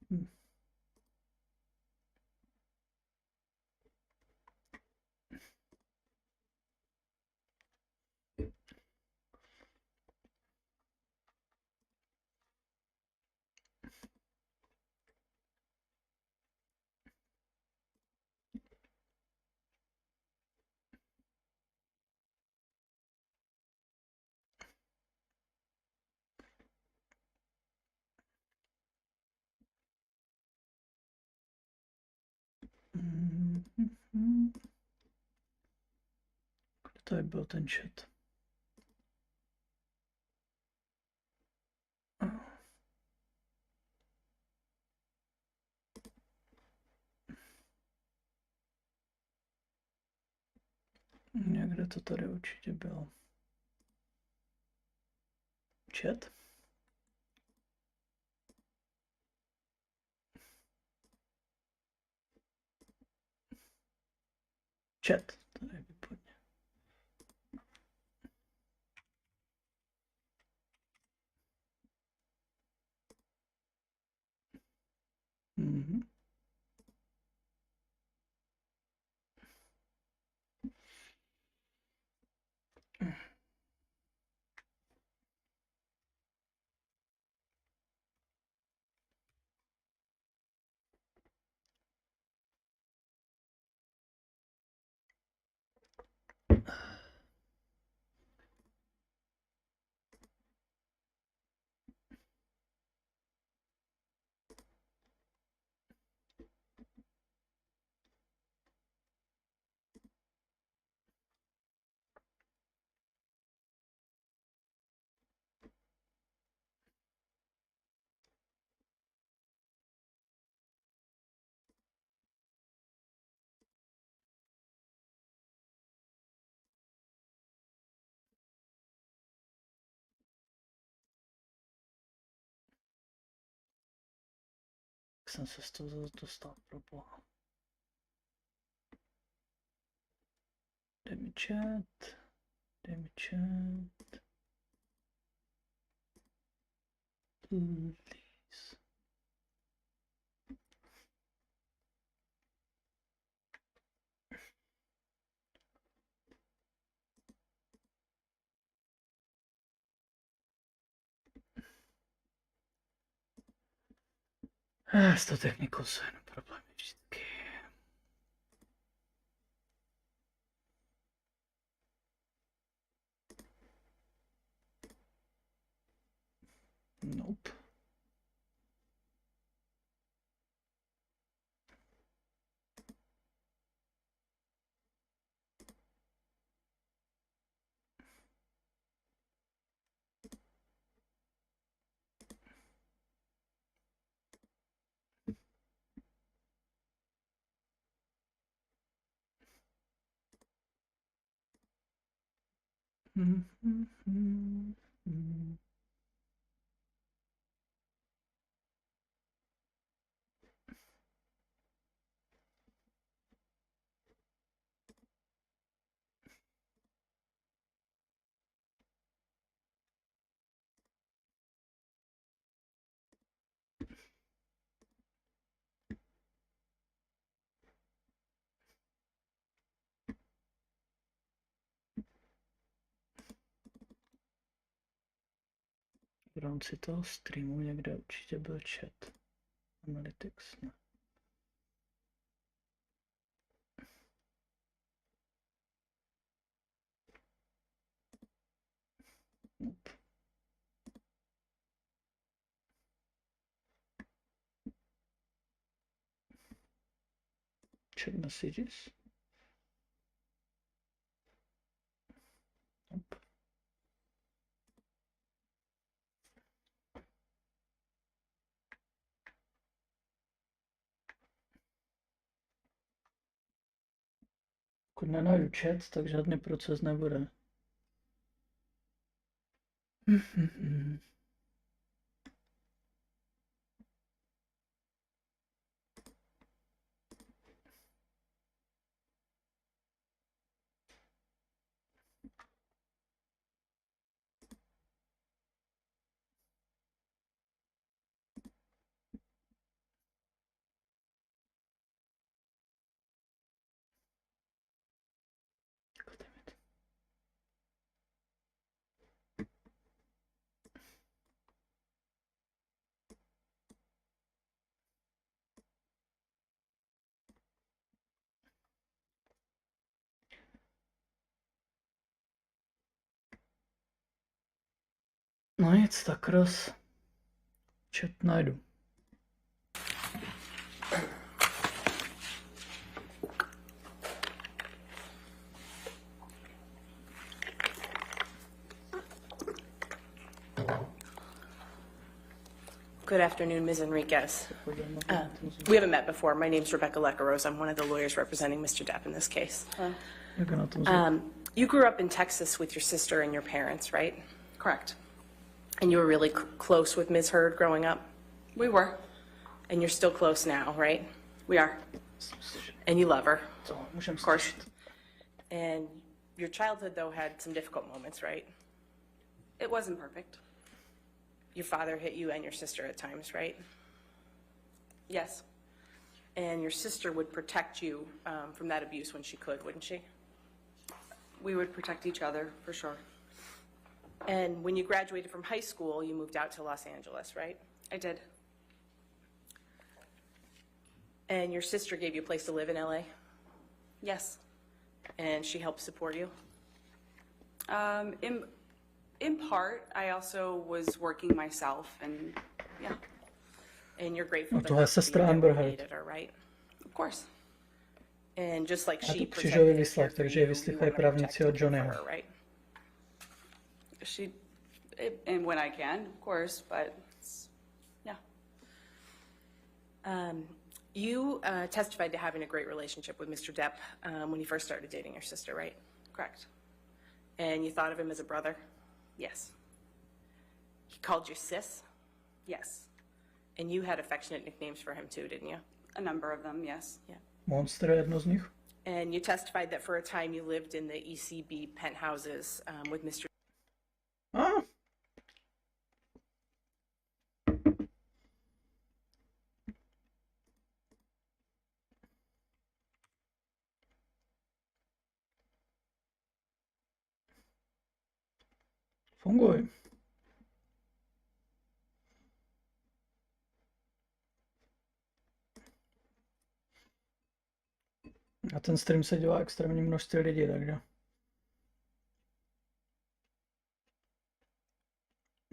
Kde tady byl ten chat? Někde to tady určitě bylo. Chat? Chat. Tady vypadně. Mhm. Jak jsem se z toho dostal, pro boha. Dej mi chat. Dej mi chat. Please. S tou technikou jsou jen problémy vždycky. Nope. V rámci toho streamu někde určitě byl chat. Analytics, ne. Nope. Chat messages. Nope. Pokud nenajdu chat, tak žádný proces nebude. No nic, tak chat najdu. Good afternoon, Ms. Enriquez. We haven't met before. My name's Rebecca Lecaros. I'm one of the lawyers representing Mr. Depp in this case. You grew up in Texas with your sister and your parents, right? Correct. And you were really close with Ms. Heard growing up? We were. And you're still close now, right? We are. And you love her? Of course. And your childhood, though, had some difficult moments, right? It wasn't perfect. Your father hit you and your sister at times, right? Yes. And your sister would protect you from that abuse when she could, wouldn't she? We would protect each other, for sure. And when you graduated from high school, you moved out to Los Angeles, right? I did. And your sister gave you a place to live in LA? Yes. And she helped support you? In part, I also was working myself, and yeah. And you're grateful that Tohle you sestra Amber Heard. her, right? Of course. And just like A she tu protected křižový and výslech, cared for takže you, vyslýchají you wanna právníci protect od and care for Johnnyho. her, right? And when I can, of course, but yeah. You testified to having a great relationship with Mr. Depp when you first started dating your sister, right? Correct. And you thought of him as a brother? Yes. He called you sis? Yes. And you had affectionate nicknames for him too, didn't you? A number of them, yes. Yeah. Monster je jedno z nich. And you testified that for a time you lived in the ECB penthouses with Mr. Ah, funguj. A ten stream se dělá extrémní množství lidí, takže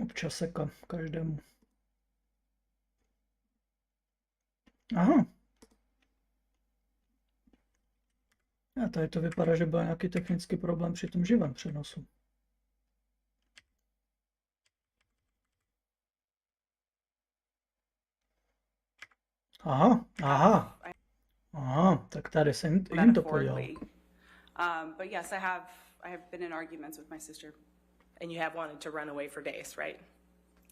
občas seka každému. Aha. A tady to vypadá, že byl nějaký technický problém při tom živém přenosu. Aha, aha. Aha, tak tady se jim to podělalo. But yes, I have been in arguments with my sister. And you have wanted to run away for days, right?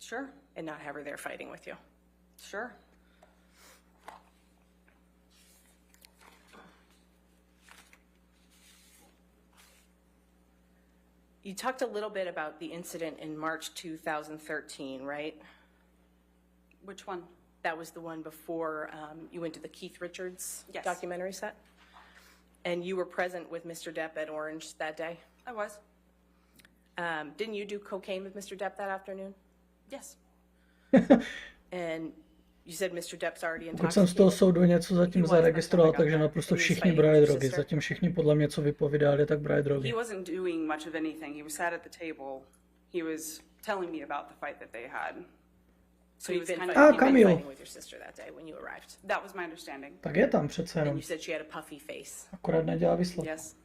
Sure. And not have her there fighting with you. Sure. You talked a little bit about the incident in March 2013, right? Which one? That was the one before you went to the Keith Richards Yes. documentary set? And you were present with Mr. Depp at Orange that day? I was. Didn't you do cocaine with Mr. Depp that afternoon? Yes. And you said Mr. Depp's already Pokud jsem z toho intoxicated? soudu něco zatím zaregistroval, takže naprosto všichni brali drogy. Zatím všichni podle mě, co vypovídali, tak brali drogy. He wasn't doing much of anything. He was sat at the table. He was telling me about the fight that they had. So you've been kind of- fighting, Camille. fighting with your sister that day when you arrived? That was my understanding. Tak je tam přece And jenom. you said she had a puffy face. Akorát nedělá výslech. Yes.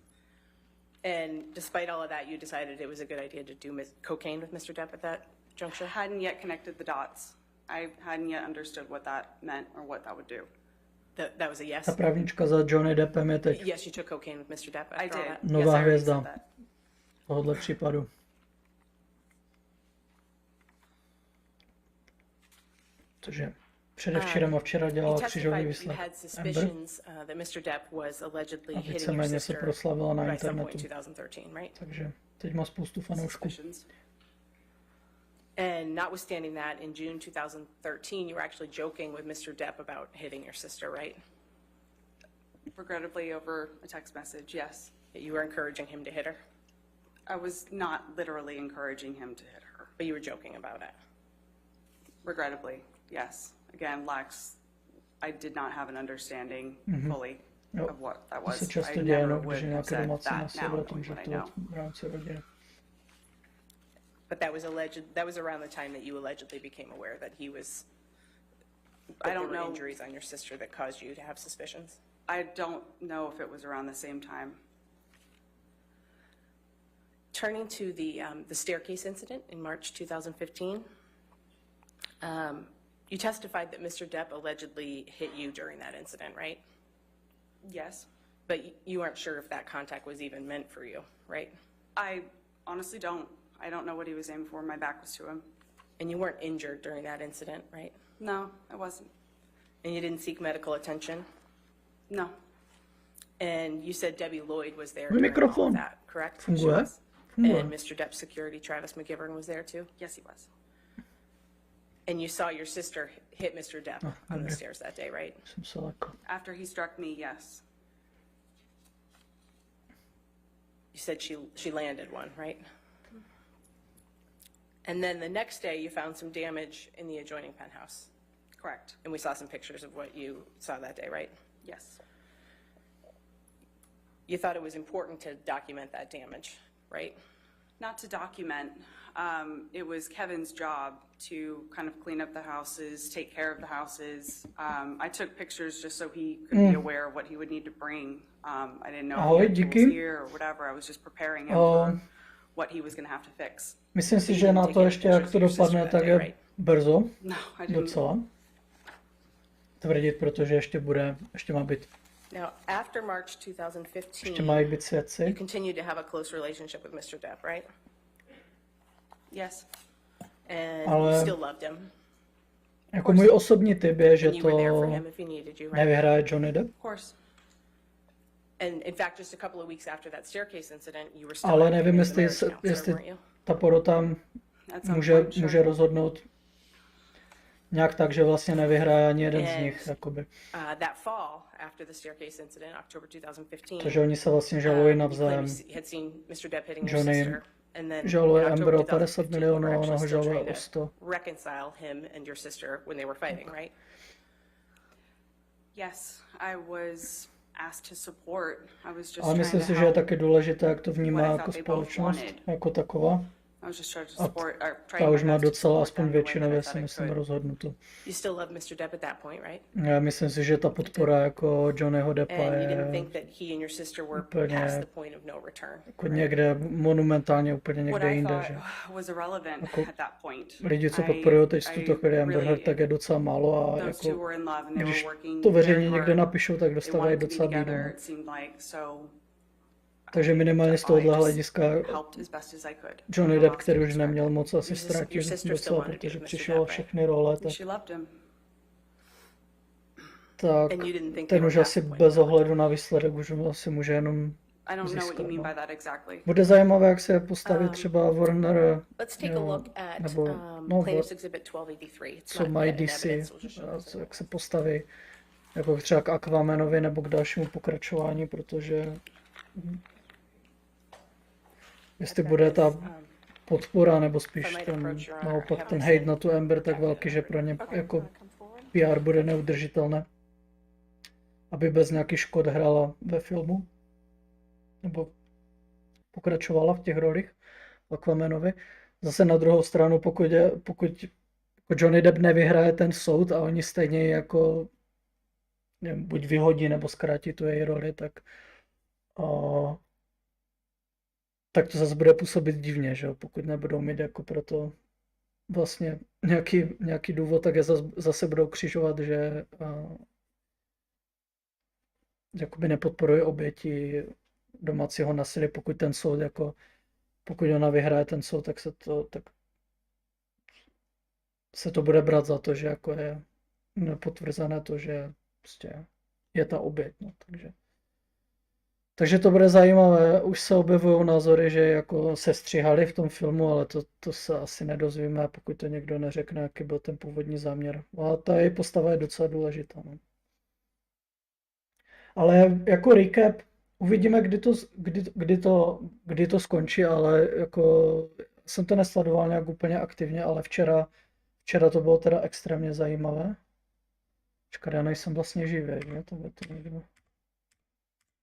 And despite all of that, you decided it was a good idea to do cocaine with Mr. Depp at that I juncture? hadn't yet connected the dots. I hadn't yet understood what that meant or what that would do. That was a yes? Ta právnička za Johnny Deppem je teď Yes, you took cocaine with Mr. Depp I after all did. that? nová Yes, I already hvězda said that. tohohle případu. Takže předevčírem a včera You dělala křižový testified you výslech had Amber suspicions that Mr. Depp was allegedly a hitting your víceméně se sister proslavila na by some point internetu. 2013, right? Takže teď má spoustu fanoušků. Suspicions. And notwithstanding that, in June 2013, you were actually joking with Mr. Depp about hitting your sister, right? Regrettably, over a text message, yes. That you were encouraging him to hit her, I was not literally encouraging him to hit her. but you were joking about it. Regrettably, yes. Again, I did not have an understanding fully Jo. of what that To se was. často I děje, never no, would když je have nějaké said domácí that násilí, now, o tom, knowing že what I to know. v rámci rodiny. But that was alleged, that was around the time that you allegedly became aware that he was, I don't know. injuries on your sister that caused you to have suspicions? I don't know if it was around the same time. Turning to the staircase incident in March 2015, you testified that Mr. Depp allegedly hit you during that incident, right? Yes. But you aren't sure if that contact was even meant for you, right? I honestly don't. I don't know what he was aiming for. My back was to him. And you weren't injured during that incident, right? No, I wasn't. And you didn't seek medical attention? No. And you said Debbie Lloyd was there Mój during all of mikrofon that, correct? funguje? And Funguje. Mr. Depp's security, Travis McGivern, was there too? Yes, he was. And you saw your sister hit Mr. Depp on the okay. stairs that day, right? Jsem se lekl. After he struck me, yes. You said she landed one, right? And then the next day, you found some damage in the adjoining penthouse. Correct. And we saw some pictures of what you saw that day, right? Yes. You thought it was important to document that damage, right? Not to document. It was Kevin's job to kind of clean up the houses, take care of the houses. I took pictures just so he could be aware of what he would need to bring. I didn't know Ahoj, if he had díky. tools here or whatever. I was just preparing him for what he was going to have to fix. Myslím si, že na to ještě, jak to dopadne, tak je brzo. No, I didn't. Docela. Tvrdit, protože ještě má být, Now, after March 2015, ještě mají být you svědci. continued to have a close relationship with Mr. Depp, right? Yes. And Ale- you still loved him. Jako můj osobní typ je, že And you were there to for him if he needed you, right? nevyhraje Johnny Depp. Of course. And in fact, just a couple of weeks after that staircase incident, you were still Ale acting nevím, as the jestli, marriage counselor, weren't jestli you? ta porota At some může, point, sure. může rozhodnout nějak tak, že vlastně nevyhraje ani jeden z nich. Jakoby. That fall, after the staircase incident, October 2015, Takže oni se vlastně žalují you navzájem. claimed you had seen Mr. Depp hitting your Johnny sister. And then žaluje in October Amber o 50 2015, milionů you a were ona ho actually still žaluje trying o to 100. reconcile him and your sister when they were fighting, right? Yes, I was asked to support. I was just Ale trying myslím to si, že je help. taky důležité, jak to what I vnímá thought jako they both společnost, wanted. jako taková. I was just trying to A support, or ta trying už my má best to docela support aspoň them the way that většinově I si thought I myslím could. rozhodnuto. You still loved Mr. Depp at that point, right? Já myslím si, že ta podpora jako Johnnyho Deppa And you je didn't think that he and your sister were úplně past the point of no return. jako někde monumentálně úplně What někde I jinde, thought že was irrelevant Jako at that point. lidi, co I- podporují teď v I tuto chvíli Amber really- Heard, tak je docela málo a Those two jako were in love and they když were working to very veřejně někde hard. napíšou, tak They dostávají wanted to be docela bídu. together, it seemed like, so Takže minimálně z I tohohle just hlediska helped as best as I could. Johnny from a Depp, last který už perspective. neměl moc asi Your ztratit sister still docela, wanted to be protože with Mr. přišel Depp, o right? všechny role, tak, She loved him. tak And you didn't think ten they už were asi past the point bez of no ohledu na výsledek už asi může jenom I don't know what získat. you mean No. by that exactly. Bude zajímavé, jak se postaví třeba Warner, Let's take a jo, look at nebo no, Plaintiff's Exhibit 1283. It's co not mají yet in DC, evidence, we'll just show a this co, in a jak se postaví jako třeba k Aquamanovi nebo k dalšímu pokračování, protože jestli bude ta podpora, nebo spíš ten, naopak ten hate na tu Amber tak velký, že pro ně jako PR bude neudržitelné, aby bez nějakých škod hrála ve filmu, nebo pokračovala v těch rolích Aquamanovi. Zase na druhou stranu, pokud jako Johnny Depp nevyhraje ten soud a oni stejně jako nevím, buď vyhodí nebo zkrátí tu její roli, tak tak to zase bude působit divně, že jo? Pokud nebudou mít jako proto vlastně nějaký důvod, tak je zase budou křižovat, že jakoby nepodporuje oběti domácího násilí, pokud ten soud jako, pokud ona vyhraje ten soud, tak se to bude brát za to, že jako je nepotvrzené to, že prostě je ta oběť, no, takže to bude zajímavé. Už se objevují názory, že jako se stříhali v tom filmu, ale to se asi nedozvíme, pokud to někdo neřekne, jaký byl ten původní záměr. A ta její postava je docela důležitá. No. Ale jako recap, uvidíme, kdy to skončí, ale jako jsem to nesledoval nějak úplně aktivně, ale včera to bylo teda extrémně zajímavé. Škoda, já nejsem vlastně živý, že? To by to někdo...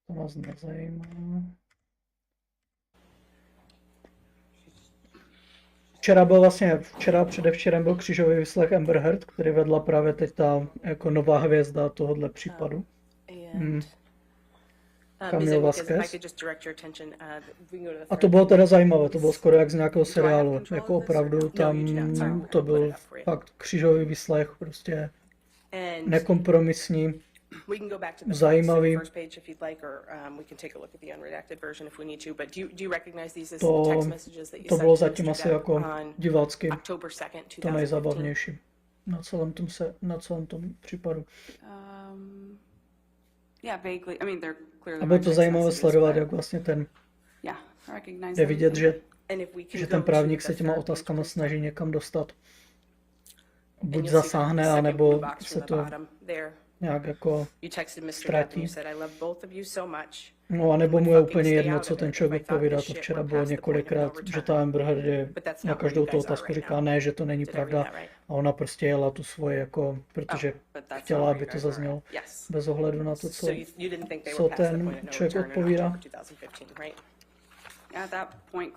To nás nezajímá. Včera předevčerem byl křížový výslech Amber Heard, který vedla právě teď ta jako nová hvězda tohohle případu. Camille Vasquez. A to bylo teda zajímavé, to bylo skoro jak z nějakého seriálu, jako opravdu tam to byl fakt křížový výslech, prostě nekompromisní, zajímavý. To bylo zatím asi jako divácky to nejzábavnější na celém tom případu. A bylo to zajímavé sledovat, jak vlastně je vidět, že ten právník se těma otázkama snaží někam dostat. Buď zasáhne, anebo se to nějak jako ztratí. No a nebo mu je úplně jedno, co ten člověk odpovídá. To včera bylo několikrát, že ta Amber Heard na každou tu otázku říká ne, že to není pravda. A ona prostě jela tu svoji, jako, protože chtěla, aby to zaznělo bez ohledu na to, co ten člověk odpovídá.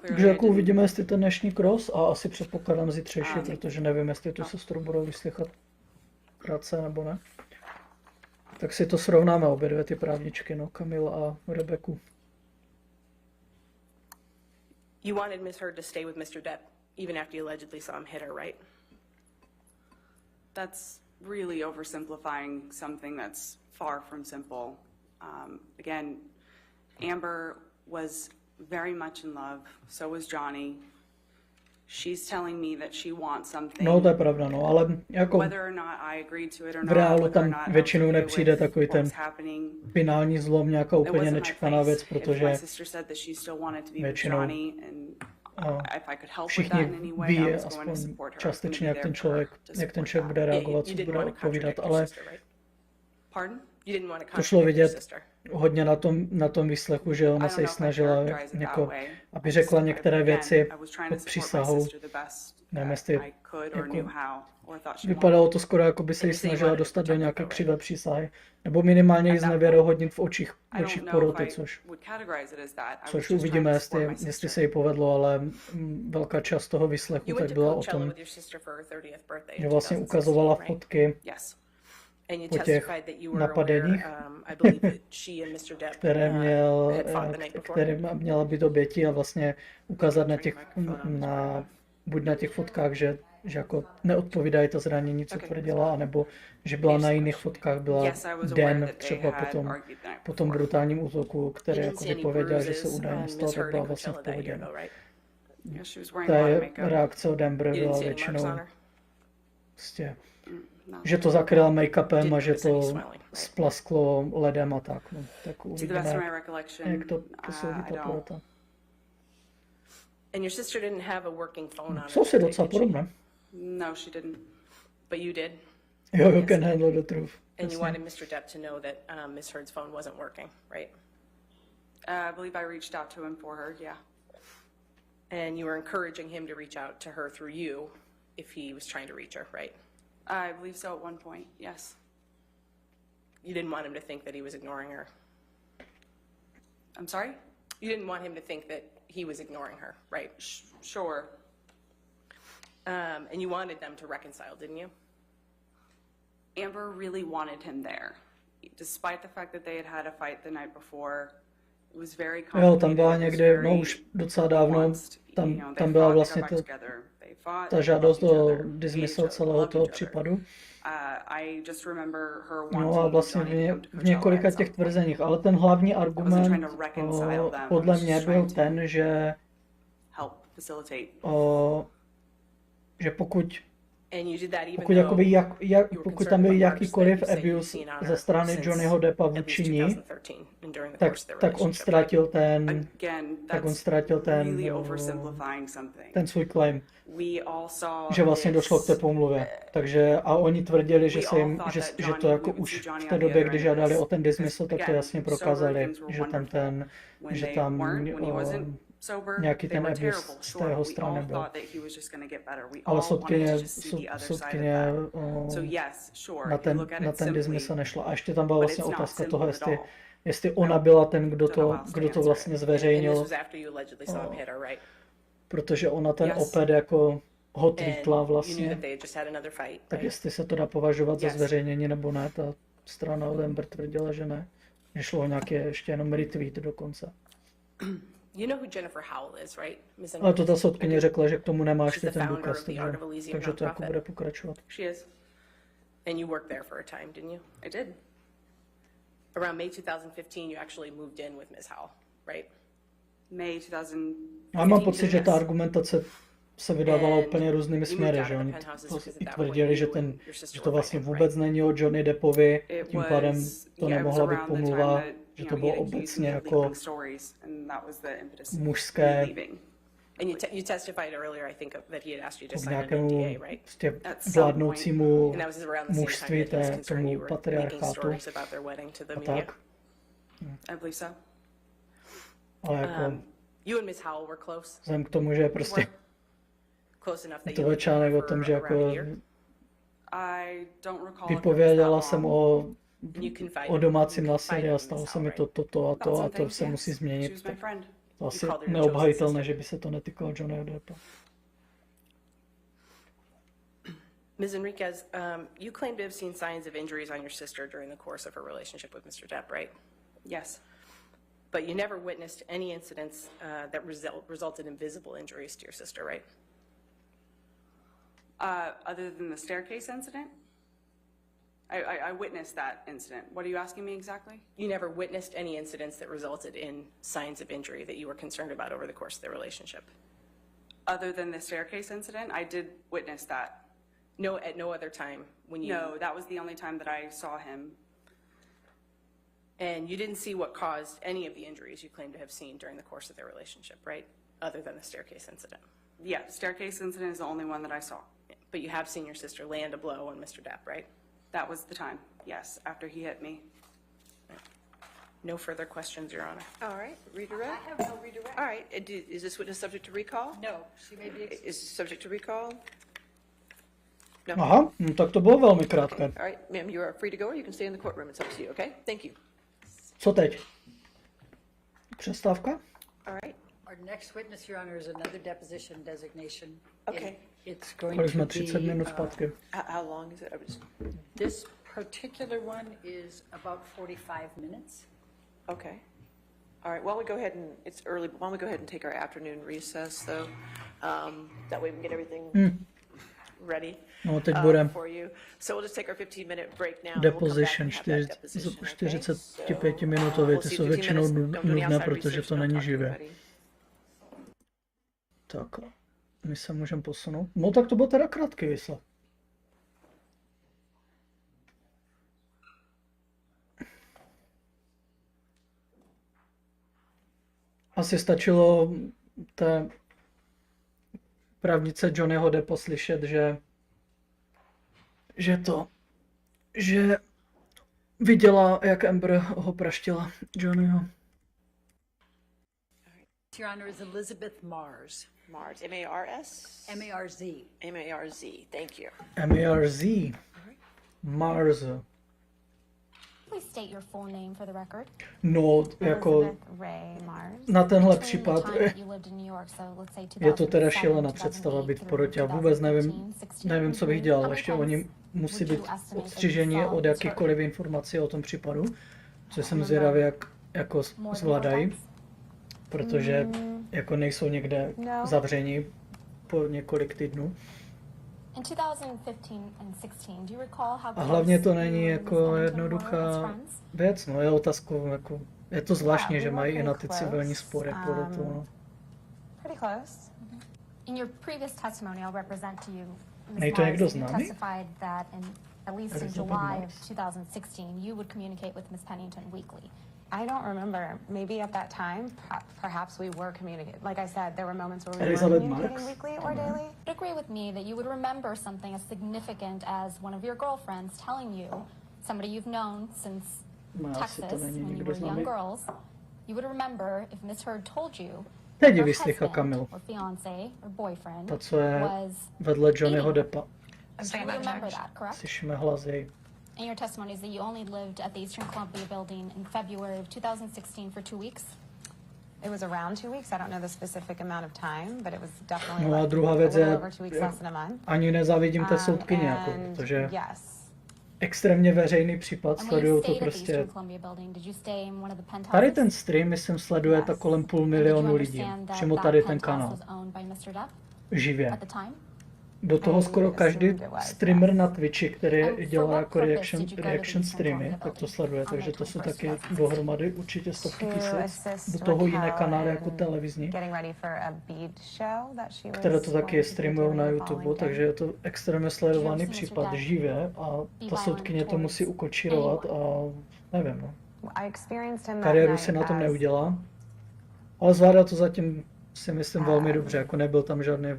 Takže jako uvidíme, jestli ten dnešní cross a asi předpokládám zítřejší, protože nevím, jestli tu sestru budou vyslychat krátce nebo ne. Tak si to srovnáme obě dvě ty právničky, no, Camille a Rebeku. You wanted Miss Heard to stay with Mr. Depp even after you allegedly saw him hit her, right? That's really oversimplifying something that's far from simple. Again, Amber was very much in love, so was Johnny. She's telling me that she wants something. No to je pravda, no, ale jako v reálu tam většinou nepřijde takový ten finální zlom, nějaká úplně nečekaná věc, protože většinou všichni ví aspoň částečně, jak ten člověk bude reagovat, co bude odpovídat, ale to šlo vidět hodně na tom výslechu, že ona se jí snažila jako, aby řekla některé věci pod přísahou. Nevím, jestli jako, vypadalo to skoro, jako by se jí snažila dostat do nějaké křivé přísahy. Nebo minimálně ji znevěrohodnit v očích poroty, což uvidíme, jestli se jí povedlo, ale velká část toho výslechu tak byla o tom, že vlastně ukazovala fotky po těch napadeních, které měla být oběti a vlastně ukázat buď na těch fotkách, že jako neodpovídají ta zranění, co tvrdila, anebo že byla na jiných fotkách, byla den třeba po tom brutálním útoku, který jako vypověděl, že se údajně stal, tak byla vlastně v pohodě. Ta reakce od Amber byla většinou prostě, že to zakryla make-upem a že to splasklo ledem a tak. No, tak uvidíme, jak to posoudí ta porota. Jsou si docela podobné. No, she didn't. But you did? You can handle the truth. And you wanted Mr. Depp to know that Miss Heard's phone wasn't working, right? I believe I reached out to him for her, yeah. And you were encouraging him to reach out to her through you if he was trying to reach her, right? I believe so at one point, yes. You didn't want him to think that he was ignoring her. I'm sorry? You didn't want him to think that he was ignoring her, right? Sure. And you wanted them to reconcile, didn't you? Amber really wanted him there. Despite the fact that they had had a fight the night before, it was very complicated. Jo, tam byla někde, no už docela dávno, tam byla vlastně ta žádost o dismissal celého toho případu. No a vlastně v několika těch tvrzeních, ale ten hlavní argument podle mě byl ten, že pokud tam byl jakýkoliv abuse ze strany Johnnyho Deppa vůči ní, tak on ztratil ten svůj claim, že vlastně došlo k té pomluvě. Takže a oni tvrdili, že to jako už v té době, kdy žádali o ten dismissal, tak to jasně prokázali, že tam nějaký ten abuse z té jeho strany byl. Ale soudkyně na ten dismissal nešla. A ještě tam byla vlastně otázka toho, jestli ona byla ten, kdo to vlastně zveřejnil. protože ona ten Yes. oped jako ho And tweetla you knew vlastně. that they had just had another fight, Tak right? jestli se to dá považovat za Yes. zveřejnění nebo ne, ta strana od Amber tvrdila, že ne. Že šlo o nějaký ještě jenom retweet dokonce. You know who Jennifer Howell is, right? Ms. Ale to ta Enriquez? soudkyně řekla, že k tomu nemá She's ještě the ten founder důkaz, of the takže, Art of Elysium takže to jako nonprofit. bude pokračovat. She is. And you worked there for a time, didn't you? I did. Around May 2015, you actually moved in with Ms. Howell, right? May 2000. Já mám pocit, že ta Yes. argumentace se vydávala And úplně různými you moved směry, out že of the oni penthouses to because at i that point tvrdili, že, you and your že sister to were vlastně pregnant, vůbec right? není o Johnny Deppovi, It tím pádem was, to yeah, it was nemohla být around the time pomluva, that, že you to know, bylo he accused obecně me of jako leaking stories, and that was the impetus of me mužské leaving. And you testified earlier, I think, that he had asked you to k sign an nějakému NDA, right? prostě At some vládnoucímu And that was around the same mužství, time that he was concerned tomu you were making patriarchátu stories about their wedding to the a media. tak. I believe so. Ale jako You and Ms. Howell were close, vzhledem k tomu, že prostě close enough that to you byl lived článek there o tom, for že around jako a year. I don't recall. if it was vypověděla that jsem long. o And you confided- o domácím you násilí confided a in stalo Ms. se mi Howell, to right? a About to some se things, musí yes. She změnit. was my friend. To asi called her your neobhajitelné, chosen že by se to netýkalo Johnnyho Deppa. Ms. Enriquez, you claim to have seen signs of injuries on your sister during the course of her relationship with Mr. Depp, right? Yes. But you never witnessed any incidents that resulted in visible injuries to your sister, right? Other than the staircase incident? I witnessed that incident. What are you asking me exactly? You never witnessed any incidents that resulted in signs of injury that you were concerned about over the course of their relationship? Other than the staircase incident, I did witness that. No, at no other time when you... No, that was the only time that I saw him. And you didn't see what caused any of the injuries you claim to have seen during the course of their relationship, right? Other than the staircase incident. Yeah, staircase incident is the only one that I saw. But you have seen your sister land a blow on Mr. Depp, right? That was the time, yes, after he hit me. No further questions, Your Honor. All right, redirect. I have no redirect. All right, is this witness subject to recall? No, she may be excused. Is subject to recall? No. Aha, no, tak to bylo velmi krátké. All right, ma'am, you are free to go, or you can stay in the courtroom. It's up to you, okay? Thank you. Co teď? Přestávka? All right. Our next witness, Your Honor, is another deposition designation. Okay. It's going Kolik to jsme? be, 30 minut zpátky. How long is it? I was, this particular one is about 45 minutes. okay. All right, why don't we go ahead and, it's early, but why don't we go ahead and take our afternoon recess, though? That way we can get everything ready No, teď bude for you. So we'll just take our 15-minute break now. and we'll come back deposition, and have that deposition, okay? 45 minutový, We'll ty see jsou 15 většinou minutes. Don't do any nudné, outside protože research, to don't není talk to živé. anybody. Tak, my se můžeme posunout. No tak to byl teda krátký výslech. Asi stačilo té právnice Johnnyho Deppa slyšet, že viděla, jak Amber ho praštila Johnnyho. Your Honor is Elizabeth Mars, Mars, M-A-R-S? M-A-R-Z. M-A-R-Z, thank you. M-A-R-Z. Mars. Please state your full name for the record. No, jako Elizabeth Ray Mars. na tenhle Between the případ time that you lived in New York, so let's say je to teda 2007, šílená představa být v porotě. Já vůbec nevím, co bych dělal. Ještě oni musí být odstřiženi od jakýchkoliv informací o tom případu, což jsem zvědavý, jak jako zvládají, protože jako nejsou někde zavření po několik týdnů. In 2015 and 16, do you recall how A hlavně to close není you and Miss jako Pennington were as jednoduchá friends? věc, no je otázkou, jako, je to zvláštní, Yeah, že we mají i were na pretty ty civilní close. spory podle toho. No. Pretty close. In your previous testimony, I'll represent to you, Ms. Nej to někdo Mars, you známý? testified that at least in Elizabeth July Mars. of 2016, you would communicate with Ms. Pennington weekly. I don't remember. Maybe at that time, perhaps we were communicating. Like I said, there were moments where we Elizabeth were communicating Marks? weekly or daily. Would agree with me that you would remember something as significant as one of your girlfriends telling you, somebody you've known since No, asi Texas to není when you nikdo were young známý. girls, you would remember if Miss Heard told you Teď her vyslycha husband Kamil, or fiance or boyfriend ta, co je was vedle Johnnyho Deppa. you would remember that, correct? Slyšíme hlas jej. And your testimony is that you only lived at the Eastern Columbia building in February of 2016 for 2 weeks? It was around 2 weeks. I don't know the specific amount of time, but it was definitely No a like druhá a věc little je, over 2 weeks, less than a month. ani nezávidím té soudkyni, jako, And protože yes. extrémně veřejný případ, And when sledují you to stayed at the prostě. Eastern Columbia building, did you stay in one of the penthouses? Tady ten stream, myslím, sleduje tak kolem And 500 did you 000 lidí. understand that Přímo that tady ten penthouse kanál. was owned by Mr. Depp Živě. at the time? Do toho skoro každý streamer na Twitchi, který And for dělá what jako purpose did you go to the reaction Eastern streamy, Columbia tak to building sleduje, on takže May to jsou 21st, taky 2016? dohromady určitě stovky To tisíc. assist Do toho jiné Raquel kanály jako in televizní, getting ready for a bead show that she was které to taky going to be streamují na doing the YouTube, following takže day. je to extrémně sledovaný případ živě a ta soudkyně to musí ukočírovat a nevím, no. I experienced him that Kariéru si night na tom as- neudělá, ale zvládá to zatím si myslím velmi dobře, jako nebyl tam žádný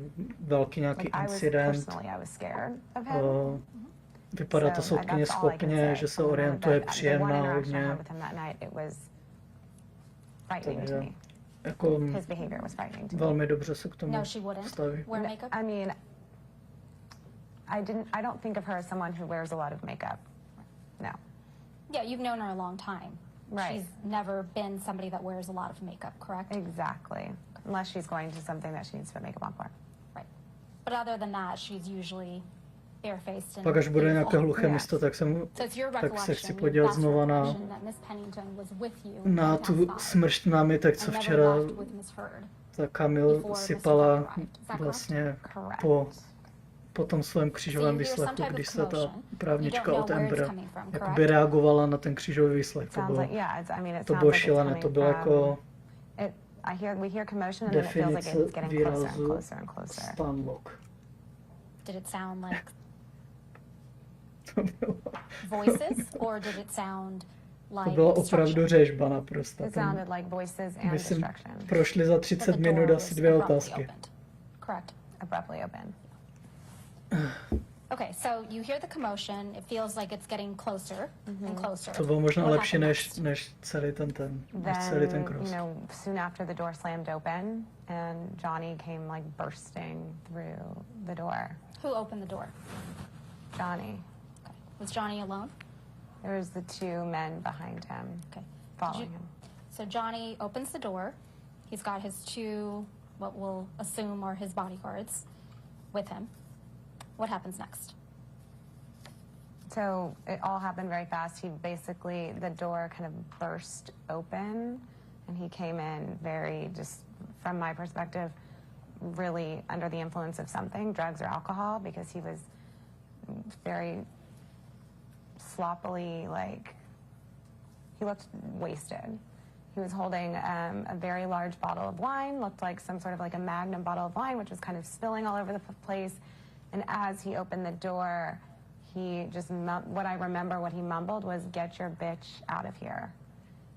velký nějaký like, incident. I was scared of him. Vypadá ta soudkyně schopně, že se orientuje, příjemná hodně. Takže jako His behavior was frightening to me. velmi dobře se k tomu No, she wouldn't staví. wear makeup? I mean, I don't think of her as someone who wears a lot of makeup. No. Yeah, you've known her a long time. Right. She's never been somebody that wears a lot of makeup, correct? Exactly. Unless she's going to something that she needs to put makeup on for. Right. But other than that, she's usually barefaced and Pak až bude nějaké beautiful. hluché místo, tak So it's your tak se recollection, chci your podívat best znova na, recollection that Miss Pennington was with you in na Penthouse tu 5 smršť námitek, co and never včera left with Miss Heard. ta Camille before Mr. sypala Depp arrived. Is that vlastně Correct. po tom svém křížovém So you hear some výslechu, type of když se ta commotion. právnička You don't od know where it's Ambera coming from, jakoby correct? reagovala na ten křížový výslech. To Sounds bylo, like, yeah, it to sounds bylo like it's šílené, coming to bylo from- jako we hear commotion and then it feels like definice it's getting closer and výrazu closer and closer. spanlock. Did it sound like To bylo, voices, or did it sound to like byla destruction? opravdu řežba naprosto. It Tam, sounded like voices and myslím, destruction. prošli za But 30 the minut door asi was 2 abruptly otázky. opened. Correct. Abruptly open. Okay, so you hear the commotion. It feels like it's getting closer and closer. To bylo možná What lepší happened než, next? než celý ten Then, cross. soon after the door slammed open and Johnny came like bursting through the door. Who opened the door? Johnny. Okay. Was Johnny alone? There was the two men behind him, Okay. following him. So Johnny opens the door. He's got his two, what we'll assume are his bodyguards, with him. What happens next? So it all happened very fast. The door kind of burst open and he came in very, just from my perspective, really under the influence of something, drugs or alcohol, because he was very sloppily, like, he looked wasted. He was holding a very large bottle of wine, looked like some sort of like a Magnum bottle of wine, which was kind of spilling all over the place. And as he opened the door, he just, what I remember what he mumbled was, "Get your bitch out of here."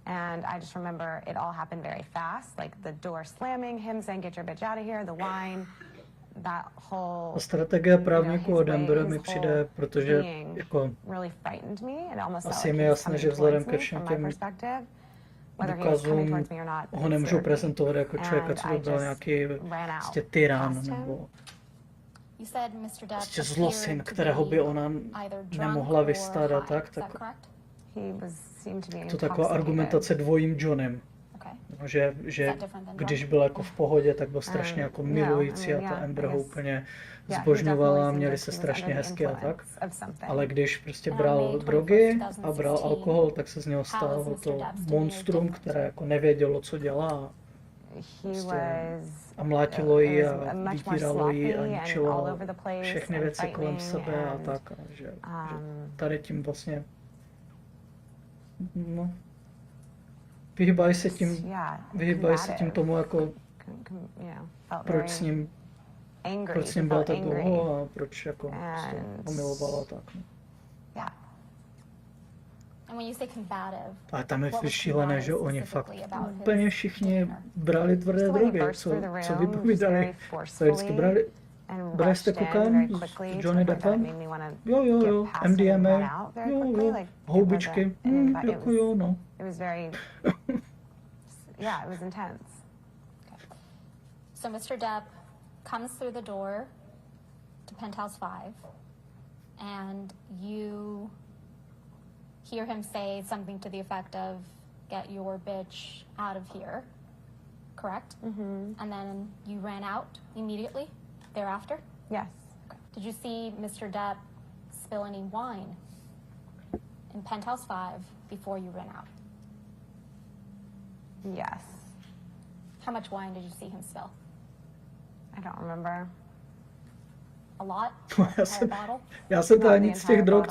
And I just remember it all happened very fast, like the door slamming, him saying, "Get your bitch out of here," the wine, that whole... A strategie právníků his od way, Ambera his mi whole přijde, protože being jako really frightened me. It almost asi felt je like mi he was jasné, coming že vzhledem towards ke me všem from my těm perspective. Whether he was coming důkazům towards me or not, ho it nemůžu scared me. prezentovat jako člověka, co by And byl I nějaký just ran out prostě tyran past him. nebo You said Mr. Depp prostě appeared zlosin, to kterého by be ona either drunk nemohla or vystát a high. tak, Is that tak correct? He seemed to be to taková intoxicated. argumentace dvojím Johnem. Okay. No, že that different than když drunk? byl jako v pohodě, tak byl strašně jako No, milující a ta yeah, Amber ho because- úplně Yeah, he zbožňovala, definitely měli seemed se like he was strašně under the hezky a tak. influence of something. Ale když prostě And on bral May drogy 21st, a bral 2016, alkohol, tak se z něho how stalo was Mr. to Depp monstrum, different? které jako nevědělo, co dělá. He was A mlátilo ji it a was much more vydíralo ji a sloppy and ničilo all over the place všechny and věci kolem frightening sebe a and, tak. A že tady tím vlastně no, vyhýbají se tím tomu, jako proč s ním angry. proč s ním He byla felt tak angry. dlouho a proč jako prostě And- ho milovala tak. No. Yeah. And when you say combative, Ale tam je what was šílené, že combative oni fakt specifically about his úplně všichni demeanor? brali tvrdé So when he drogy, burst through the room, co just vypovídali. very To vždycky forcefully brali, and brali jste rushed in kokain very s quickly to Johnny the point that it Deppem? made me wanna Jo, get past him and run MDMA, out very jo, quickly, jo, like, it houbičky, wasn't an invite, it jako was- jo, no. It was very, yeah, it was intense. So Mr. Depp comes through the door to Penthouse 5, and you hear him say something to the effect of, "Get your bitch out of here." correct? Mm-hmm. And then you ran out immediately thereafter? Yes. Okay. Did you see Mr. Depp spill any wine in Penthouse 5 before you ran out? Yes. How much wine did you see him spill? I don't remember. A lot? Já já jsem teda nic z těch drog,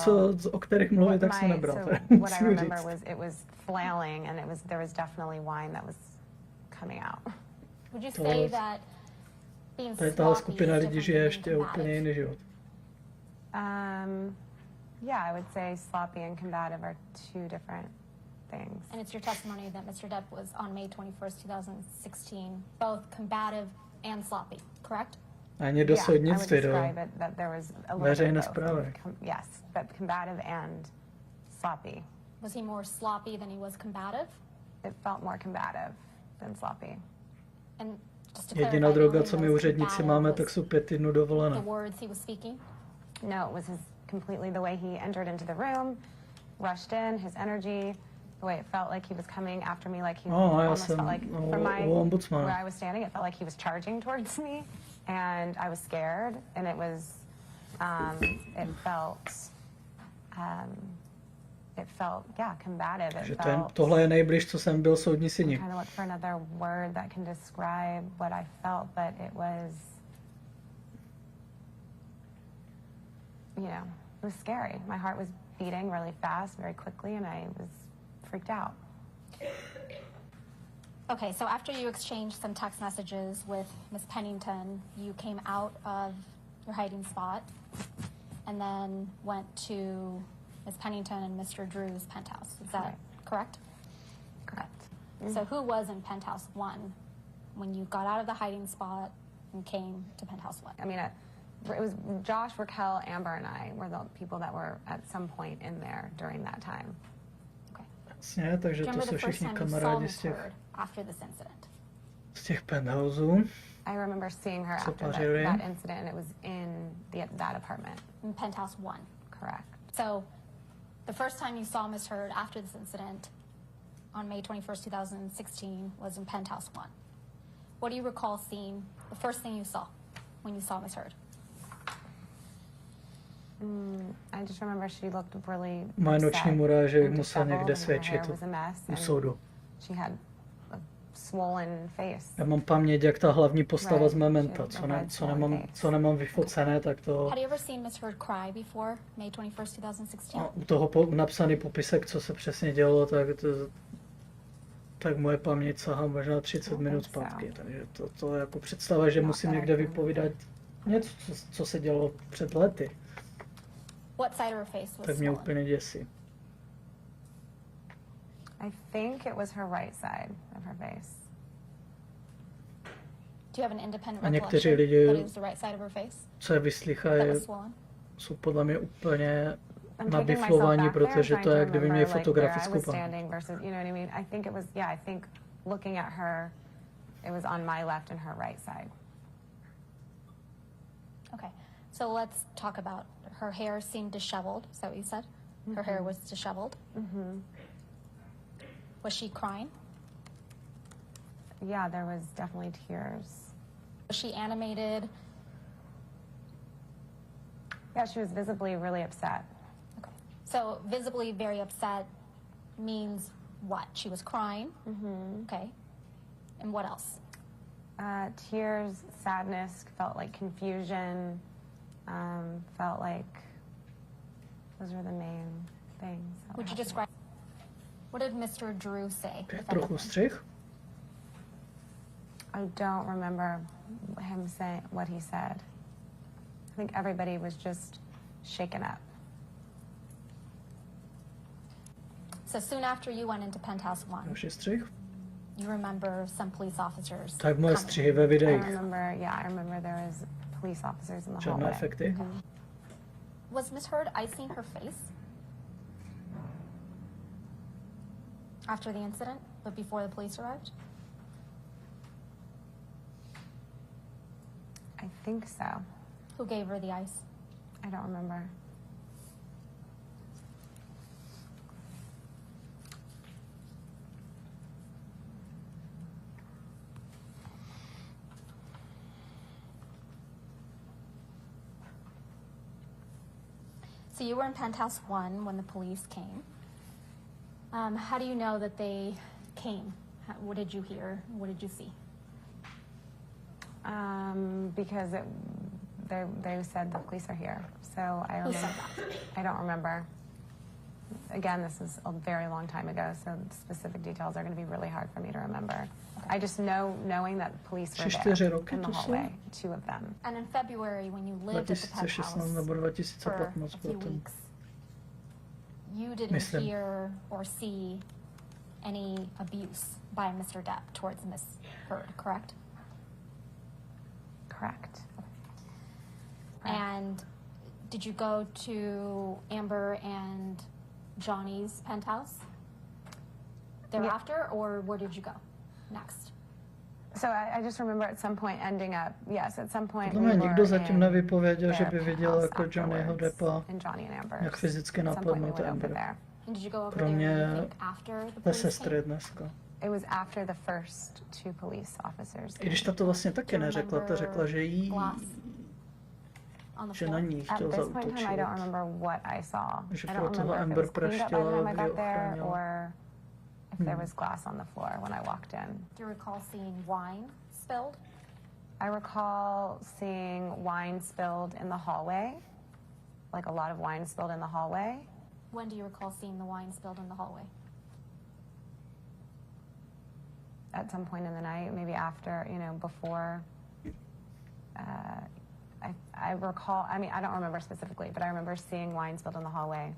o kterých mluví, tak jsem nebral. So tak what I musím remember říct. was it was flailing, and there was definitely wine that was coming out. Would you To say je- that being Tady sloppy tahle is skupina different lidí than žije being ještě úplně combative? jiný život. Yeah, I would say sloppy and combative are two different things. And it's your testimony that Mr. Depp was on May 21st, 2016, both combative and sloppy, correct? Ani do Yeah, I would soudnictví, do describe it that there was a little veřejné bit of zprávy. both. Yes, but combative and sloppy. Was he more sloppy than he was combative? It felt more combative than sloppy. And just to Jediná clarify, droga, the co only my most úředníci combative máme, was tak jsou 5 týdnů the dovolené. words he was speaking? No, it was completely the way he entered into the room, rushed in, his energy, the way it felt like he was coming after me, like he Oh, já almost jsem felt like u from ombudsmana. where I was standing, it felt like he was charging towards me, and I was scared, and it was, it felt, yeah, combative. Takže It to je, felt, tohle je nejbliž, co jsem byl soudní syní. trying to look for another word that can describe what I felt, but it was, you know, it was scary. My heart was beating really fast, very quickly, and I was freaked out. Okay, so after you exchanged some text messages with Miss Pennington, you came out of your hiding spot and then went to Miss Pennington and Mr. Drew's penthouse. Is that Right. correct? Correct. So who was in penthouse 1 when you got out of the hiding spot and came to penthouse 1? I mean, it was Josh, Raquel, Amber, and I were the people that were at some point in there during that time. Okay. Jasně, takže Do you to remember jsou the first všichni time you saw kamarádi Miss Heard after this incident? z těch penthouseů. I remember seeing her So after Jerry? that incident, and it was in that apartment. In penthouse 1. Correct. So the first time you saw Miss Heard after this incident on May 21st, 2016 was in penthouse 1. What do you recall seeing, the first thing you saw when you saw Miss Heard? I just remember she looked really Má noční upset murážek, and musel disheveled, někde and her hair svědčit was a mess, u and soudu. she had a swollen face. Já mám paměť, jak ta hlavní postava Right. z Mementa. She had Co, a ne, red co, nemám, swollen face. co nemám vyfocené, tak to... Had you ever seen Miss Heard cry before May 21st, 2016? A u toho napsaný popisek, co se přesně dělo, tak moje paměť sahá možná 30 minut think so. zpátky. Takže to je jako představa, že musím někde vypovídat něco, co se dělo před lety. What side of her face was Tak mě swollen? úplně děsí. I think it was her right side of her face. Do you have an independent A někteří recollection lidi, that it was the right side of her face co je that vyslýchají, was swollen? jsou podle mě úplně I'm taking nabiflovaní, myself back there, protože trying to to je, jak kdyby remember, měli like, where I fotografickou was paměť. standing versus, you know what I mean? I think it was, yeah, I think looking at her, it was on my left and her right side. Okay, so let's talk about her hair seemed disheveled. Is that what you said? Her hair was disheveled. Was she crying? Yeah, there was definitely tears. Was she animated? Yeah, she was visibly really upset. Okay, so visibly very upset means what? She was crying. Okay, and what else? Tears, sadness, felt like confusion, felt like those were the main things. that Would were you happening. describe? What did Mr. Drew say? Je if trochu anything? střih. I don't remember him saying what he said. I think everybody was just shaken up. So soon after you went into penthouse 1, Další střih. you remember some police officers Tak moje coming. střihy ve I videích. remember there was police officers in the Žádné hallway. efekty. Was Miss Heard icing her face after the incident, but before the police arrived? I think so. Who gave her the ice? I don't remember. So you were in penthouse 1 when the police came. How do you know that they came? What did you hear? What did you see? Because they said the police are here. So I Who said remember. that? I don't remember. Again, this is a very long time ago, so specific details are going to be really hard for me to remember. I just knowing that police were there in the hallway, 2 of them. And in February, when you lived at the penthouse 2016 nebo for a 2015 few potom. weeks, you didn't Myslím. hear or see any abuse by Mr. Depp towards Miss Heard, correct? Correct. And did you go to Amber and Johnny's penthouse thereafter, or where did you go next? So I just remember at some point ending up, yes, at some point Podle mě nikdo zatím in nevypověděl, že their by viděl house jako Johnnyho afterwards, Deppa in Johnny and Amber's. jak fyzicky At some point we napadnout went over Amber. there. And did you go over Kromě there, you think, after the té police sestry came? dneska. It was after the first 2 police officers. I když ta to vlastně taky neřekla, ta řekla, že jí, Glass on the že floor? na ní At chtěl this point in time, I zaútočit. don't remember what I saw. Že I pro don't toho remember if it Amber was cleaned up by the time I praštila, got there, ochránila. or if there was glass on the floor when I walked in. Do you recall seeing wine spilled? I recall seeing wine spilled in the hallway, like a lot of wine spilled in the hallway. When do you recall seeing the wine spilled in the hallway? At some point in the night, maybe after, before. I recall, I mean, I don't remember specifically, but I remember seeing wine spilled in the hallway.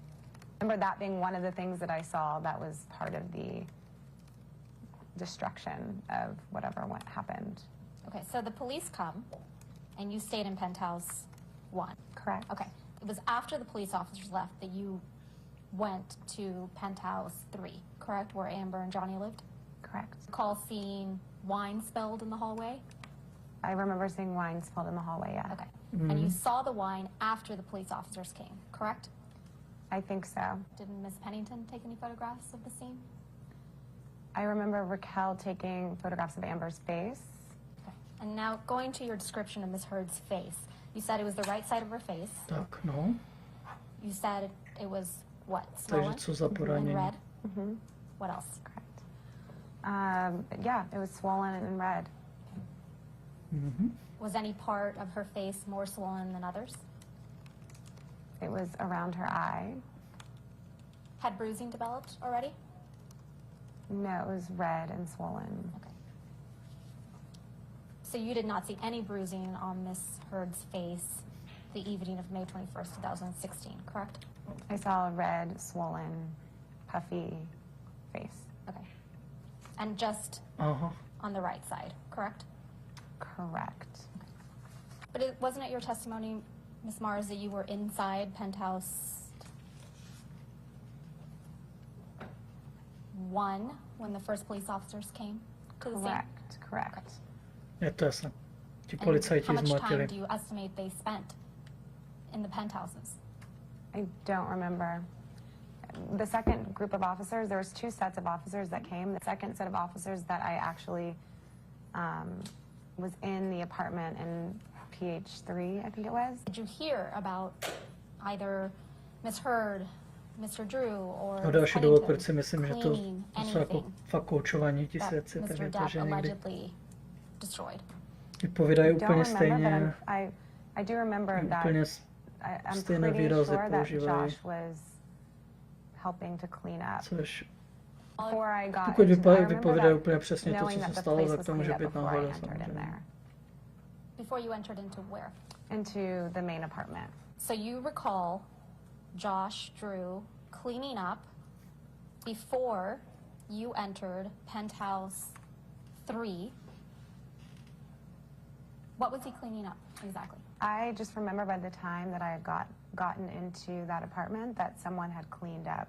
I remember that being one of the things that I saw that was part of the destruction of whatever happened. Okay, so the police come, and you stayed in penthouse 1. Correct. Okay, it was after the police officers left that you went to penthouse 3, correct, where Amber and Johnny lived? Correct. Recall seeing wine spilled in the hallway? I remember seeing wine spilled in the hallway, yeah. Okay, and you saw the wine after the police officers came, correct? I think so. Did Miss Pennington take any photographs of the scene? I remember Raquel taking photographs of Amber's face. Okay. And now going to your description of Miss Heard's face, you said it was the right side of her face. Tak, no. You said it was what? Swollen Takže co za and poranění? red. What else? Correct. Yeah, it was swollen and red. Was any part of her face more swollen than others? It was around her eye. Had bruising developed already? No, it was red and swollen. Okay. So you did not see any bruising on Miss Heard's face the evening of May 21st, 2016, correct? I saw a red, swollen, puffy face. Okay. And just Aha. on the right side, correct? Correct. But wasn't it your testimony, Ms. Mars, that you were inside penthouse 1 when the first police officers came to the scene? Correct. Je to jasné. Ti And policajti how much time zmatili. do you estimate they spent in the penthouses? I don't remember. The second group of officers, there was 2 sets of officers that came. The second set of officers that I actually was in the apartment in PH3, I think it was. Did you hear about either Miss Heard, Mr. Drew, or No, další důvod, proč si myslím, že to cleaning jsou jako anything fakt koučování ti that svědci, Mr. takže to, Depp že někdy allegedly destroyed? vypovídají Don't úplně remember, stejně, but I do remember that. úplně I'm stejné pretty výrazy sure that používají. Josh was helping to clean up. Což Before I got pokud into, I remember vypovídají that úplně přesně to, knowing co that se the stalo, place tak was to může cleaned up být before I náhoda entered in samozřejmě. there, Before you entered into where? into the main apartment. So you recall Josh Drew cleaning up before you entered penthouse 3. What was he cleaning up exactly? I just remember by the time that I had gotten into that apartment that someone had cleaned up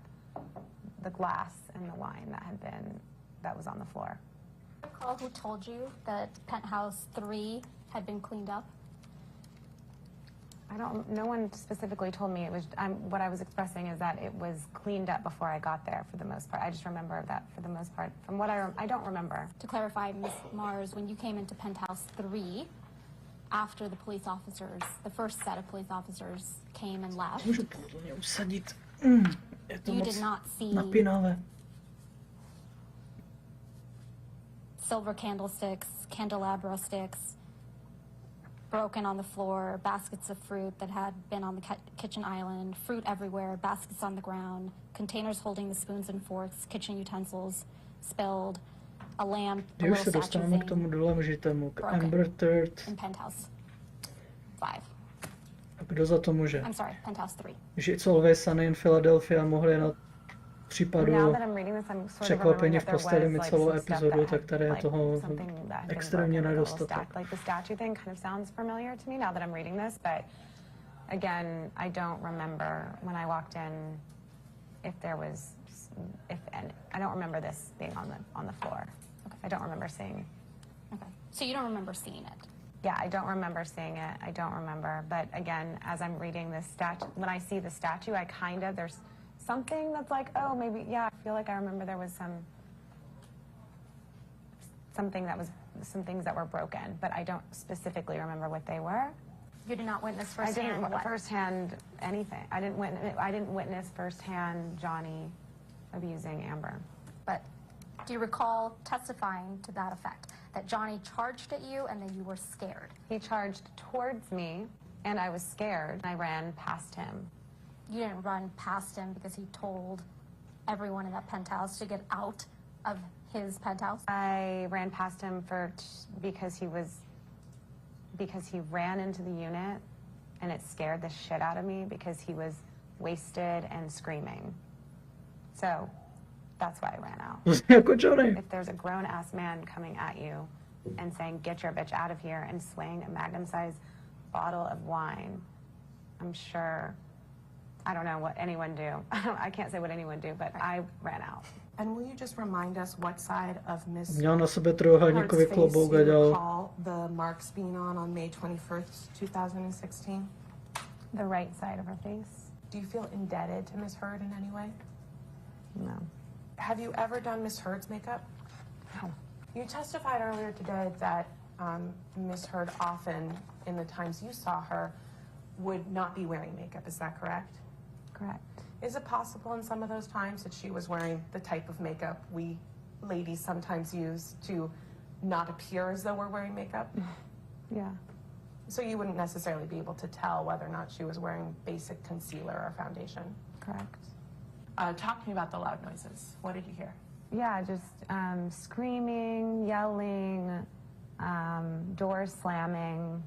the glass and the wine that was on the floor. Do you recall who told you that penthouse 3 had been cleaned up? No one specifically told me. It was, what I was expressing is that it was cleaned up before I got there for the most part. I just remember that for the most part. From what I don't remember. To clarify, Ms. Mars, when you came into penthouse 3, after the police officers, the first set of police officers came and left, Můžu pohodlně usadit. Je to you moc did not see napínavé. silver candlesticks, candelabra sticks, broken on the floor, baskets of fruit that had been on the kitchen island, fruit everywhere, baskets on the ground, containers holding the spoons and forks, kitchen utensils spilled, a lamp, a Když už little se statue dostaneme k thing tomu důležitému, k broken. Amber Third, in penthouse 5. a kdo za to může? I'm sorry, penthouse 3. Když It's Always Sunny in Philadelphia mohli na případu Now that I'm reading this, I'm sort of překvapení remembering v that there posteli mi was, celou some stuff epizodu, that tak had, tady je toho something that had been extrémně broken, a little nedostatek. stack. Like the statue thing kind of sounds familiar to me now that I'm reading this, but again, I don't remember when I walked in if there was, if any, I don't remember this being on the floor. I don't remember seeing. Okay. So you don't remember seeing it? Yeah, I don't remember seeing it. I don't remember. But again, as I'm reading this statue, when I see the statue, I kind of, there's something that's like, oh, maybe, yeah, I feel like I remember there was some things that were broken, but I don't specifically remember what they were. You did not witness I firsthand didn't what? firsthand anything. I didn't witness firsthand Johnny abusing Amber. But do you recall testifying to that effect? That Johnny charged at you and then you were scared? He charged towards me, and I was scared. I ran past him. You didn't run past him because he told everyone in that penthouse to get out of his penthouse? I ran past him because he ran into the unit, and it scared the shit out of me because he was wasted and screaming. So that's why I ran out. Jako Johnny. If there's a grown-ass man coming at you and saying, get your bitch out of here, and swaying a magnum-sized bottle of wine, I'm sure, I don't know what anyone do. I can't say what anyone do, but I ran out. And will you just remind us what side of Miss Měl na sebe trojuhelníkový Hurt's klobouk face a you dělal. recall the marks being on May 21st, 2016? The right side of her face? Do you feel indebted to Miss Hurd in any way? No. Have you ever done Miss Hurd's makeup? No. You testified earlier today that Miss Hurd often, in the times you saw her, would not be wearing makeup. Is that correct? Correct. Is it possible in some of those times that she was wearing the type of makeup we ladies sometimes use to not appear as though we're wearing makeup? Yeah. So you wouldn't necessarily be able to tell whether or not she was wearing basic concealer or foundation? Correct. Talk to me about the loud noises. What did you hear? Yeah, just screaming, yelling, doors slamming,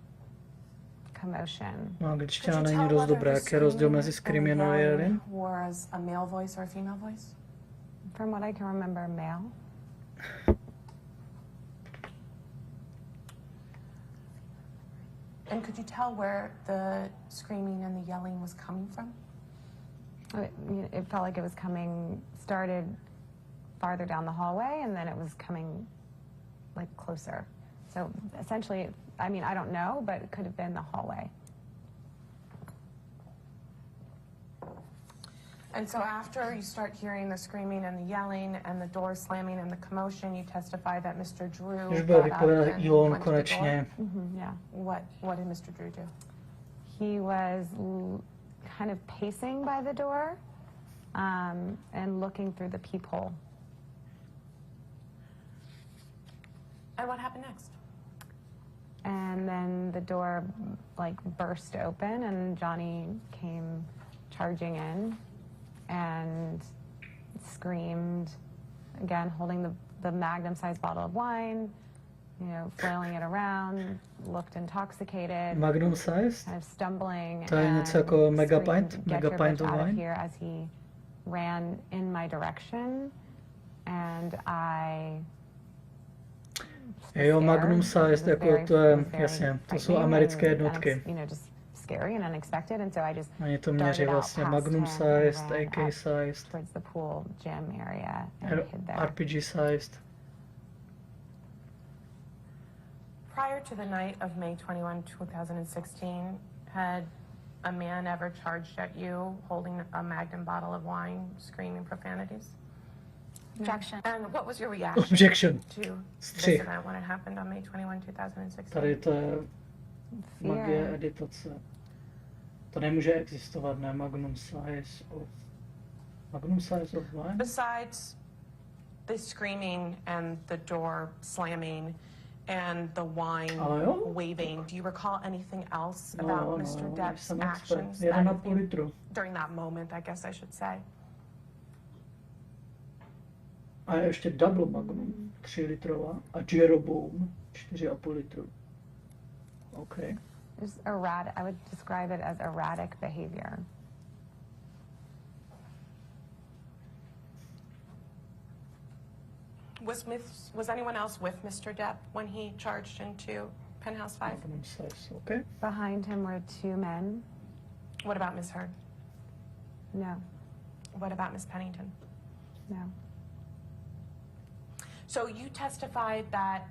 commotion. No, angličtina není dost dobrá. Jak je rozdíl mezi screaming a yelling? Was a male voice or a female voice? From what I can remember, male. And could you tell where the screaming and the yelling was coming from? It felt like it was started farther down the hallway, and then it was coming like closer. So essentially, I mean, I don't know, but it could have been the hallway. And so after you start hearing the screaming and the yelling and the door slamming and the commotion, you testify that Mr. Drew Už byl got out vypovědět and Jon went to the door? konečně. Yeah. What did Mr. Drew do? He was kind of pacing by the door and looking through the peephole. And what happened next? And then the door like burst open, and Johnny came charging in and screamed, again holding the magnum-sized bottle of wine, you know, flailing it around, looked intoxicated, Magnum sized? kind of stumbling, To je and něco jako mega screamed, pint? "Get Mega your pint bitch of out of wine? here," as he ran in my direction, and I Jo, Magnum scared. sized, jako to je, jasně, to jsou americké jednotky. You know, just scary and unexpected, and so I just Oni to měří darted out vlastně past Magnum him and sized, ran AK up sized, towards the pool gym area and hid there. RPG sized. Prior to the night of May 21, 2016, had a man ever charged at you holding a Magnum bottle of wine, screaming profanities? Objection. And what was your reaction Objection. to this Střih. event when it happened on May 21, 2016? Tady to je Magie Fear. editace. To nemůže existovat, ne? Magnum size of wine? Besides the screaming and the door slamming and the wine Ale jo. waving, do you recall anything else No, about Mr. no, Depp's jsem expert. actions 1,5 litru. during that moment, I guess I should say? A je ještě double magnum, 3 litrová. A Jeroboam, 4,5 litru. OK. Just I would describe it as erratic behavior. Was anyone else with Mr. Depp when he charged into Penthouse 5? Magnum size, OK. Behind him were 2 men. What about Ms. Heard? No, What about Ms. Pennington? no. So you testified that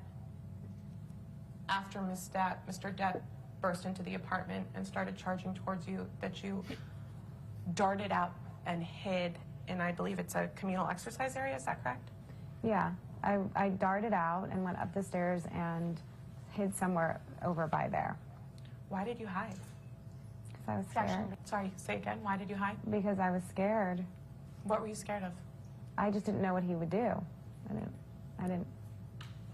after Mr. Depp burst into the apartment and started charging towards you, that you darted out and hid in, I believe it's a communal exercise area, is that correct? Yeah, I darted out and went up the stairs and hid somewhere over by there. Why did you hide? Because I was scared. Sorry, say again, why did you hide? Because I was scared. What were you scared of? I just didn't know what he would do. I didn't.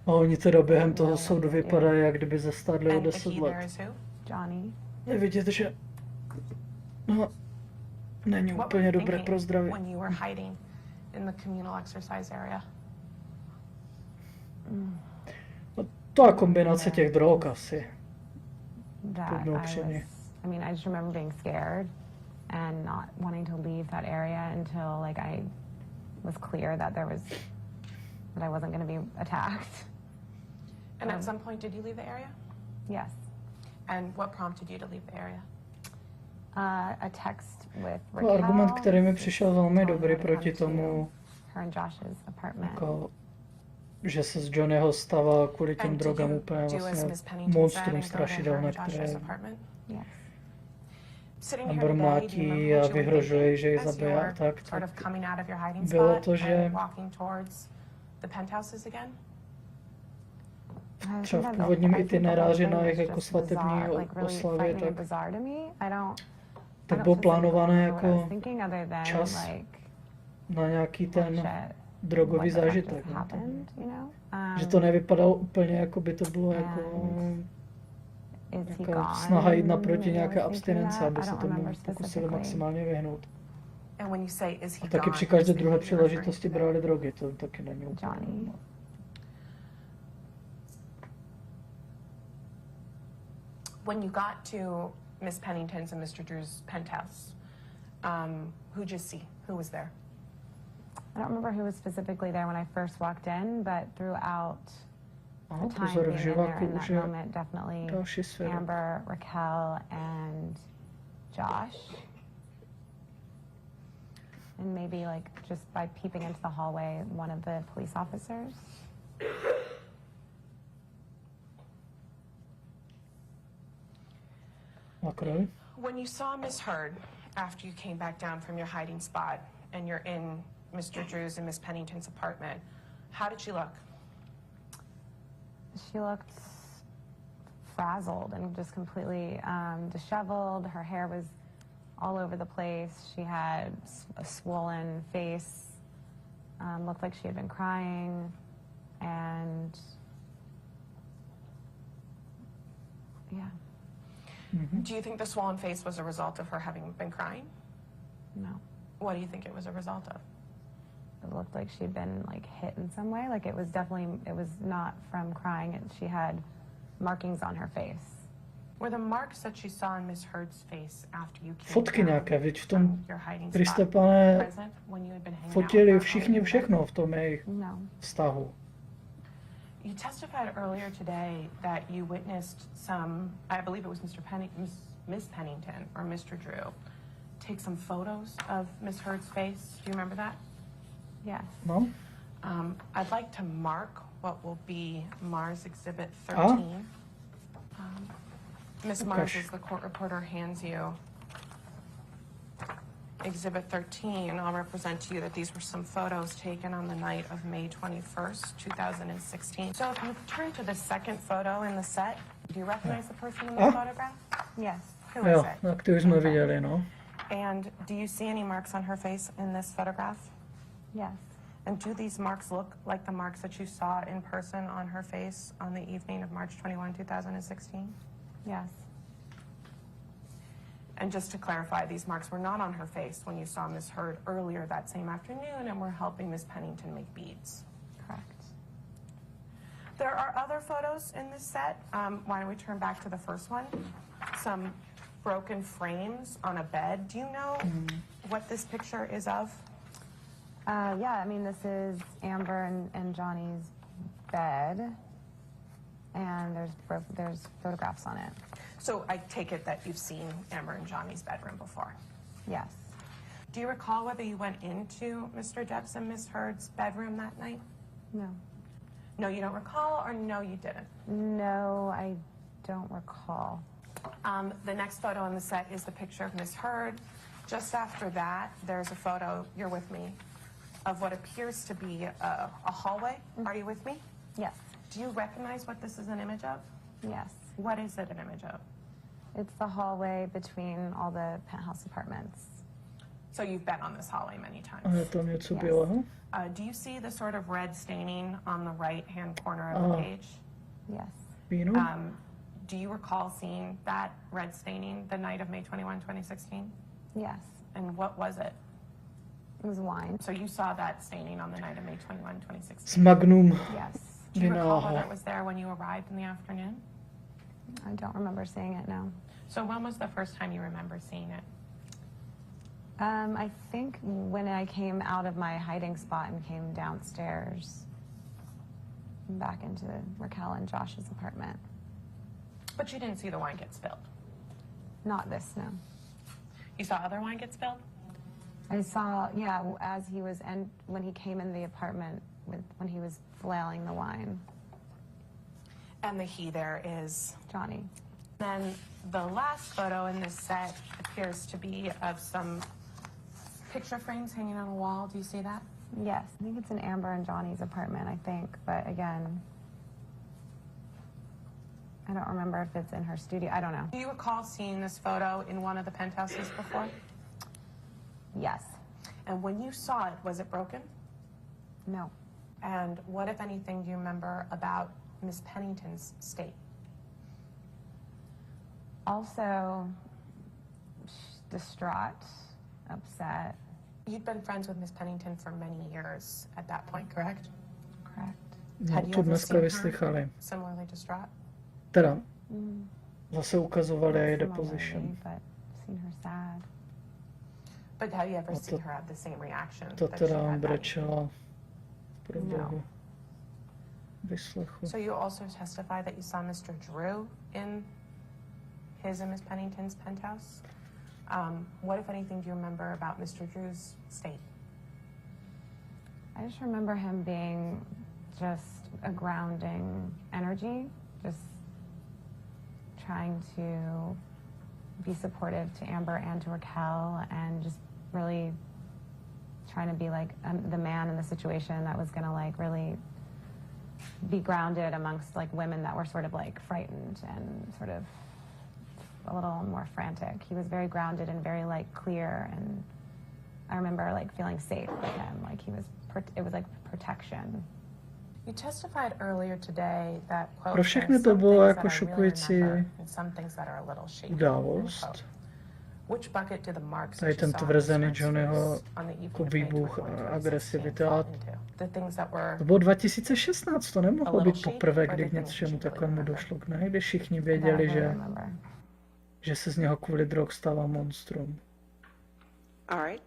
A oni teda během toho soudu vypadají, jak kdyby zastárli o And the 10 key there let. is who? Johnny. Je vidět, že no, není What úplně were you dobré thinking pro zdraví. when you were hiding in the communal exercise area? No, to je kombinace těch drog asi. That Good no I upřímně. I just remember being scared and not wanting to leave that area until like I was clear that I wasn't going to be attacked. And at some point, did you leave the area? Yes. And what prompted you to leave the area? A text with To je argument, který mi přišel velmi telling dobrý her to come proti to tomu, her and Josh's apartment. jako, že se z Johnnyho stával kvůli těm And did drogám you úplně do as vlastně Miss Pennington said monstrum and go to her strašidelné, and které Josh's apartment? Yes. Sitting Amber here today, do you mlátí remember a what you were vyhrožuje, že ji thinking as you zabije a were tak, sort of tak coming out of your hiding bylo spot to, že and walking towards the penthouses again? třeba v původním itineráři na jejich jako svatební oslavě, tak to bylo plánované jako čas na nějaký ten drogový zážitek. No, že to nevypadalo úplně, jako by to bylo jako snaha jít naproti nějaké abstinence, aby se tomu pokusili maximálně vyhnout. And when you say, is he A taky gone, při každé whose druhé behavior you're referring příležitosti to? brali drogy, to taky není úplně. Johnny. When you got to Miss Pennington's and Mr. Drew's penthouse, who'd you see? Who was there? I don't remember who was specifically there when I first walked in, but throughout Ano, the time pozor, v being in there živáku in už that je moment, definitely další sféra. Amber, Raquel, and Josh. And maybe like just by peeping into the hallway, one of the police officers. Makrovi. When you saw Miss Heard after you came back down from your hiding spot and you're in Mr. Drew's and Miss Pennington's apartment, how did she look? She looked frazzled and just completely disheveled. Her hair was all over the place. She had a swollen face, looked like she had been crying, and yeah, Do you think the swollen face was a result of her having been crying? no. What do you think it was a result of? It looked like she'd been like hit in some way. Like it was not from crying. She had markings on her face. Were the marks that you saw in Miss Heard's face after you came Fotky down nějaké, vždyť v tom from your hiding Kriste spot pane present when you had been hanging out fotili with her všichni hiding všechno v tom jejich No. vztahu. You testified earlier today that you witnessed some, I believe it was Miss Pennington or Mr. Drew, take some photos of Miss Heard's face. Do you remember that? Yes. No? I'd like to mark what will be Mars Exhibit Ah. 13. Miss Mars, as the court reporter hands you Exhibit 13, I'll represent to you that these were some photos taken on the night of May 21st, 2016. So if you turn to the second photo in the set, Do you recognize the person in the Ah. photograph? Yes. Who Jo, is it? tak ty už jsme viděli, no. And do you see any marks on her face in this photograph? Yes. And do these marks look like the marks that you saw in person on her face on the evening of March 21, 2016? Yes. And just to clarify, these marks were not on her face when you saw Ms. Heard earlier that same afternoon and were helping Ms. Pennington make beads. Correct. There are other photos in this set. Why don't we turn back to the first one? Some broken frames on a bed. Do you know what this picture is of? Yeah, I mean, this is Amber and Johnny's bed, and there's photographs on it. So I take it that you've seen Amber and Johnny's bedroom before. Yes. Do you recall whether you went into Mr. Depp's and Ms. Heard's bedroom that night? No. No, you don't recall, or no, you didn't? No, I don't recall. The next photo on the set is the picture of Ms. Heard. Just after that, there's a photo, you're with me, of what appears to be a hallway. Are you with me? Yes. Do you recognize what this is an image of? Yes. What is it an image of? It's the hallway between all the penthouse apartments. So you've been on this hallway many times. A je tam něco Yes. bílého? Do you see the sort of red staining on the right-hand corner of the page? Yes. Vínu? Do you recall seeing that red staining the night of May 21, 2016? Yes. And what was it? It was wine. So you saw that staining on the night of May 21, 2016? S Magnum. Yes. Do you recall Vináho. whether it was there when you arrived in the afternoon? I don't remember seeing it, no. So when was the first time you remember seeing it? I think when I came out of my hiding spot and came downstairs back into Raquel and Josh's apartment. But you didn't see the wine get spilled. Not this, no. You saw other wine get spilled? I saw, yeah, as he was, and when he came in the apartment, when he was flailing the wine, And the he there is. Johnny. Then the last photo in this set appears to be of some picture frames hanging on a wall. Do you see that? Yes, I think it's in Amber and Johnny's apartment, I think, but again, I don't remember if it's in her studio, I don't know. Do you recall seeing this photo in one of the penthouses before? Yes. And when you saw it, was it broken? No. And what, if anything, do you remember about Miss Pennington's state? Also, distraught, upset. You'd been friends with Miss Pennington for many years at that point, correct? Correct. No, Had you tu ever dneska seen her vyslychali. similarly distraught? Teda, zase ukazovali její Similarly, deposition. but seen her sad. But have you ever A seen to- her have the same reaction Ta that she teda had that brečela v průběhu vyslechu. So you also testify that you saw Mr. Drew in his and Miss Pennington's penthouse. What, if anything, do you remember about Mr. Drew's state? I just remember him being just a grounding energy, just trying to be supportive to Amber and to Raquel, and just really trying to be like the man in the situation that was gonna like really be grounded amongst like women that were sort of like frightened and sort of a little more frantic. He was very grounded and very like clear, and I remember like feeling safe with him. Like he was, it was like protection. You testified earlier today that, quote, Pro všechny to bylo jako šokující událost. Tady ten tvrzený Johnnyho jako výbuch agresivity, ale to bylo 2016, to nemohlo být poprvé, kdy k něčemu takovému došlo, ne? Kdy všichni věděli, že se z něho kvůli drog stává monstrum. All right.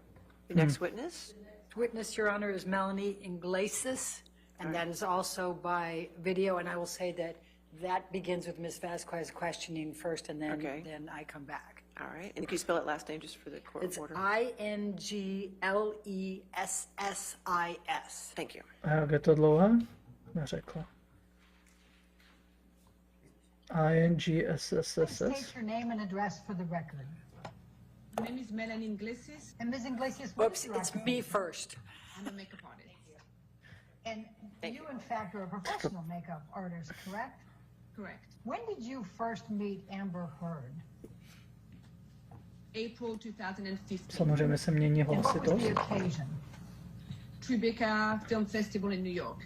The next witness? Witness, Your Honor, is Melanie Iglesias, and that is also by video, and I will say that that begins with Ms. Vasquez questioning first, and then then I come back. All right. And can you spell it last name just for the court It's order? Inglessis. Thank you. A jak je to dlouhé? Neřekla. INGSSSS. State your name and address for the record. My name is Melanie Iglesias. And Ms. Iglesias, what's Oops, it's me first. I'm a makeup artist. And you, in fact, are a professional makeup artist, correct? Correct. When did you first meet Amber Heard? April 2015. Samozřejmě se mění And what was the hlasitost. occasion? Tribeca Film Festival in New York.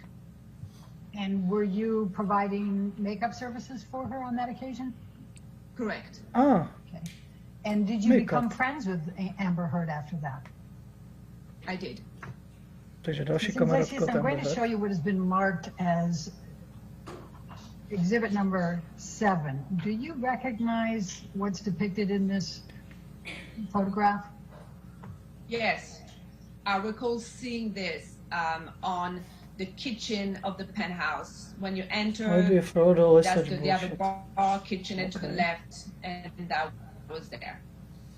And were you providing makeup services for her on that occasion? Correct. Ah, Okay. And did you Makeup. become friends with Amber Heard after that? I did. takže další Ms. kamarádka Iglesias, I'm tam going to show you what has been marked as exhibit number 7. Do you recognize what's depicted in this photograph? Yes. I recall seeing this on the kitchen of the penthouse. When you enter, Maybe Frodo that's such the other bullshit. bar kitchen and to the Okay. left, and that was there.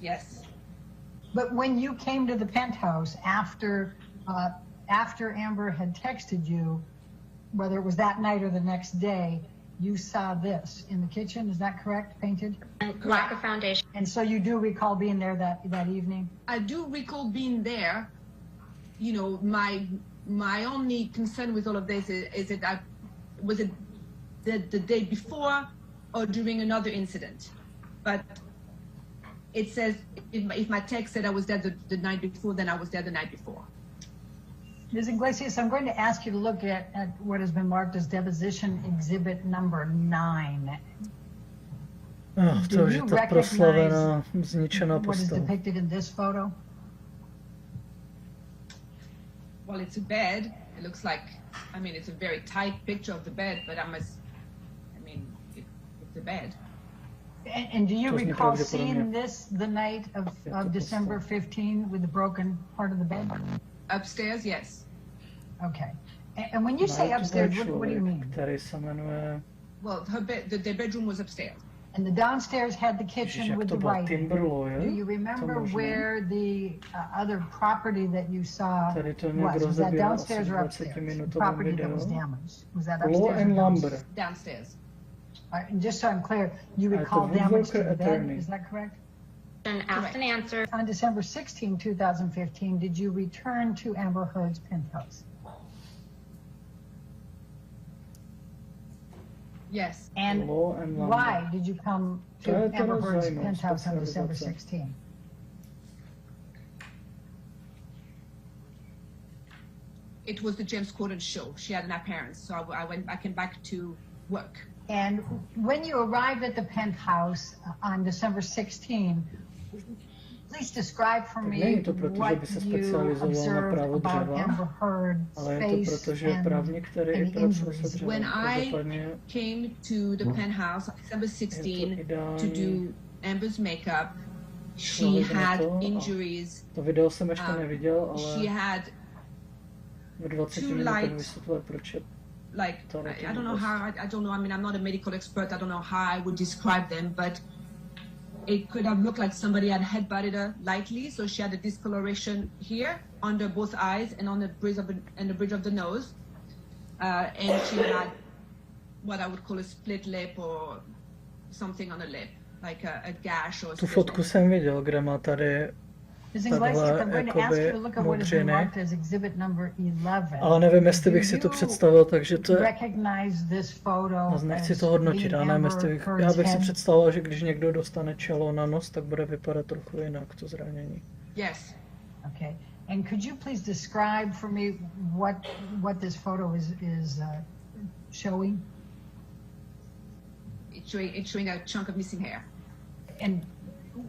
Yes. But when you came to the penthouse after Amber had texted you, whether it was that night or the next day, you saw this in the kitchen, is that correct, painted? Lack of foundation. And so you do recall being there that evening? I do recall being there. You know, my only concern with all of this is that was it the day before or during another incident? But it says if my text said I was there the night before, then I was there the night before. Ms. Iglesias, I'm going to ask you to look at what has been marked as deposition exhibit number 9. To už je ta proslavená, zničená What is postava. depicted in this photo? Well, it's a bed. It looks like, I mean, it's a very tight picture of the bed, but it's a bed. And do you To zní recall pravděpodobně. seeing this the night of December 15 with the broken part of the bed? Upstairs, yes. Okay. And when you say upstairs, what do you mean? Který se jmenuje... Well, her bed, the bedroom was upstairs. And the downstairs had the Ježiš, kitchen jak with to the byl writing. Timber Lawyer? Do you To remember možná. where the other property that you saw Tady to was? někdo Was that zabíral downstairs asi or upstairs? 20-minutovým Property that was video. damaged. Was that Law upstairs or and downstairs? Lumber. Downstairs. And just so I'm clear, you the recall damage to the Woodworker bed, attorney. is that correct? And asked and answered. On December 16, 2015, did you return to Amber Heard's penthouse? Yes. And Law and Lumber. why did you come to To je teda Amber Heard's zajímavé, penthouse on December specializace. 16? It was the James Corden show. She had an appearance, so I came back to work. And when you arrived at the penthouse on December 16, please describe for Tak me není to proto, že by what se you specializoval na observed právo about dřeva, Amber Heard's ale je to face proto, že je and právník, který any pracuje se injuries. dřevem. When I Každopádně came to the penthouse on December 16 to do Amber's makeup, she Člověk na had to a- injuries. to video jsem ještě Um, neviděl, She ale had v 20 too minutách light- vysvětluje, proč je like I don't know how I don't know. I mean, I'm not a medical expert. I don't know how I would describe them, but it could have looked like somebody had headbutted her lightly. So she had a discoloration here under both eyes and on the bridge of the nose, and she had what I would call a split lip or something on the lip, like a gash or. Tu fotku jsem viděl, kde má tady Ms. Iglesias, takhle I'm going to ask you to jakoby look at what has been modřiny, marked as exhibit number 11. ale nevím, jestli bych si to Do you představil, takže to je, recognize this photo nechci as to hodnotit, being já nevím, Amber jestli bych, já Heard's bych si head? představoval, že když někdo dostane čelo na nos, tak bude vypadat trochu jinak to zranění. Yes. Okay. And could you please describe for me what this photo is showing? It's showing a chunk of missing hair. And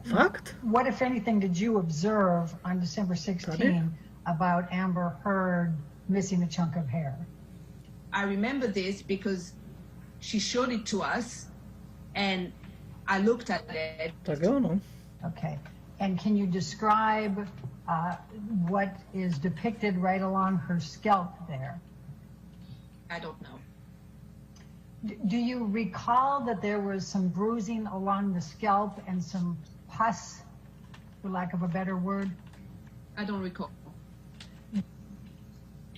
Fakt? what, if anything, did you observe on December 16 about Amber Heard missing a chunk of hair? I remember this because she showed it to us, and I looked at it. Tak jo, no. Okay. And can you describe what is depicted right along her scalp there? I don't know. Do you recall that there was some bruising along the scalp and some pus, for lack of a better word? I don't recall.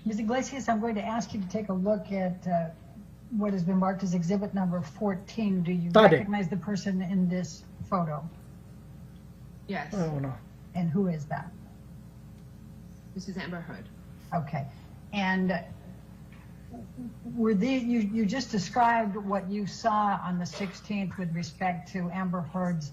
Ms. Iglesias, I'm going to ask you to take a look at what has been marked as exhibit number 14. Do you Tady. recognize the person in this photo? Yes. To je ono. And who is that? This is Amber Heard. Okay. And were you just described what you saw on the 16th with respect to Amber Heard's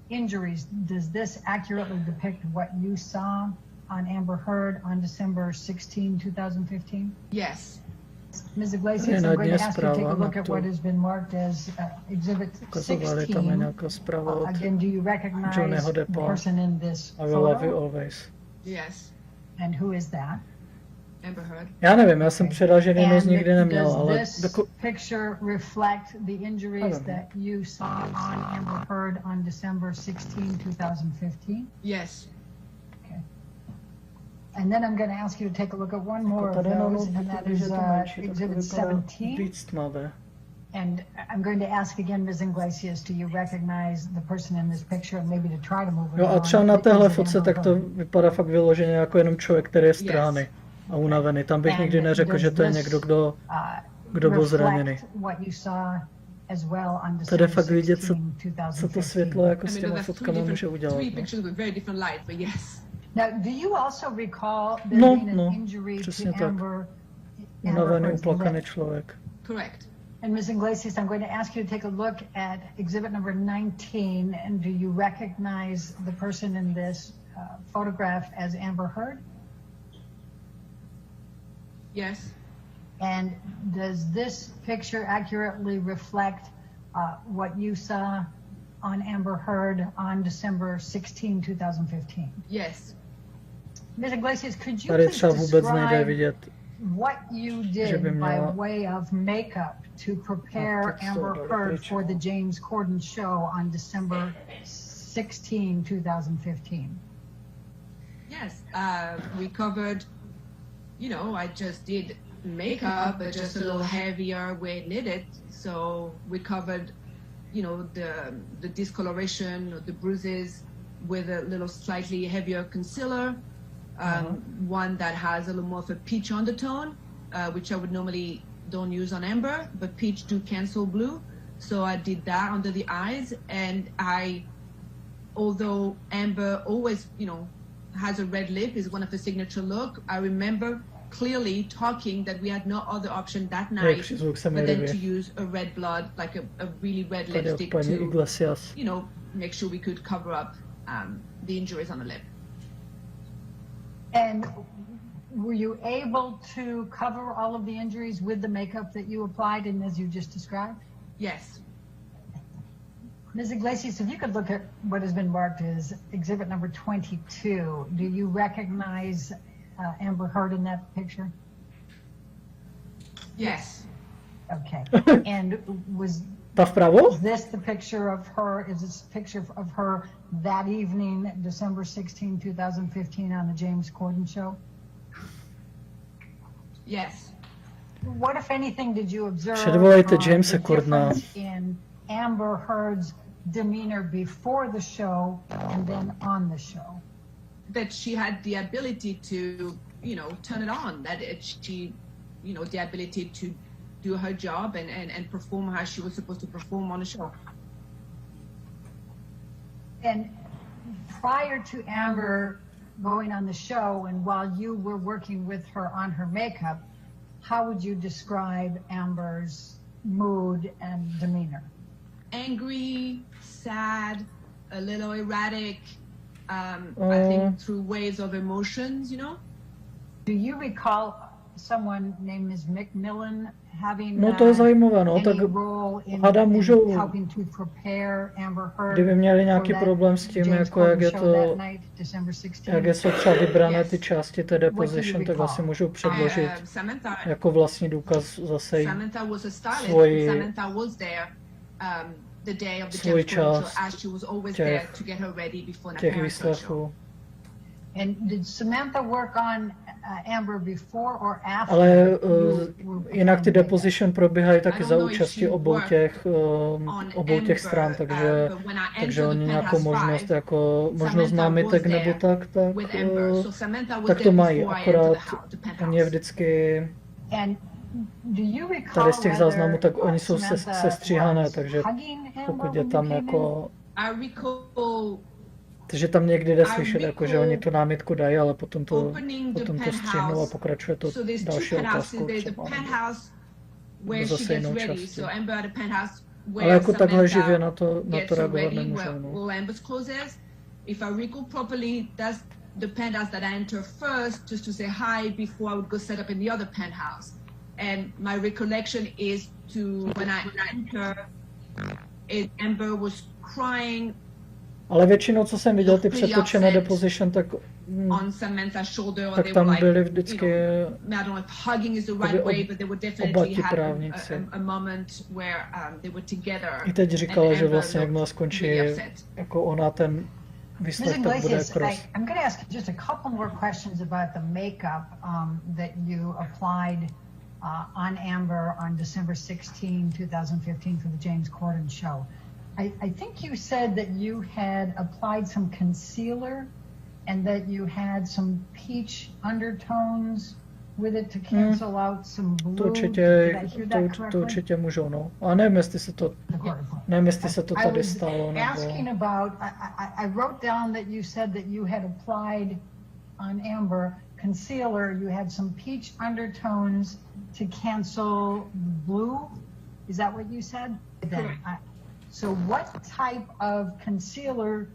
injuries. Does this accurately depict what you saw on Amber Heard on December 16, 2015? Yes. Ms. Iglesias, I'm going to ask you to take a look at what has been marked as Exhibit 16. Again, do you recognize the person in this photo? Yes. And who is that? Amber Heard. Já nevím, já jsem předražený nos nikdy neměl, ale... Does this picture reflect the injuries that you saw on Amber Heard on December 16, 2015? Yes. And then I'm going to ask you to take a look at one more of those, and that is Exhibit 17. And I'm going to ask again, Ms. Iglesias, do you recognize the person in this picture, and maybe to try to move it Jo, a třeba na téhle fotce tak to vypadá fakt vyloženě jako jenom člověk, který je strhány a unavený. Tam bych nikdy neřekl, že to je někdo, kdo byl zraněný. Tady fakt vidět, co to světlo jako s těma fotkama může udělat. Now, do you also recall there being an injury to Amber Heard's lip? Člověk. Correct. And Ms. Iglesias, I'm going to ask you to take a look at exhibit number 19, and do you recognize the person in this photograph as Amber Heard? Yes. And does this picture accurately reflect what you saw on Amber Heard on December 16, 2015? Yes. Ms. Iglesias, could you please describe what you did by way of makeup to prepare Amber Heard for the James Corden show on December 16, 2015? Yes, we covered, you know, I just did makeup, but just a little heavier where needed. So we covered, you know, the discoloration, the bruises with a little slightly heavier concealer. One that has a little more of a peach undertone, which I would normally don't use on Amber, but peach do cancel blue. So I did that under the eyes, and although Amber always, you know, has a red lip, is one of the signature look, I remember clearly talking that we had no other option that night but then to use a red blood, like a really red lipstick to, you know, make sure we could cover up the injuries on the lip. And were you able to cover all of the injuries with the makeup that you applied and as you just described? Yes. Ms. Iglesias, if you could look at what has been marked as exhibit number 22, do you recognize Amber Heard in that picture? Yes. Okay. And was this the picture of her, is this a picture of her that evening, December 16, 2015 on the James Corden show? Yes. What, if anything, did you observe Jamesa Cordena in Amber Heard's demeanor before the show and then on the show? That she had the ability to, you know, turn it on, that she, you know, the ability to do her job and perform how she was supposed to perform on the show. And prior to Amber going on the show and while you were working with her on her makeup, how would you describe Amber's mood and demeanor? Angry, sad, a little erratic, I think through waves of emotions, you know? Do you recall someone named Ms. McMillan having No to je zajímavé, no, tak hada můžou, kdyby měli nějaký problém s tím, jako jak jsou třeba vybrané ty části té deposition, tak asi můžou předložit jako vlastní důkaz zase svůj čas těch výslechů. And did Samantha work on Amber before or after? Ale jinak ty deposition probíhají taky za účasti obou těch stran, takže oni nějakou možnost, jako možnost námitek nebo tak to mají, akorát oni je vždycky tady z těch záznamů, tak oni jsou sestříhané, takže pokud je tam jako Takže tam někdy jde slyšet, jako, že oni tu námitku dají, ale potom to střihnou a pokračuje to další otázkou třeba. Nebo zase jinou částí. Ale jako takhle živě na to reagovat nemůžou. No. If I recall properly, that's the penthouse that I enter first, just to say hi before I would go set up in the other penthouse. And my recollection is when I enter, Amber was crying. Ale většinou, co jsem viděl, ty přetočené deposition, tak tam byli vždycky oba ti právníci. I teď říkala, že vlastně jakmile skončí jako ona ten výsledek, tak bude cross. I'm going to ask just a couple more questions about the makeup that you applied on Amber on December 16, 2015 for the James Corden show. I think you said that you had applied some concealer and that you had some peach undertones with it to cancel out some blue. To určitě můžou, no. A nevím, jestli se to tady stalo, nebo... Asking about, I wrote down that you said that you had applied on Amber concealer, you had some peach undertones to cancel blue. Is that what you said? So what type of concealer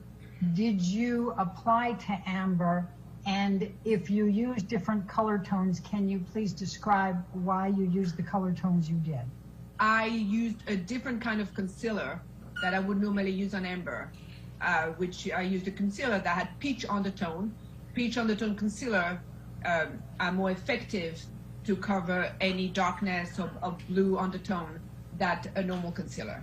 did you apply to Amber? And if you use different color tones, can you please describe why you used the color tones you did? I used a different kind of concealer that I would normally use on Amber, which I used a concealer that had peach undertone. Peach undertone concealer are more effective to cover any darkness of blue undertone than a normal concealer.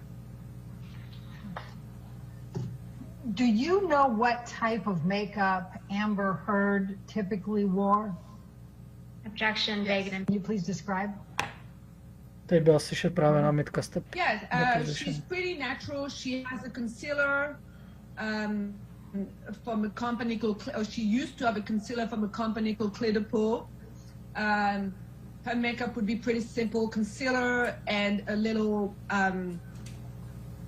Do you know what type of makeup Amber Heard typically wore? Objection, vague. Can you please describe? Teď byla slyšet právě námitka z té Yes, she's pretty natural. She has a concealer from a company called, or she used to have a concealer from a company called Clé de Peau. Her makeup would be pretty simple, concealer and a little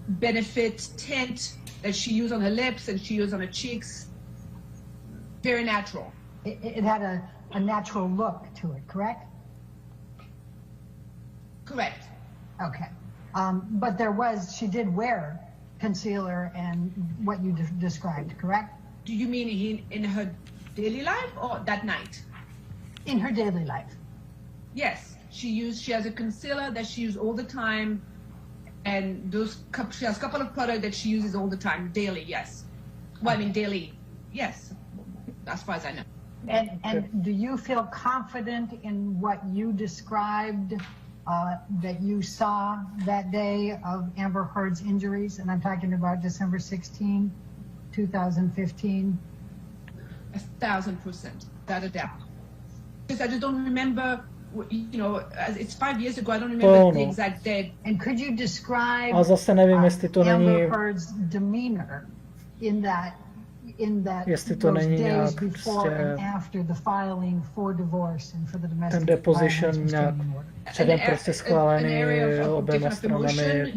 benefit tint that she used on her lips and she used on her cheeks. Very natural. It had a natural look to it, correct? Correct. Okay. But she did wear concealer and what you described, correct? Do you mean in her daily life or that night? In her daily life. Yes, she has a concealer that she uses all the time, and she has a couple of products that she uses all the time, daily, yes. Well, I mean daily, yes, as far as I know. And do you feel confident in what you described that you saw that day of Amber Heard's injuries? And I'm talking about December 16, 2015. 1,000%, without a doubt. Because I just don't remember, you know, it's 5 years ago, I don't remember the exact date. And could you describe Amber Heard's demeanor in those days before and after the filing for divorce and for the domestic deposition nějak předem prostě schválený oběma stranami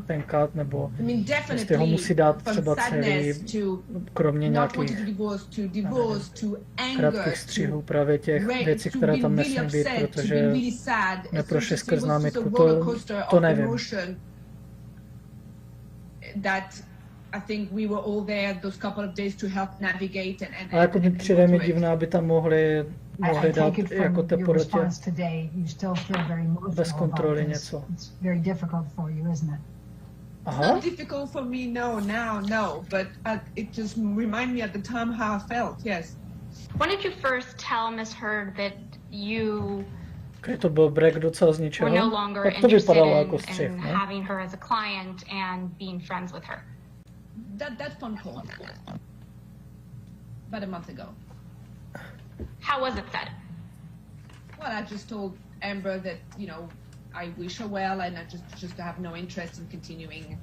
tenkrát, nebo prostě ho musí dát třeba celý, kromě nějakých krátkých střihů právě těch věcí, které tam nesmí být, protože neprošly skrz námitku, to nevím. I think we were all there those couple of days to help navigate and ale jako mi přijde mi divné, aby tam mohli dát jako té porotě bez kontroly něco. Aha. It's not difficult for me no, but it just reminded me at the time how I felt, yes. When did you first tell Ms. Heard that you Když to byl break docela z ničeho, were no longer tak to vypadalo jako interested střih, in ne? having her as a client and being friends with her? That phone call about a month ago. How was it said? Well, I just told Amber that, you know, I wish her well and I just have no interest in continuing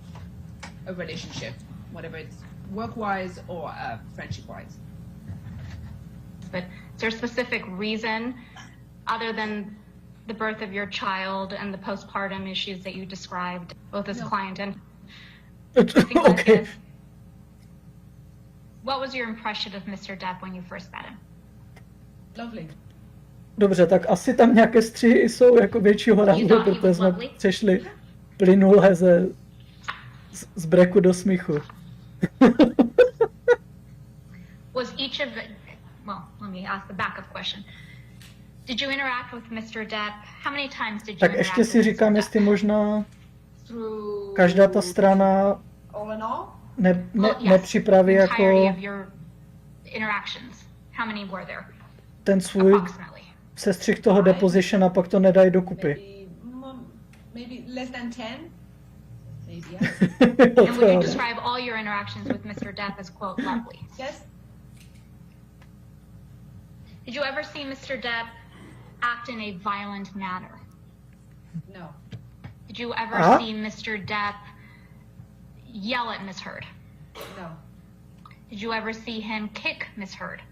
a relationship, whatever it's work-wise or friendship-wise. But is there a specific reason other than the birth of your child and the postpartum issues that you described, both as a client and... Okay. What was your impression of Mr. Depp when you first met him? Lovely. Dobře, tak asi tam nějaké střihy jsou jako většího rangu, protože jsme přešli plynule z breku do smíchu. Was each of the, well, let me ask the backup question. Did you interact with Mr. Depp? How many times did you Tak interact ještě si říkám, jestli možná každá ta strana nepřipraví jako ten svůj sestřih toho deposition a pak to nedají dokupy. Maybe less than 10. Maybe, yes. And would you describe all your interactions with Mr. Depp as, quote, lovely? Yes. Did you ever see Mr. Depp act in a violent manner? No. Did you ever see Mr. Depp yell at Miss Heard? No. Did you ever see him kick Miss Heard?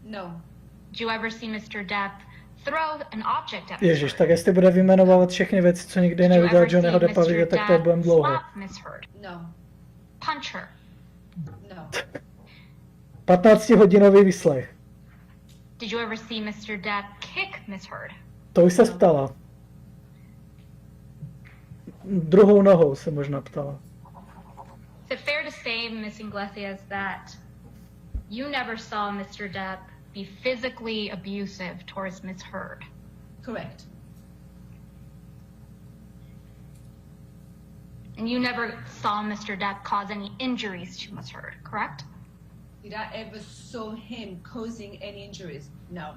No. Did you ever see Mr. Depp throw an object at Miss Ježiš, Heard? tak jestli bude vyjmenovávat všechny věci, co nikdy neviděl Johnnyho Deppa vidět, tak to budeme dlouho. Slap Miss Heard? No. Punch her? No. 15-hodinový výslech. Did you ever see Mr. Depp kick Miss Heard? To už se ptala. Druhou nohou se možná ptala. Is it fair to say, Ms. Iglesias, that you never saw Mr. Depp be physically abusive towards Miss Heard? Correct. And you never saw Mr. Depp cause any injuries to Miss Heard, correct? Did I ever saw him causing any injuries? No.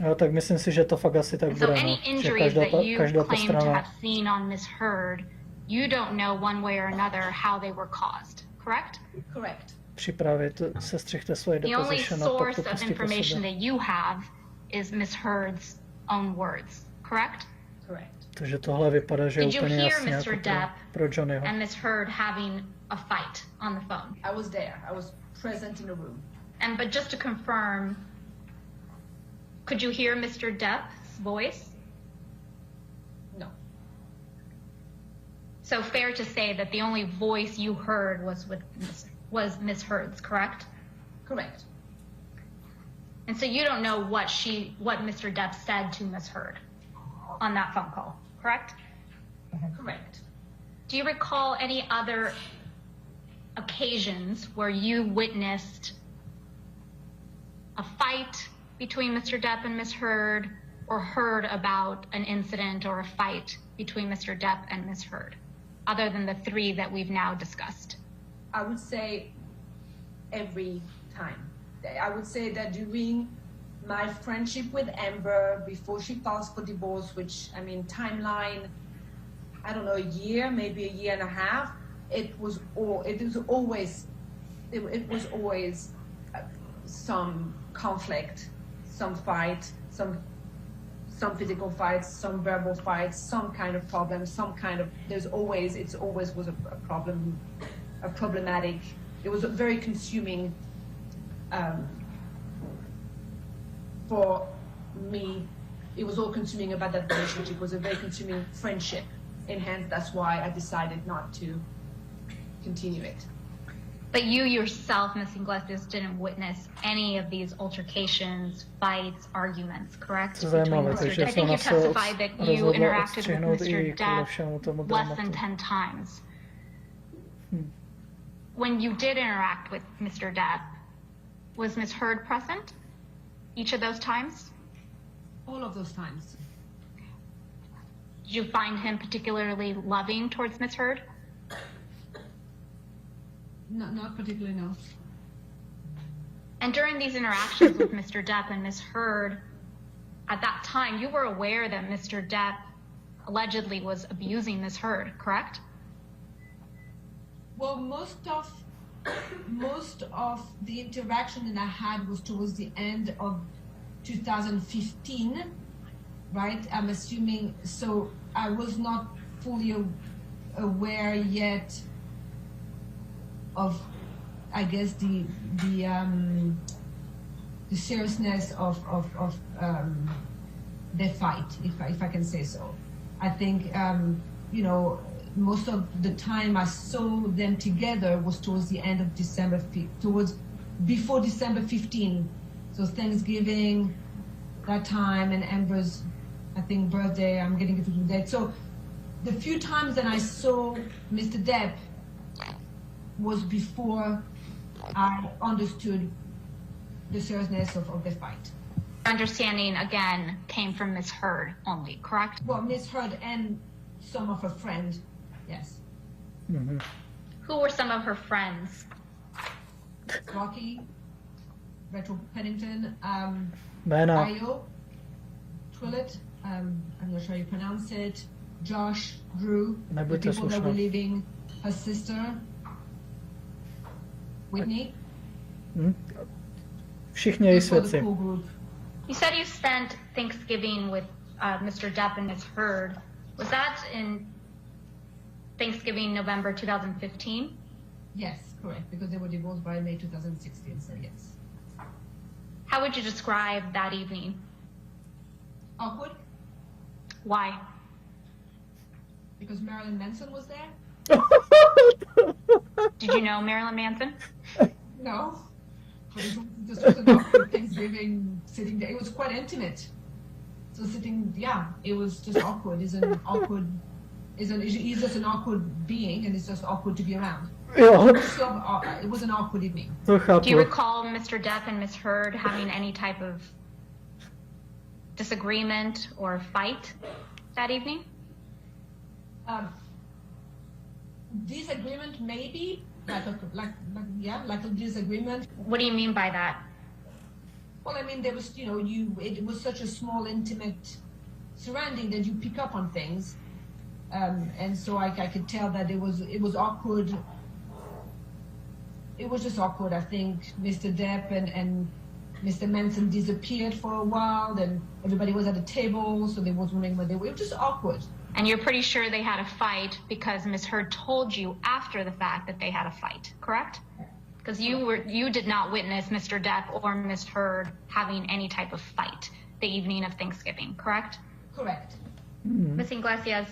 Jo, tak myslím si, že to fakt asi tak So bude, any no. Že injuries that you každá ta claim to strana. have seen on Miss Heard, you don't know one way or another how they were caused, correct? Correct. Připravit, sestřichte svoje The only deposition a pak source to of pustit po information sobě. that you have is Miss Heard's own words, correct? Correct. Takže tohle vypadá, že je Did you úplně hear jasně Mr. jako Depp pro Johnnyho. and Miss Heard having a fight on the phone? I was there. I was present in the room. And but just to confirm, could you hear Mr. Depp's voice? No. So fair to say that the only voice you heard was Miss Heard's, correct? Correct. And so you don't know what Mr. Depp said to Miss Heard on that phone call, correct? Correct. Do you recall any other occasions where you witnessed a fight between Mr. Depp and Miss Heard, or heard about an incident or a fight between Mr. Depp and Miss Heard, other than the three that we've now discussed? I would say every time. I would say that during my friendship with Amber, before she filed for divorce, which, I mean, timeline, I don't know, a year, maybe a year and a half, it was always some conflict, some fight, some physical fights, some verbal fights, some kind of problem, it always was a problem, a problematic. It was very consuming for me. It was all consuming about that relationship. It was a very consuming friendship, and hence that's why I decided not to continue it. But you yourself, Ms. Iglesias, didn't witness any of these altercations, fights, arguments, correct? Zajímavé, takže I think you testified that you interacted with odstřihnout Mr. i kvůli všemu tomu Depp less than dramatu. 10 times. When you did interact with Mr. Depp, was Ms. Heard present each of those times? All of those times. Did you find him particularly loving towards Ms. Heard? No, not particularly, no. And during these interactions with Mr. Depp and Ms. Heard, at that time, you were aware that Mr. Depp allegedly was abusing Ms. Heard, correct? Well, most of the interaction that I had was towards the end of 2015, right? I'm assuming, so I was not fully aware yet of, I guess, the seriousness of the fight, if I can say so. I think, you know, most of the time I saw them together was towards the end of December, before December 15. So Thanksgiving, that time, and Amber's, I think, birthday, I'm getting it to the date. So the few times that I saw Mr. Depp was before I understood the seriousness of the fight. Understanding, again, came from Ms. Heard only, correct? Well, Ms. Heard and some of her friends, yes. Mhm. Who were some of her friends? Rocky, Retro Pennington, Jména. Ayo, Twillett, I'm not sure how you pronounce it, Josh, Drew, the Nebuďte people that were slušná. leaving, her sister, Whitney, Všichni její those were the svědci. cool group. You said you spent Thanksgiving with Mr. Depp and Ms. Heard. Was that in Thanksgiving, November 2015? Yes, correct, because they were divorced by May 2016, so yes. How would you describe that evening? Awkward, Why? because Marilyn Manson was there? Did you know Marilyn Manson? No. But it was just an awkward Thanksgiving sitting there. It was quite intimate. So sitting, yeah, it was just awkward. He's just an awkward being, and it's just awkward to be around. Jo, So, it was an awkward evening. to Do you chápu. recall Mr. Depp and Ms. Heard having any type of disagreement or fight that evening? Disagreement, maybe, like a disagreement. What do you mean by that? Well, I mean, there was, it was such a small, intimate surrounding that you pick up on things, and so I could tell that it was awkward. It was just awkward. I think Mr. Depp and Mr. Manson disappeared for a while. Then everybody was at the table, so they was wondering where they were. It was just awkward. And you're pretty sure they had a fight because Ms. Heard told you after the fact that they had a fight, correct? Because you did not witness Mr. Depp or Ms. Heard having any type of fight the evening of Thanksgiving, correct? Correct. Ms. Iglesias,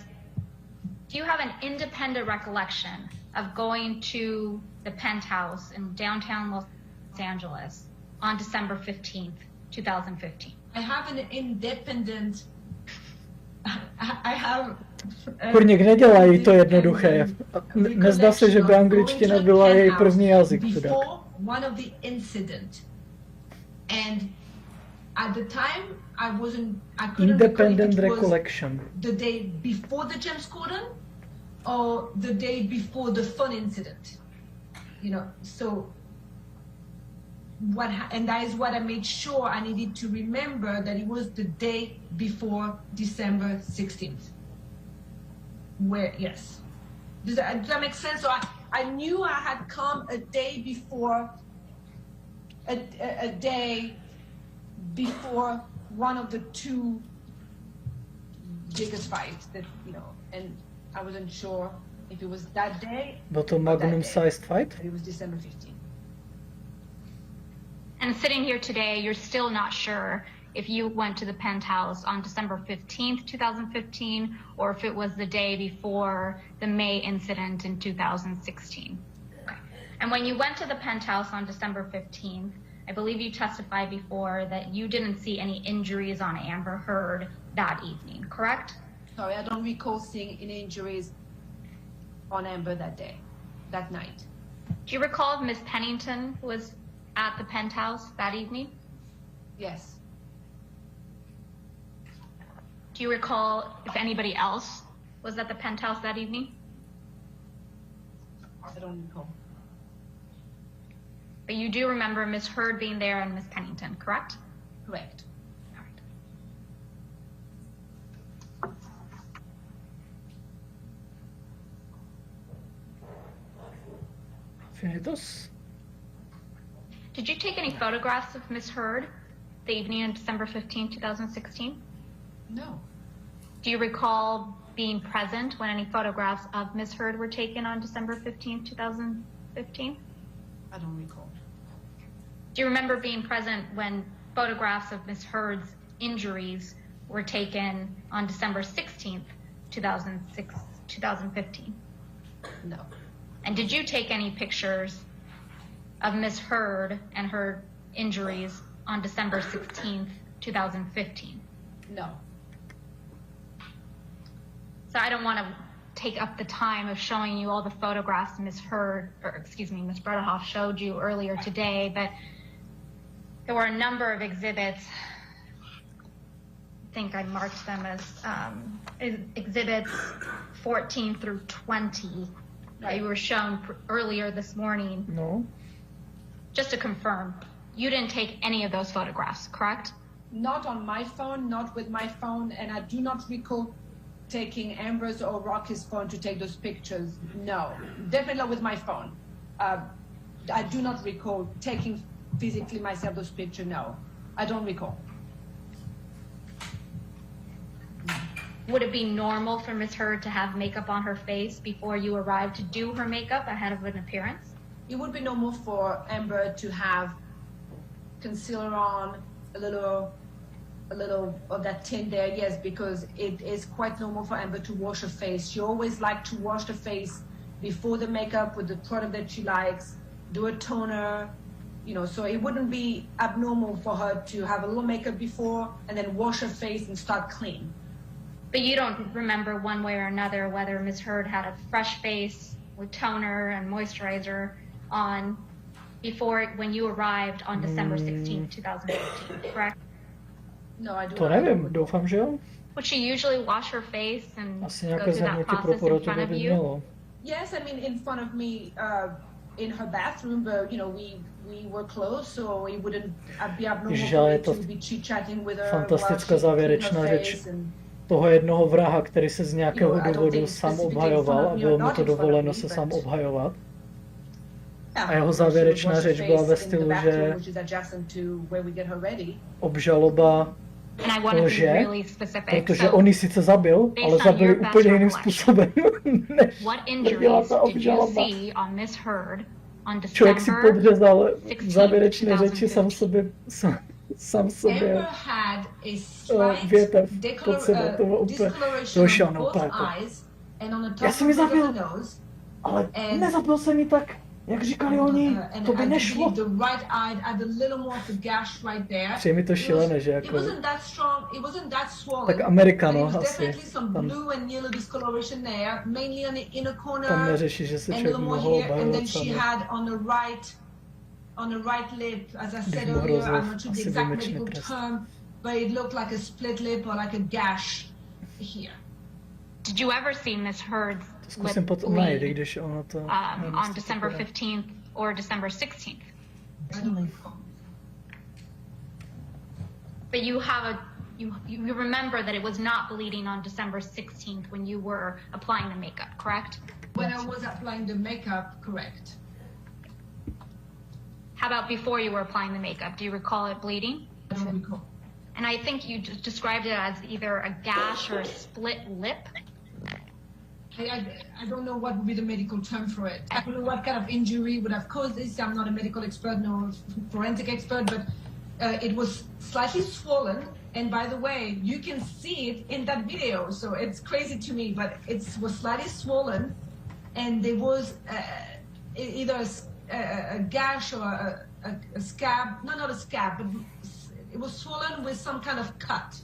do you have an independent recollection of going to the penthouse in downtown Los Angeles on December 15th, 2015? I have an independent. I have. Kurník, nedělají to jednoduché. Nezdá se, že by angličtina byla její první jazyk. Chudák. Before one of the incident, and at the time I couldn't Independent recall if it was recollection. the day before the James Corden or the day before the fun incident. So and that is what I made sure I needed to remember, that it was the day before December 16th. Yes. Does that make sense? So I knew I had come a day before, a day before one of the two biggest fights that, and I wasn't sure if it was that day. Byl to magnum-sized fight? It was December 15th. And sitting here today, you're still not sure if you went to the penthouse on December 15th, 2015, or if it was the day before the May incident in 2016. Okay. And when you went to the penthouse on December 15th, I believe you testified before that you didn't see any injuries on Amber Heard that evening, correct? Sorry, I don't recall seeing any injuries on Amber that night. Do you recall if Ms. Pennington was at the penthouse that evening? Yes. Do you recall if anybody else was at the penthouse that evening? I don't recall. But you do remember Ms. Heard being there and Ms. Pennington, correct? Correct. All right. Finitos? Did you take any photographs of Ms. Heard the evening of December 15, 2016? No. Do you recall being present when any photographs of Ms. Heard were taken on December 15, 2015? I don't recall. Do you remember being present when photographs of Ms. Heard's injuries were taken on December 16th, 2016? 2015? No. And did you take any pictures of Ms. Heard and her injuries on December 16th, 2015? No. So I don't want to take up the time of showing you all the photographs Ms. Heard, or excuse me, Ms. Bredehoff showed you earlier today, but there were a number of exhibits. I think I marked them as exhibits 14 through 20 that you were shown earlier this morning. No. Just to confirm, you didn't take any of those photographs, correct? Not on my phone, not with my phone, and I do not recall taking Amber's or Rocky's phone to take those pictures. No, definitely not with my phone. I do not recall taking physically myself those pictures. No, I don't recall. Would it be normal for Ms. Heard to have makeup on her face before you arrived to do her makeup ahead of an appearance? It would be normal for Amber to have concealer on, a little of that tint there, yes, because it is quite normal for Amber to wash her face. She always likes to wash the face before the makeup with the product that she likes, do a toner, you know, so it wouldn't be abnormal for her to have a little makeup before and then wash her face and start clean. But you don't remember one way or another whether Ms. Heard had a fresh face with toner and moisturizer on before when you arrived on December 16, 2015, correct? No, I do To not. nevím, doufám, že jo. Would she usually wash her face and Asi go nějaké through that zhrnutí pro process in porotu front by of you? mělo. Yes, I mean in front of me in her bathroom, but you know we were close, so it wouldn't be abnormal Ježiš, ale je for to me to be chit-chatting with her fantastická while she závěrečná cleaned her řeč face and toho jednoho vraha, který se z nějakého Jo, a to důvodu ty sám specifically obhajoval a from- bylo mu not to in front of dovoleno me, se but- sám obhajovat. Yeah, A jeho she would závěrečná wash her řeč byla face ve in the stylu, bathroom, že which is adjacent to where we get her ready. obžaloba And I want to be lže, really specific. protože So, on ji sice zabil, based ale on zabil your ji best úplně jiným recollection, způsobem, než what dělá injuries ta did you obžaloba. see on Ms. Heard on Člověk si December podřezal v 16, závěrečné řeči 2015? sám sobě Amber had a slight větev pod sebou, to bylo úplně discoloration došel on na both úplně jako, eyes and on the top já jsem ji of the zabil, nose. ale And- nezabil jsem ji tak, jak říkali oni, And to by I nešlo. believe the right eye had a little more of a gash right there. Přijde mi to šílené, že It jako, wasn't that strong, it wasn't that swollen. tak Amerikano but it was asi, definitely some tam, blue and yellow discoloration there, mainly on the inner corner. tam neřeší, že se And a člověk little more mohl here, and then obhajovat she sám. had on the right lip, as I said Bych mohl earlier, I'm rozhodl not sure the asi exact výjimečný medical trest. term, but it looked like a split lip or like a gash here. Did you ever see Ms. Heard To zkusím lip potom najít, i bleed když ono to... nevím, on jestli to December bude. 15th or December 16th? I don't recall. But you have you remember that it was not bleeding on December 16th when you were applying the makeup, correct? When I was applying the makeup, correct. How about before you were applying the makeup? Do you recall it bleeding? I don't recall. And I think you described it as either a gash or a split lip. I don't know what would be the medical term for it. I don't know what kind of injury would have caused this. I'm not a medical expert, no forensic expert, but it was slightly swollen. And by the way, you can see it in that video, so it's crazy to me, but it was slightly swollen, and there was either a gash or a scab. No, not a scab, but it was swollen with some kind of cut.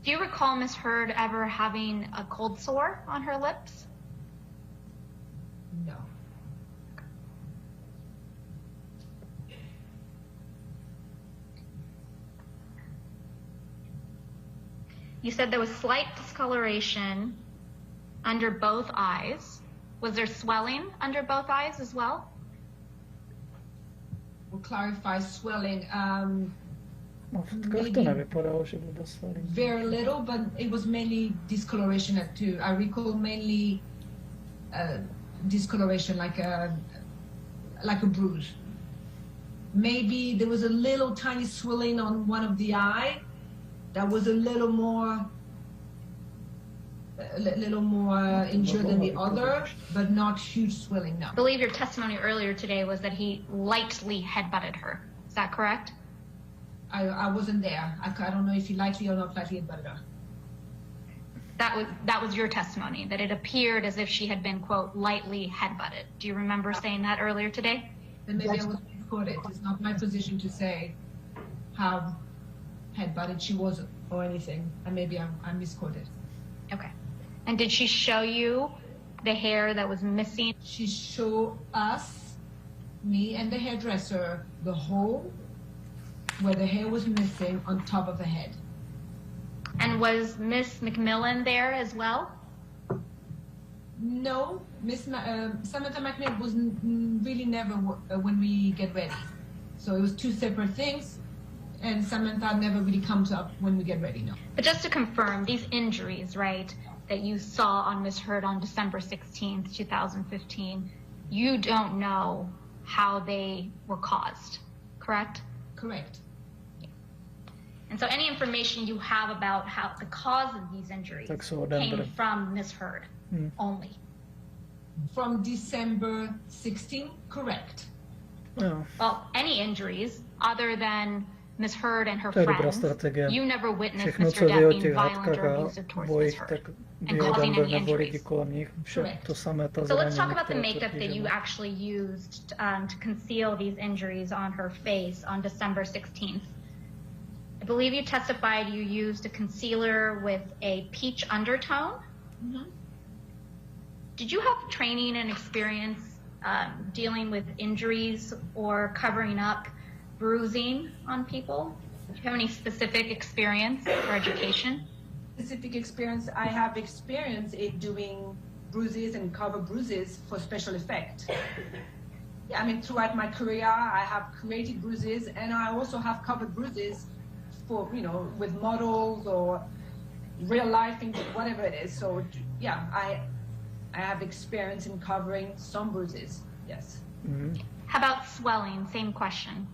Do you recall Ms. Heard ever having a cold sore on her lips? No. You said there was slight discoloration under both eyes. Was there swelling under both eyes as well? We'll clarify swelling. No, v fotkách to nevypadalo, že by byl svalý. Very little, but it was mainly discoloration at two. I recall mainly discoloration, like a bruise. Maybe there was a little tiny swelling on one of the eye that was a little more injured than the other, but not huge swelling. No. I believe your testimony earlier today was that he lightly headbutted her. Is that correct? I wasn't there. I don't know if he lightly or not lightly headbutted her. That was your testimony, that it appeared as if she had been, quote, lightly headbutted. Do you remember saying that earlier today? And maybe I was misquoted. It's not my position to say how headbutted she was or anything. And maybe I'm misquoted. Okay. And did she show you the hair that was missing? She showed us, me and the hairdresser, the hole where the hair was missing on top of the head. And was Miss McMillan there as well? No, Samantha McMillan was really never when we get ready. So it was two separate things, and Samantha never really comes up when we get ready, no. But just to confirm, these injuries, right, that you saw on Ms. Heard on December 16th, 2015, you don't know how they were caused, correct? Correct. And so any information you have about how the cause of these injuries came from Ms. Heard only? From December 16, correct. Jo. Well, any injuries other than Ms. Heard and her friends, you never witnessed Mr. Depp being violent or abusive towards Ms. Heard and causing any injuries. So let's talk about the makeup that you actually used to conceal these injuries on her face on December 16th. I believe you testified you used a concealer with a peach undertone. Mm-hmm. Did you have training and experience dealing with injuries or covering up bruising on people? Do you have any specific experience or education? Specific experience, I have experience in doing bruises and cover bruises for special effect. Yeah, I mean, throughout my career, I have created bruises, and I also have covered bruises for, you know, with models or real life things, whatever it is. So yeah, I have experience in covering some bruises, yes. Mm-hmm. How about swelling? Same question.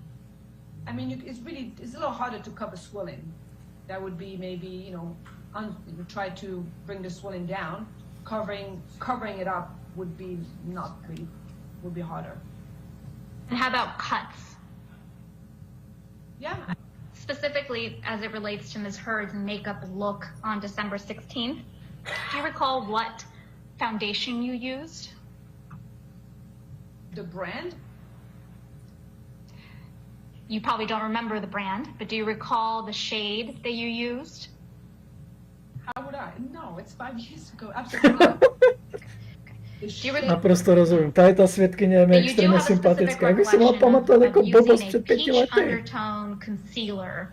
I mean, it's a little harder to cover swelling. That would be maybe, you know, try to bring the swelling down. Covering it up would be would be harder. And how about cuts? Yeah. Specifically as it relates to Ms. Heard's makeup look on December 16th, do you recall what foundation you used? The brand? You probably don't remember the brand, but do you recall the shade that you used? How would I? No, it's 5 years ago. Absolutely not. Naprosto rozumím. Tady ta svědkyně je mi extrémně sympatická. Jak bych si mohla pamatovat jako blbost před 5 lety. Undertone concealer.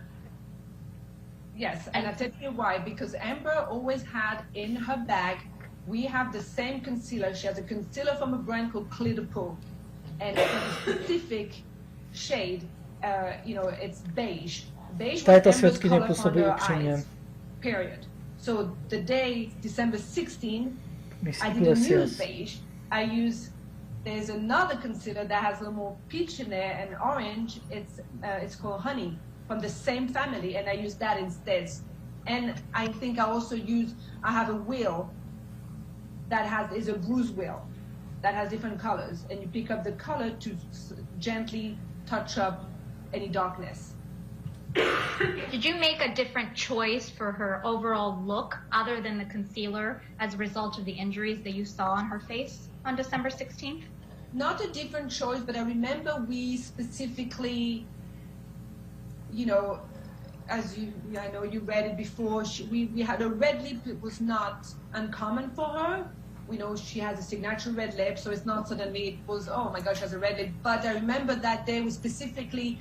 Yes, and I'll tell you why. Because Amber always had in her bag, we have the same concealer. She has a concealer from a brand called Clear Pool. And it's a specific shade, you know, it's beige. Beige was Amber's color for her eyes, period. So the day, December 16th, I didn't use beige. There's another concealer that has a little more peach in there and orange. It's called Honey, from the same family, and I use that instead. And I think I have a wheel that is a bruise wheel that has different colors, and you pick up the color to gently touch up any darkness. Did you make a different choice for her overall look other than the concealer as a result of the injuries that you saw on her face on December 16th? Not a different choice, but I remember we specifically, you know, I know you read it before, we had a red lip. It was not uncommon for her. We know she has a signature red lip, so it's not suddenly it was, oh my gosh, she has a red lip. But I remember that day I specifically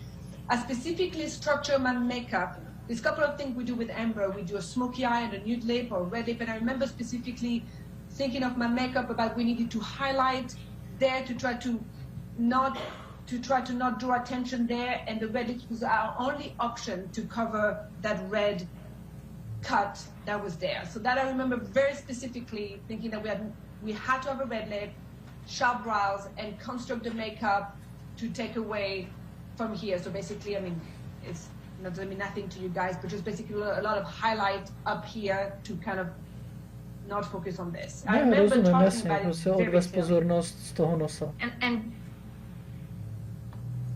structure my makeup. There's a couple of things we do with Amber. We do a smoky eye and a nude lip or red lip, and I remember specifically thinking of my makeup about we needed to highlight there to try to not draw attention there, and the red lips was our only option to cover that red cut that was there. So that I remember very specifically thinking that we had to have a red lip, sharp brows, and construct the makeup to take away from here. So basically, I mean, it's not going to mean nothing to you guys, but just basically a lot of highlight up here to kind of not focus on this. I remember talking about it very pozornost z toho nosa. And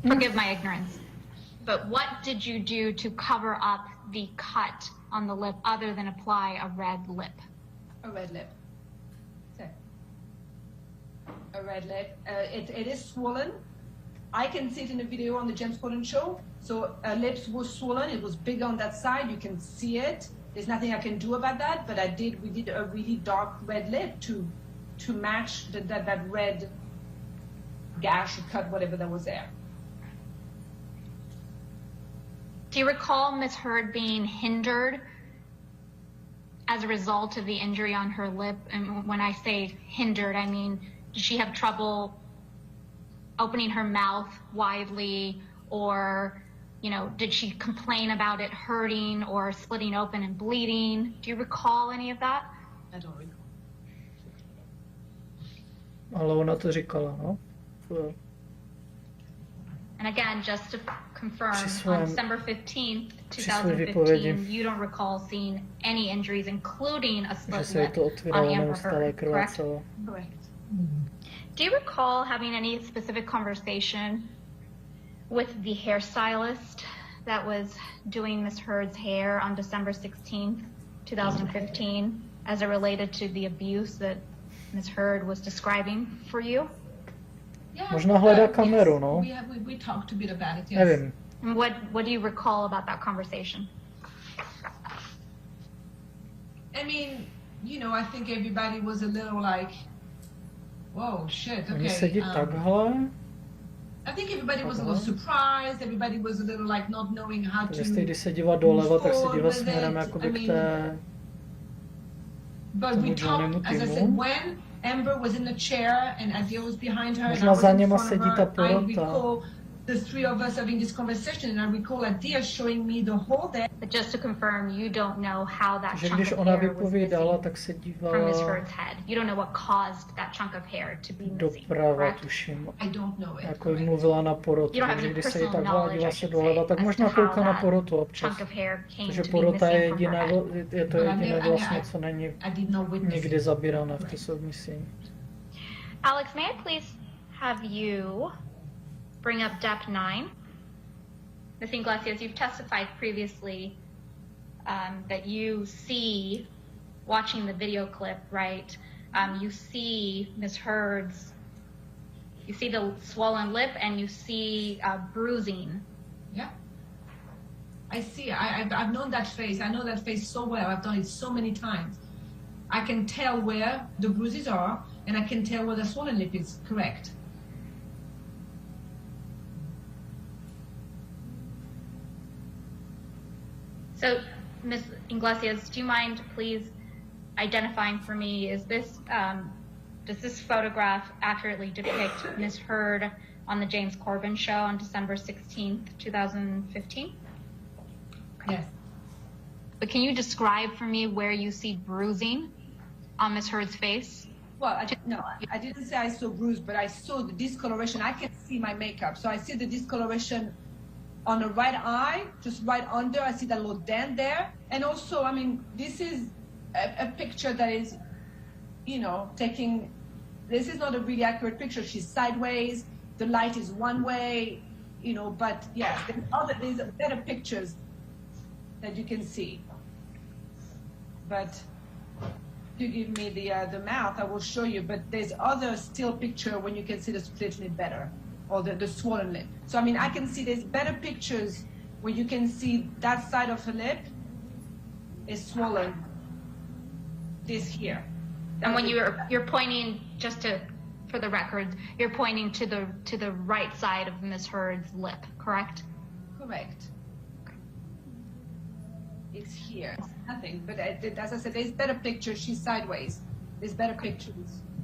forgive my ignorance. But what did you do to cover up the cut on the lip other than apply a red lip? A red lip. A red lip. It is swollen. I can see it in the video on the James Corden show. So her lips was swollen. It was big on that side. You can see it. There's nothing I can do about that. But we did a really dark red lip to match that red gash or cut, whatever that was there. Do you recall Ms. Heard being hindered as a result of the injury on her lip? And when I say hindered, I mean, did she have trouble opening her mouth widely, or, you know, did she complain about it hurting or splitting open and bleeding? Do you recall any of that? I don't recall. Ale ona to říkala, no. And again, just to confirm, Při on December 15th, svém 2015, you don't recall seeing any injuries, including a že split se jí lip to on otvíralo Amber neustále, Heard, correct? krvácelo. Correct. Do you recall having any specific conversation with the hairstylist that was doing Ms. Heard's hair on December 16th, 2015, as it related to the abuse that Ms. Heard was describing for you? Yeah, Možná hledá kameru, no. We talked a bit about it, yes. Nevím. And what do you recall about that conversation? I mean, you know, I think everybody was a little like, whoa, shit, Oni okay. sedí takhle, I think everybody was a little surprised, everybody was a little like not knowing how to... takže když se dívá doleva, tak se dívá with směrem it. jakoby I k mean, té... But we talked, as I said, when Amber was in the chair and Adil was behind her and I Možná was za in něma front of sedí ta her, I porota. recall the three of us having this conversation and I recall Adil showing me the whole day. But just to confirm, you don't know how that Že chunk když of ona hair was vypovídala, missing tak se from dívala Ms. Heard's head. You don't know what caused that chunk of hair to be missing, doprava, correct? tuším. I don't know it. Jako mluvila na porotu, You don't have takže any když se jí personal takhle a knowledge, dívá I se should doleva, say, tak as možná to how kouká na that porotu občas. chunk of hair came Takže to be porota je missing from her jediné, head. je to But I jediné never- vlastně, co není I did not witness někdy it. zabírané v té soudní síni. Alex, may I please have you bring up Dep 9? Ms. Iglesias, you've testified previously that you see, watching the video clip, right, you see Ms. Heard's, you see the swollen lip and you see bruising. Yeah. I see. I've known that face. I know that face so well. I've done it so many times. I can tell where the bruises are, and I can tell where the swollen lip is. Correct. So, Ms. Iglesias, do you mind please identifying for me, is this, does this photograph accurately depict Ms. Heard on the James Corden show on December 16th, 2015? Yes. But can you describe for me where you see bruising on Ms. Heard's face? Well, I didn't say I saw bruise, but I saw the discoloration. I can see my makeup, so I see the discoloration on the right eye, just right under. I see that little dent there. And also, I mean, this is a picture that is, you know, this is not a really accurate picture. She's sideways, the light is one way, you know, but yeah, there's better pictures that you can see. But if you give me the mouth, I will show you, but there's other still picture when you can see the split lip better, or the swollen lip. So, I mean, I can see there's better pictures where you can see that side of her lip is swollen, this here. And when you're pointing, just to, for the record, you're pointing to the right side of Ms. Heard's lip, correct? Correct. It's here. It's nothing, but as I said, there's better pictures. She's sideways. There's better pictures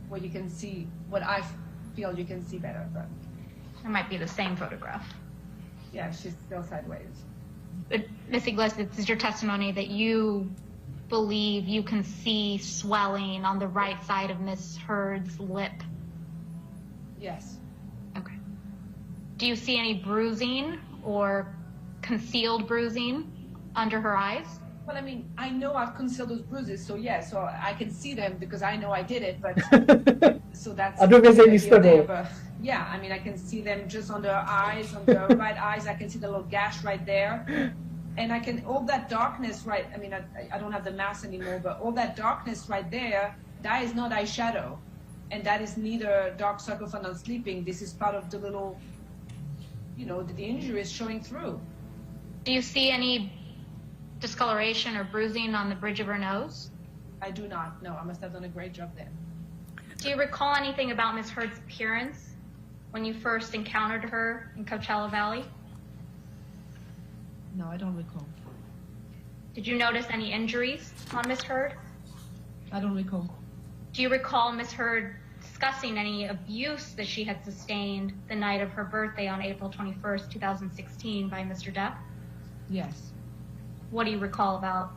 where you can see what I feel you can see better. But It might be the same photograph. yeah, she's still sideways. But Ms. Iglesias, this is your testimony that you believe you can see swelling on the right side of Ms. Heard's lip. Yes. Okay. Do you see any bruising or concealed bruising under her eyes? Well, I mean, I know I've concealed those bruises, so yeah, so I can see them because I know I did it, but so that's A dovězení s tebou. but yeah, I mean, I can see them just on the eyes, on the right eyes. I can see the little gash right there. And I can, all that darkness, right, I mean, I don't have the mask anymore, but all that darkness right there, that is not eyeshadow. And that is neither dark circle for not sleeping. This is part of the little, you know, the injury is showing through. Do you see any discoloration or bruising on the bridge of her nose? I do not. No, I must have done a great job there. Do you recall anything about Ms. Heard's appearance when you first encountered her in Coachella Valley? No, I don't recall. Did you notice any injuries on Ms. Heard? I don't recall. Do you recall Ms. Heard discussing any abuse that she had sustained the night of her birthday on April 21st, 2016 by Mr. Depp? Yes. What do you recall about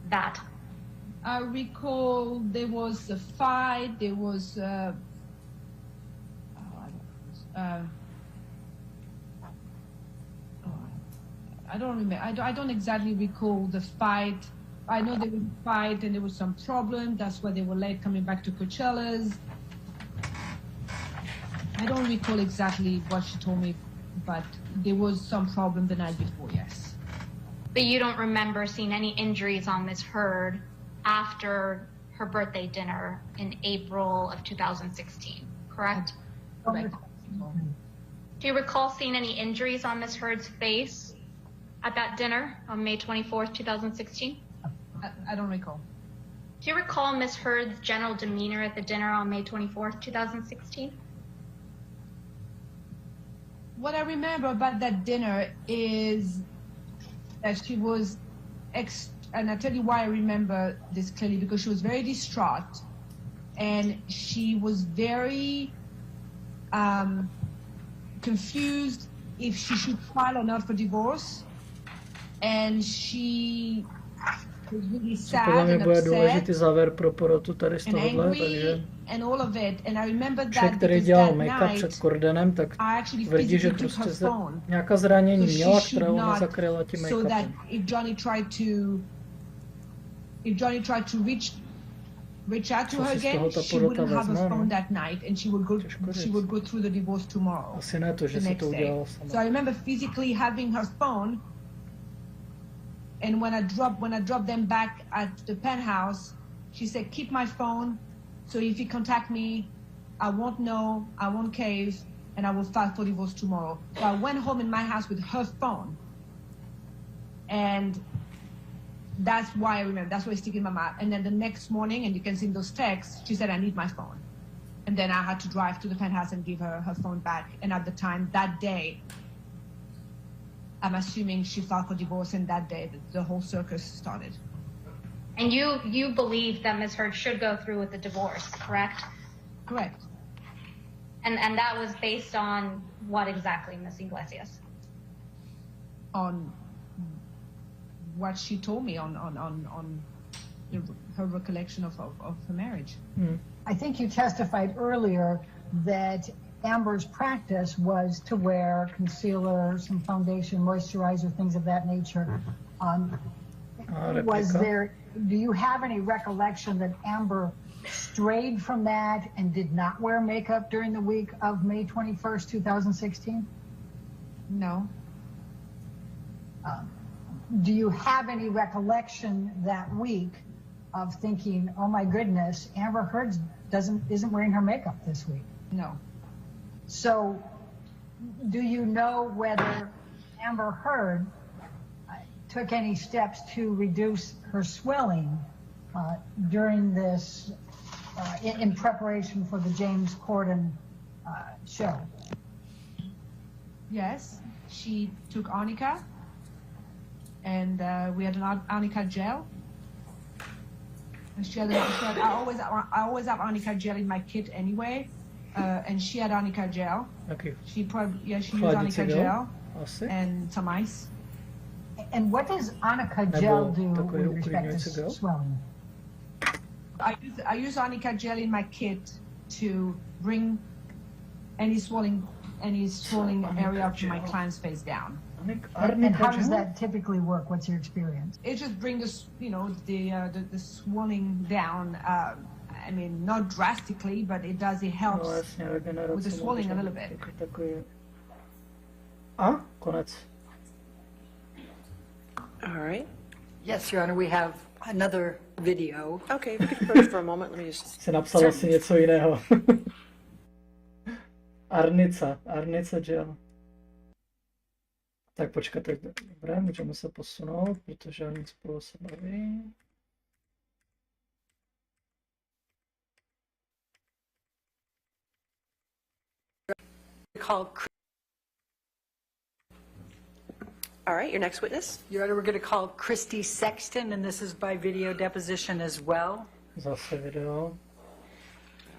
that? I recall there was a fight, there was I don't remember. I don't exactly recall the fight. I know there was a fight and there was some problem. That's why they were late coming back to Coachella's. I don't recall exactly what she told me, but there was some problem the night before, yes. But you don't remember seeing any injuries on Ms. Heard after her birthday dinner in April of 2016, correct? Correct. Do you recall seeing any injuries on Ms. Heard's face at that dinner on May 24th, 2016? I don't recall. Do you recall Ms. Heard's general demeanor at the dinner on May 24th, 2016? What I remember about that dinner is that she was, and I'll tell you why I remember this clearly, because she was very distraught and she was very confused if she should file or not for divorce. And she was really sad and upset and angry and all of it. And I remember that který dělal make-up před Cordenem, tak tvrdí, že prostě nějaká zranění měla, která ona zakryla tím so that make-upem. if Johnny tried to reach out to her again, she wouldn't have a phone that night, and she would go through the divorce tomorrow. Asi ne to, že the si next to day. udělala sama. So I remember physically having her phone, and when I dropped them back at the penthouse, she said, "Keep my phone, so if you contact me, I won't know, I won't cave, and I will file for divorce tomorrow." So I went home in my house with her phone, and that's why I remember. That's why it's sticking in my mind. And then the next morning, and you can see in those texts, she said, "I need my phone." And then I had to drive to the penthouse and give her phone back. And at the time, that day, I'm assuming she filed for divorce, and that day, the whole circus started. And you believe that Ms. Heard should go through with the divorce, correct? Correct. And that was based on what exactly, Ms. Iglesias? On what she told me on her recollection of her marriage. I think you testified earlier that Amber's practice was to wear concealer, some foundation, moisturizer, things of that nature. Do you have any recollection that Amber strayed from that and did not wear makeup during the week of May 21st, 2016? No. Do you have any recollection that week of thinking, "Oh my goodness, Amber Heard isn't wearing her makeup this week"? No. So, do you know whether Amber Heard took any steps to reduce her swelling during this, in preparation for the James Corden show? Yes, she took arnica, and we had an arnica gel. And I always have arnica gel in my kit anyway, and she had arnica gel. Okay. She used arnica gel and some ice. And what does arnica gel do with respect to swelling? I use arnica gel in my kit to bring any swelling area of my client's face down. And how does that typically work? What's your experience? It just brings the swelling down, I mean, not drastically, but it does, it helps No jasně, regenerace. with the swelling a little bit. Jako takový... A? Konec. All right. Yes, Your Honor, we have another video. Okay, we can approach for a moment. Let me just... Jsi napsal asi něco jiného. Arnica gel. Tak počkat, dobré, můžeme se posunout, protože oni spolu se baví. All right, your next witness. Your Honor, we're going to call Christy Sexton, and this is by video deposition as well. Zase video.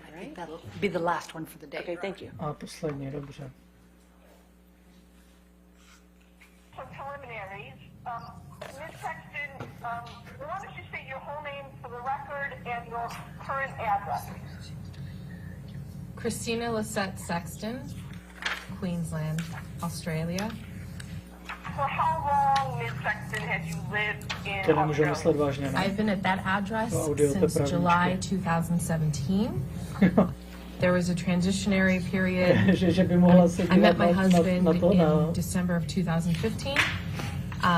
All right. That'll be the last one for the day. Okay, thank you. A poslední, dobře. For preliminaries, Ms. Sexton, why don't you state your whole name for the record and your current address? Christina Lisette Sexton, Queensland, Australia. For how long, Ms. Sexton, had you lived in To nemůžu myslet Australia? vážně, ne? I've been at that address Audio since to July 2017. There was a transitionary period. že by mohla se I met dívat my husband na to, in December of 2015.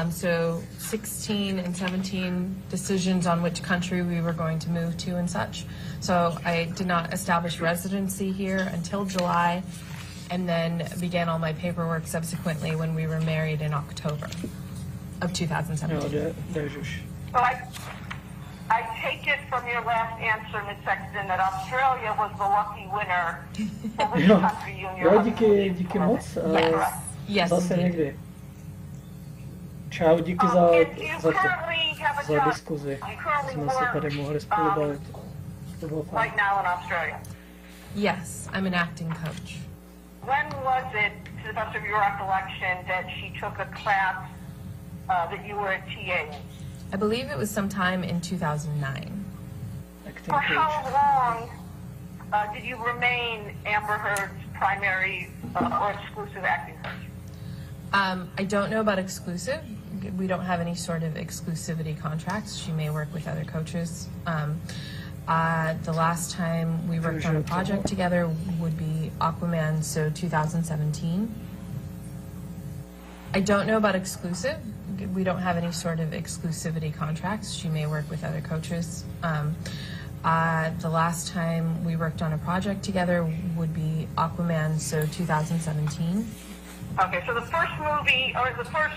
So 16 and 17 decisions on which country we were going to move to and such. So I did not establish residency here until July, and then began all my paperwork subsequently when we were married in October of 2017. So I take it from your last answer, Ms. Sexton, that Australia was the lucky winner for which country you and your Jo, husband moved díky to. moc. Yes. Yes, Zase indeed. někdy. Čau, díky za diskuzi. Jsme se tady mohli spolu bavit. To bylo fajn. Right now in Australia. Yes, I'm an acting coach. When was it, to the best of your recollection, that she took a class that you were a TA in? I believe it was sometime in 2009. For how long did you remain Amber Heard's primary or exclusive acting coach? I don't know about exclusive. We don't have any sort of exclusivity contracts. She may work with other coaches. The last time we worked on a project together would be Aquaman, so 2017. I don't know about exclusive. We don't have any sort of exclusivity contracts. She may work with other coaches. The last time we worked on a project together would be Aquaman, so 2017. Okay, so the first movie, or the first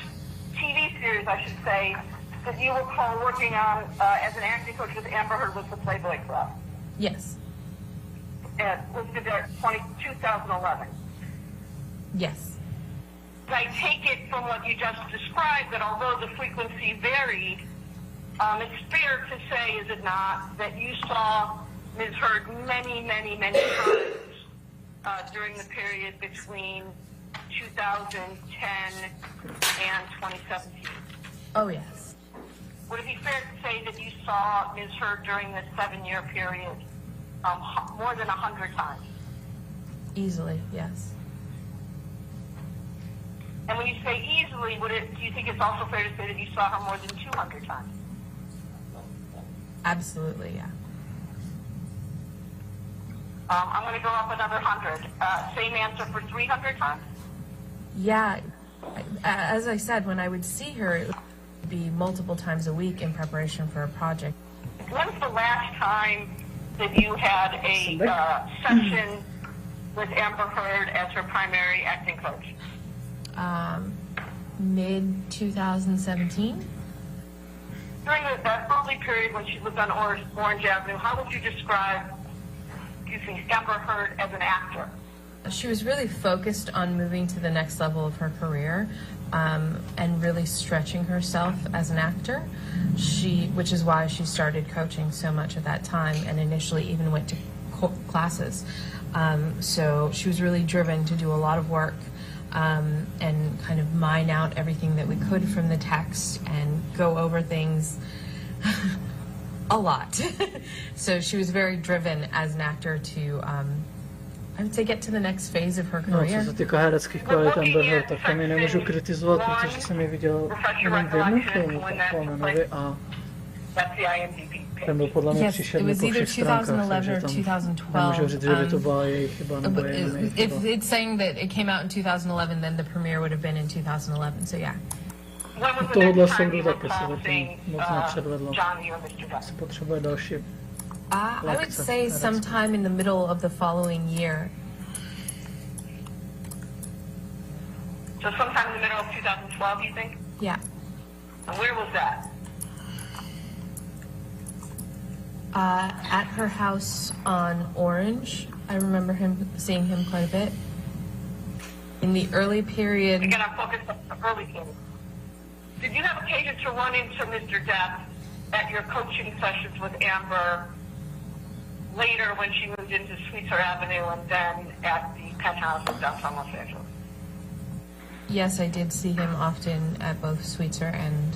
TV series, I should say, that you recall working on as an acting coach with Amber Heard was the Playboy Club. Yes. And listed there 2011. Yes. I take it from what you just described that although the frequency varied, it's fair to say, is it not, that you saw Ms. Heard many, many, many times during the period between 2010 and 2017? Oh, yes. Would it be fair to say that you saw Ms. Heard during this 7-year period more than 100 times? Easily, yes. And when you say easily, do you think it's also fair to say that you saw her more than 200 times? Absolutely, yeah. I'm going to go up another 100. Same answer for 300 times? Yeah. As I said, when I would see her, it would be multiple times a week in preparation for a project. When's the last time that you had a session with Amber Heard as her primary acting coach? Mid-2017. During that early period when she lived on Orange Avenue, how would you describe, Amber Heard as an actor? She was really focused on moving to the next level of her career and really stretching herself as an actor, which is why she started coaching so much at that time and initially even went to classes. So she was really driven to do a lot of work and kind of mine out everything that we could from the text and go over things a lot. So she was very driven as an actor to, I would say, get to the next phase of her No, career. co se týká hereckých kvalit Amber Heard, tak tam ji nemůžu kritizovat, protože jsem ji viděl jenom v jednom filmu, v Aquamanovi, a That's the IMDb Ten byl podle mě příšerný po všech stránkách, takže tam nemůžu říct, že by to byla její chyba nebo jenom její chyba. If it's saying that it came out in 2011, then the premiere would have been in 2011, so yeah. U tohohle soudu taky se to moc nepředvedlo. Se potřebuje další I would say sometime in the middle of the following year. So sometime in the middle of 2012, you think? Yeah. And where was that? At her house on Orange. I remember seeing him quite a bit. In the early period. Again, I'm focused on the early period. Did you have occasion to run into Mr. Depp at your coaching sessions with Amber later when she moved into Sweetser Avenue and then at the penthouse in downtown Los Angeles? Yes, I did see him often at both Sweetser and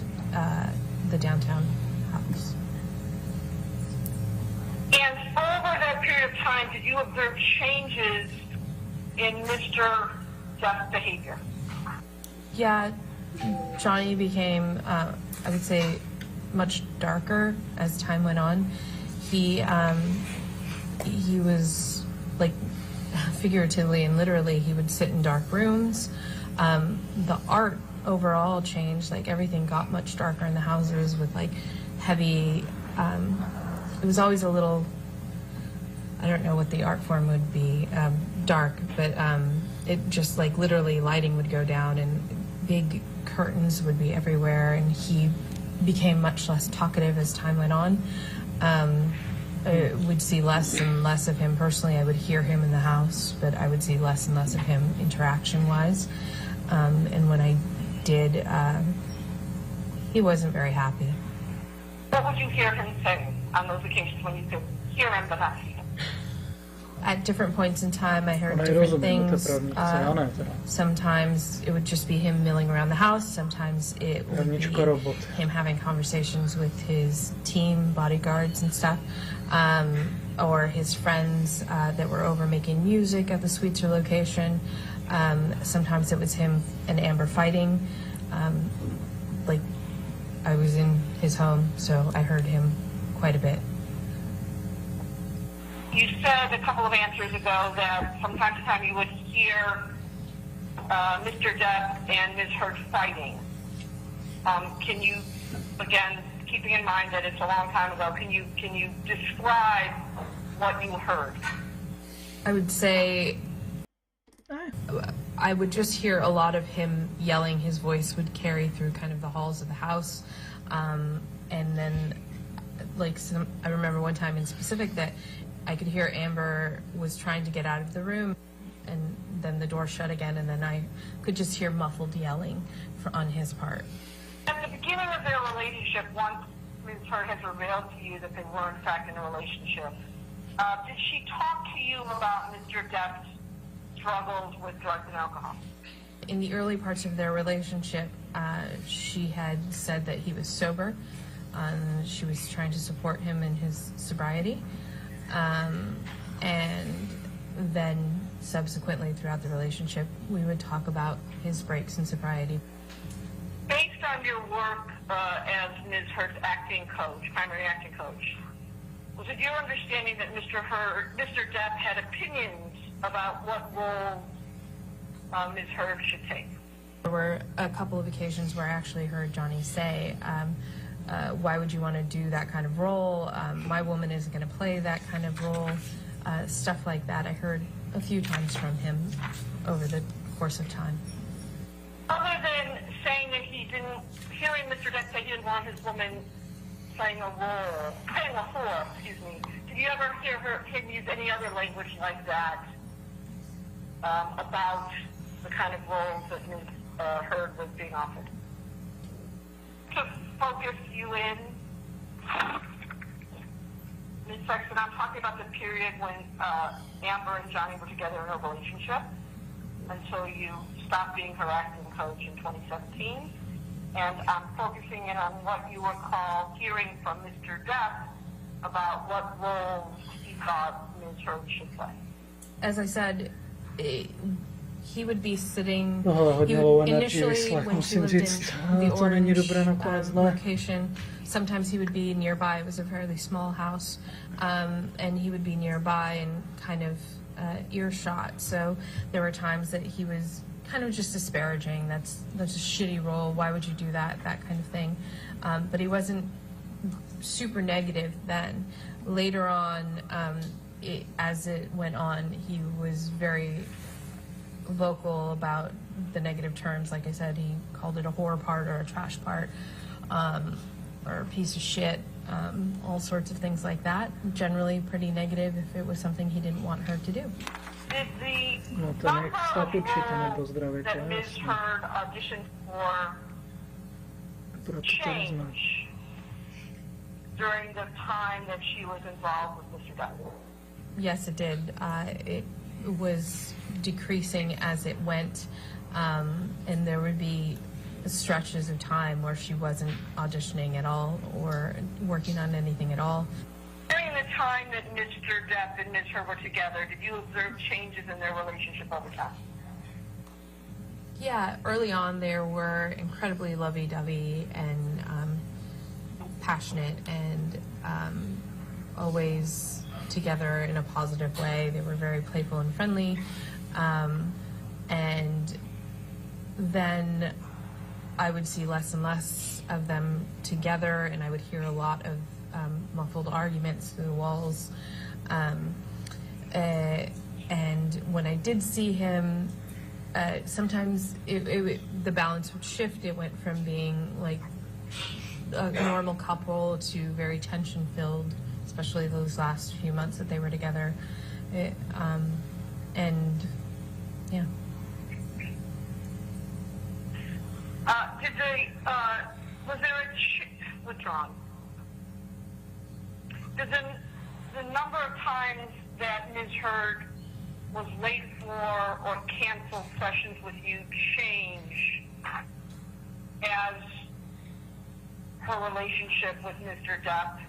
the downtown house. And over that period of time, did you observe changes in Mr. Depp's behavior? Yeah, Johnny became, I would say, much darker as time went on. He was, like, figuratively and literally, he would sit in dark rooms. The art overall changed, like everything got much darker in the houses with like heavy, it was always a little, I don't know what the art form would be, dark, but it just like literally lighting would go down and big curtains would be everywhere, and he became much less talkative as time went on. I would see less and less of him personally. I would hear him in the house, but I would see less and less of him interaction-wise. And when I did, he wasn't very happy. What would you hear him say on those occasions when you could hear him but not see him? At different points in time, I heard different things. Sometimes it would just be him milling around the house. Sometimes it would be him having conversations with his team, bodyguards and stuff, or his friends that were over making music at the Sweetser location. Sometimes it was him and Amber fighting. Like, I was in his home, so I heard him quite a bit. You said a couple of answers ago that from time to time you would hear Mr. Depp and Ms. Heard fighting. Can you, again, keeping in mind that it's a long time ago, can you describe what you heard? I would say I would just hear a lot of him yelling. His voice would carry through kind of the halls of the house. And then, like, I remember one time in specific that I could hear Amber was trying to get out of the room, and then the door shut again, and then I could just hear muffled yelling on his part. At the beginning of their relationship, once Ms. Heard has revealed to you that they were in fact in a relationship, did she talk to you about Mr. Depp's struggles with drugs and alcohol? In the early parts of their relationship, she had said that he was sober, and she was trying to support him in his sobriety. And then subsequently throughout the relationship, we would talk about his breaks in sobriety. Based on your work as Ms. Heard's acting coach, primary acting coach, was it your understanding that Mr. Depp had opinions about what role Ms. Heard should take? There were a couple of occasions where I actually heard Johnny say, why would you want to do that kind of role? My woman isn't going to play that kind of role. Stuff like that I heard a few times from him over the course of time. Other than saying that hearing Mr. Depp say he didn't want his woman playing a whore, did you ever hear him use any other language like that about the kind of roles that Ms. Heard was being offered? To focus you in, Ms. Sexton, I'm talking about the period when Amber and Johnny were together in a relationship until you stopped being her acting coach in 2017. And I'm focusing in on what you recall hearing from Mr. Depp about what roles he thought Ms. Heard should play. As I said, he would be sitting. Tohle He hodně would, low energy initially, vyslech, when she musím lived říct, in the to není Orange dobré nakonec, ne? location, sometimes he would be nearby. It was a fairly small house, and he would be nearby and kind of earshot. So there were times that he was kind of just disparaging. That's a shitty role. Why would you do that? That kind of thing. But he wasn't super negative then. Later on, as it went on, he was very vocal about the negative terms. Like I said, he called it a whore part or a trash part, or a piece of shit, all sorts of things like that. Generally pretty negative if it was something he didn't want her to do. Did the No to number nechce of určitě roles nepozdravit, that Ms. jasně. Heard auditioned for Proto to vezme. change during the time that she was involved with Mr. Dutt? Yes, it did. It was decreasing as it went, and there would be stretches of time where she wasn't auditioning at all or working on anything at all. During the time that Mr. Depp and Ms. Heard were together, did you observe changes in their relationship over time? Yeah, early on they were incredibly lovey-dovey and passionate and always together in a positive way. They were very playful and friendly. And then I would see less and less of them together, and I would hear a lot of muffled arguments through the walls. And when I did see him, sometimes the balance would shift. It went from being like a normal couple to very tension-filled, especially those last few months that they were together. And yeah. Did they, was there withdrawn? Did the number of times that Ms. Heard was late for or canceled sessions with you change as her relationship with Mr. Depp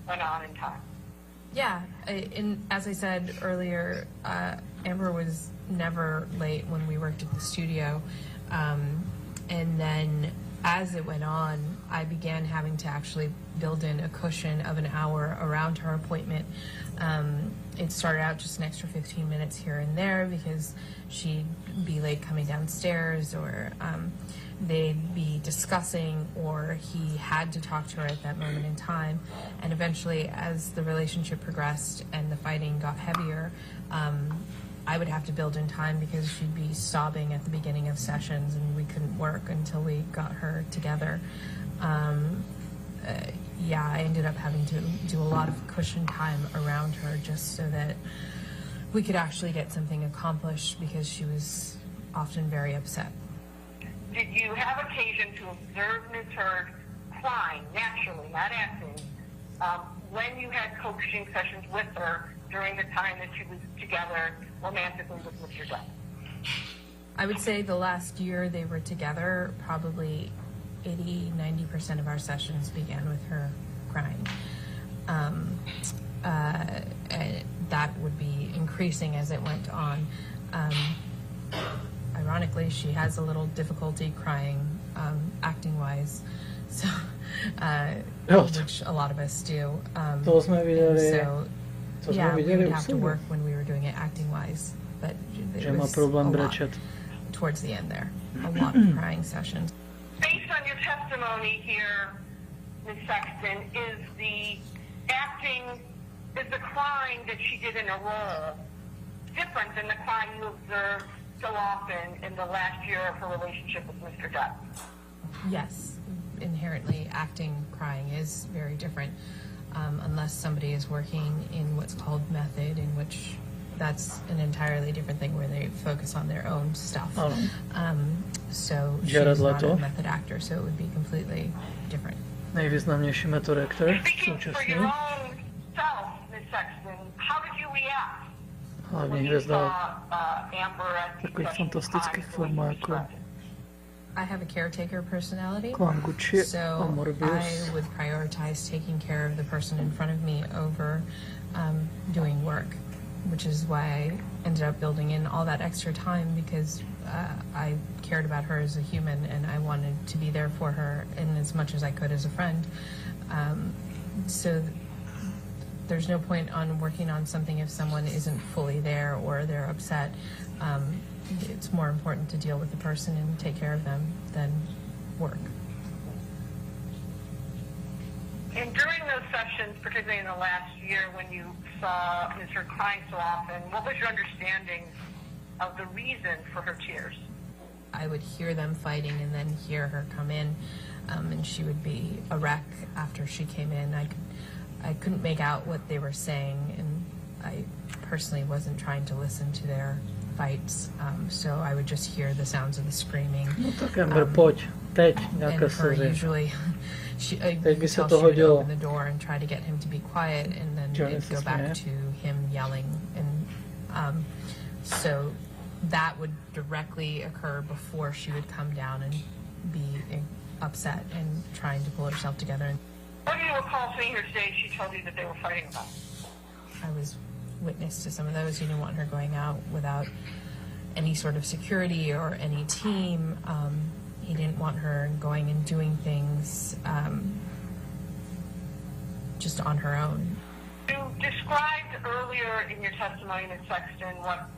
went on in time? Yeah, as I said earlier, Amber was never late when we worked at the studio. And then as it went on, I began having to actually build in a cushion of an hour around her appointment. It started out just an extra 15 minutes here and there because she'd be late coming downstairs, or they'd be discussing, or he had to talk to her at that moment in time. And eventually, as the relationship progressed and the fighting got heavier, I would have to build in time because she'd be sobbing at the beginning of sessions and we couldn't work until we got her together. Yeah, I ended up having to do a lot of cushion time around her just so that we could actually get something accomplished because she was often very upset. Did you have occasion to observe Ms. Heard crying, naturally, not acting, when you had coaching sessions with her during the time that she was together romantically with Mr. Depp? I would say the last year they were together, probably 80-90% of our sessions began with her crying. And that would be increasing as it went on. Ironically, she has a little difficulty crying, acting-wise, so which a lot of us do. To jsme viděli. So yeah, we would have to work when we were doing it acting-wise, but it was a lot towards the end there. A lot of crying sessions. Based on your testimony here, Ms. Sexton, is the crying that she did in a role different than the crying you observed so often in the last year of her relationship with Mr. Depp? Yes, inherently acting crying is very different, unless somebody is working in what's called method, in which that's an entirely different thing where they focus on their own stuff. So she's not a method actor, so it would be completely different. Nejvýznamnější method actor současně. Hlavní hvězda takových fantastických formů jako I have a caretaker personality, so I would prioritize taking care of the person in front of me over doing work, which is why ended up building in all that extra time because I cared about her as a human and I wanted to be there for her in as much as I could as a friend. So there's no point on working on something if someone isn't fully there or they're upset. It's more important to deal with the person and take care of them than work. And during those sessions, particularly in the last year when you saw Ms. Hurd crying so often, what was your understanding of the reason for her tears? I would hear them fighting and then hear her come in, and she would be a wreck after she came in. I couldn't make out what they were saying, and I personally wasn't trying to listen to their fights, so I would just hear the sounds of the screaming. No tak Amber, pojď, teď, nějaká her seře. usually, Teď by se tell to she would hodilo. open the door and try to get him to be quiet, and then Johnny it'd go se back směje. to him yelling, and so that would directly occur before she would come down and be upset and trying to pull herself together. What do you recall seeing her say she told you that they were fighting about? I was witness to some of those. He didn't want her going out without any sort of security or any team. He didn't want her going and doing things just on her own. You described earlier in your testimony, Ms. Sexton, what